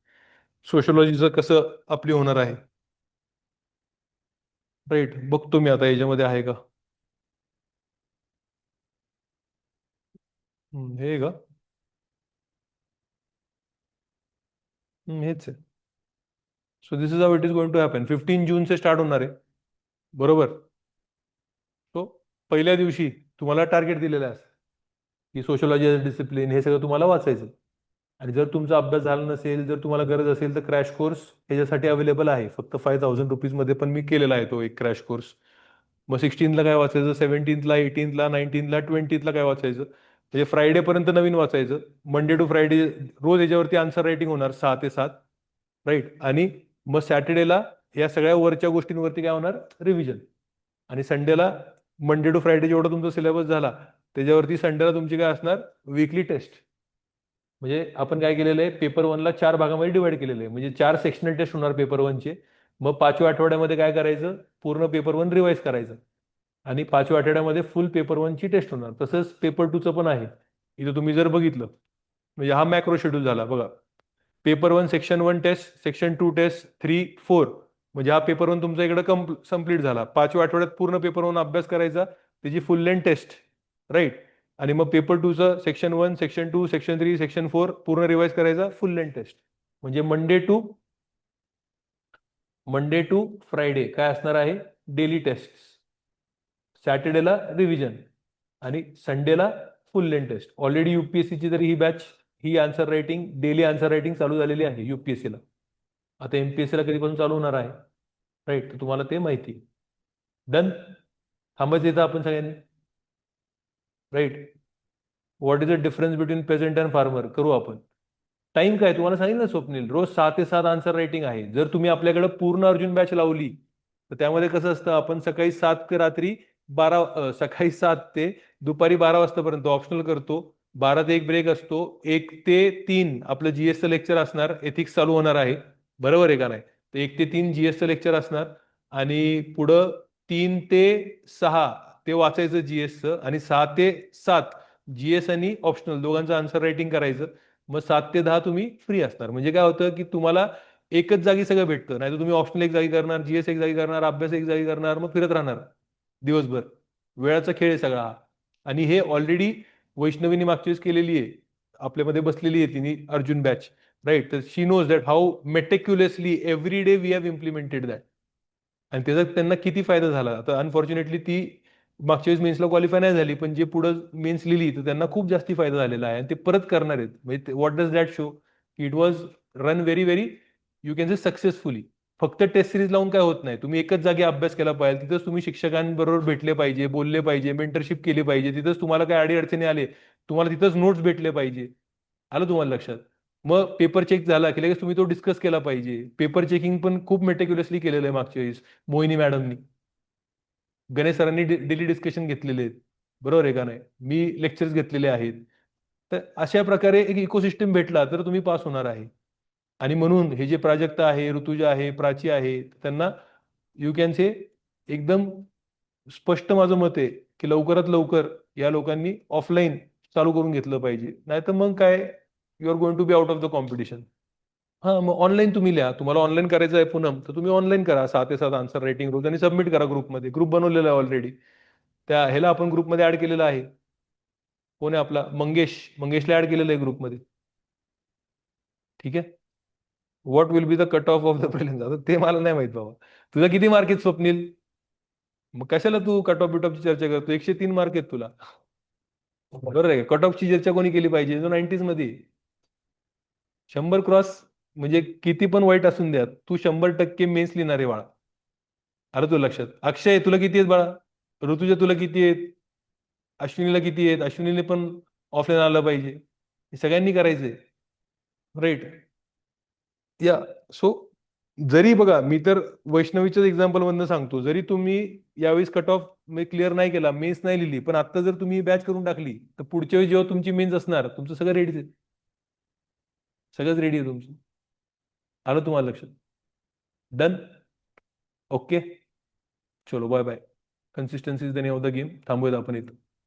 सोशलॉजीचं कसं आपली होणार आहे. राईट. बघतो मी आता याच्यामध्ये आहे का. हे का? हेच आहे. So this is how it is going to happen. 15 जून से स्टार्ट होणार आहे, बरोबर. सो पहिल्या दिवशी तुम्हाला टार्गेट दिलेलं आहे. की सोशलॉजी डिसिप्लिन हे सगळं तुम्हाला वाचायचं. आणि जर तुमचा अभ्यास झाला नसेल, जर तुम्हाला गरज असेल तर क्रॅश कोर्स ह्याच्यासाठी अवेलेबल आहे. फक्त 5,000 रुपीजमध्ये पण मी केलेला आहे तो एक क्रॅश कोर्स. मग 16ला काय वाचायचं, 17ला, 18ला, 19ला, 20ला काय वाचायचं, म्हणजे फ्रायडे पर्यंत नवीन वाचायचं. मंडे टू फ्रायडे रोज याच्यावरती आन्सर रायटिंग होणार 6 ते 7. राईट. आणि मग सॅटर्डेला या सगळ्या वरच्या गोष्टींवरती काय होणार, रिव्हिजन. आणि संडेला मंडे टू फ्रायडे जेवढा तुमचा सिलेबस झाला त्याच्यावरती संडेला तुमची काय असणार, वीकली टेस्ट. म्हणजे आपण काय केलेलं आहे, पेपर वनला 4 भागामध्ये डिवाइड केलेलं आहे. म्हणजे 4 सेक्शनल टेस्ट होणार पेपर वनचे. मग 5व्या आठवड्यामध्ये काय करायचं, पूर्ण पेपर वन रिवाइज करायचं. आणि 5व्या आठवड्यामध्ये फुल पेपर वनची टेस्ट होणार. तसंच पेपर टूचं पण आहे. इथं तुम्ही जर बघितलं, म्हणजे हा मॅक्रो शेड्यूल झाला बघा. Paper one section one test, section two test, 3, 4. म्हणजे हा पेपर वन तुमचा इकडे कम्प्लीट झाला. 5व्या आठवड्यात पूर्ण पेपर वन अभ्यास करायचा, त्याची फुल लेंथ टेस्ट. राईट. आणि मग पेपर टूचं section one, section two, section three, section four पूर्ण रिवाइज करायचा, फुल लेंथ टेस्ट. म्हणजे मंडे टू फ्रायडे काय असणार आहे, डेली टेस्ट. सॅटर्डेला रिव्हिजन आणि संडेला फुल लेंथ टेस्ट. ऑलरेडी युपीएससीची तरी ही बॅच, ही answer writing, daily answer writing चालू झालेली आहे युपीएससीला. आता एमपीएससीला कधीपासून चालू होणार आहे, राईट, तुम्हाला ते माहिती. डन. थांबायचं इथं आपण सगळ्यांनी. Right. What is the difference between peasant and farmer करू आपण. टाइम काय तुम्हाला सांगितलं स्वप्नील, रोज 6 ते 7 आन्सर रायटिंग आहे. जर तुम्ही आपल्याकडे पूर्ण अर्जुन बॅच लावली तर त्यामध्ये कसं असतं, आपण सकाळी 7 ते रात्री 12, सकाळी 7 ते दुपारी 12 वाजतापर्यंत ऑप्शनल करतो. 12 ते 1 ब्रेक असतो. 1 ते 3 आपलं जीएसचं लेक्चर असणार, एथिक्स चालू होणार आहे. बरोबर आहे का नाही. तर 1 ते 3 जीएसचं लेक्चर असणार. आणि पुढं 3 ते 6 ते वाचायचं जीएसचं. आणि 6 ते 7 जीएस आणि ऑप्शनल दोघांचं आन्सर रायटिंग करायचं. मग 7 ते 10 तुम्ही फ्री असणार. म्हणजे काय होतं की तुम्हाला एकच जागी सगळं भेटतं. नाही तर तुम्ही ऑप्शनल एक जागी करणार, जीएस एक जागी करणार, अभ्यास एक जागी करणार, मग फिरत राहणार दिवसभर. वेळाचा खेळ आहे सगळा हा. आणि हे ऑलरेडी वैष्णवीने मागच्या वेळेस केलेली आहे. आपल्यामध्ये बसलेली आहे तिने अर्जुन बॅच. राईट. तर she knows that how meticulously every day we have implemented that. आणि त्याचा त्यांना किती फायदा झाला. आता अनफॉर्च्युनेटली ती मागच्या वेळेस मेन्सला क्वालिफाय नाही झाली, पण जे पुढे मेन्स लिहिली तर त्यांना खूप जास्ती फायदा झालेला आहे. आणि ते परत करणार आहेत. म्हणजे व्हॉट डज दॅट शो, की it was run very very, you can say successfully. फक्त टेस्ट सिरीज लावून काय होत नाही. तुम्ही एकच जागी अभ्यास केला पाहिजे. तिथंच तुम्ही शिक्षकांबरोबर भेटले पाहिजे, बोलले पाहिजे, मेंटरशिप केली पाहिजे. तिथंच तुम्हाला काय अडीअडचणी आले, तुम्हाला तिथंच नोट्स भेटले पाहिजे. आलं तुम्हाला लक्षात. मग पेपर चेक झाला की लगेच तुम्ही तो डिस्कस केला पाहिजे. पेपर चेकिंग पण खूप मेटिक्युलसली केलेलं आहे मागच्या वेळेस मोहिनी मॅडमनी. गणेश सरांनी डेली डिस्कशन घेतलेले आहेत. बरोबर आहे का नाही. मी लेक्चर्स घेतलेले आहेत. तर अशा प्रकारे एक इकोसिस्टम भेटला तर तुम्ही पास होणार आहे. आणि म्हणून हे जे प्राजक्ता आहे, ऋतुजा आहे, प्राची आहे, त्यांना यू कॅन से एकदम स्पष्ट माझं मत आहे की लवकरात लवकर या लोकांनी ऑफलाईन चालू करून घेतलं पाहिजे. नाही तर मग काय, you are going to be out of the competition. हा, मग ऑनलाईन तुम्ही लिहा. तुम्हाला ऑनलाईन करायचं आहे पूनम, तर तुम्ही ऑनलाईन करा. 6 ते 7 आन्सर रायटिंग रोज आणि सबमिट करा ग्रुपमध्ये. ग्रुप बनवलेला आहे ऑलरेडी. त्या ह्याला आपण ग्रुपमध्ये ऍड केलेला आहे. कोण आहे आपला मंगेश, मंगेशला ऍड केलेलं आहे ग्रुपमध्ये. ठीक आहे. What will be the cut off of the prelims, ते मला नाही माहित बाबा. तुझा किती मार्क आहेत स्वप्नील. मग कशाला तू कट ऑफ बिटॉफची चर्चा करतो. 103 मार्क आहेत तुला. बरोबर आहे. कट ऑफची चर्चा कोणी केली पाहिजे, जो 90s मध्ये 100 क्रॉस. म्हणजे किती पण वाईट असून द्या, तू 100% मेन्स लिहिणार आहे बाळा. अरे तुला लक्षात. अक्षय तुला किती आहेत बाळा. ऋतुजा तुला किती आहेत. अश्विनीला किती आहेत. अश्विनीने पण ऑफलाईन आलं पाहिजे. हे सगळ्यांनी करायचंय. राईट. या. सो जरी बघा, मी तर वैष्णवीच्याच एक्झाम्पल मधनं सांगतो, जरी तुम्ही यावेळेस कट ऑफ क्लिअर नाही केला, मेन्स नाही लिहिली, पण आता जर तुम्ही बॅच करून टाकली तर पुढच्या वेळी जेव्हा तुमची मेन्स असणार, तुमचं सगळं रेडी आहे. सगळंच रेडी आहे तुमचं. आलं तुम्हाला लक्षात. डन. ओके. चलो bye bye. Consistency is the name of the game. थांबूयात आपण इथं.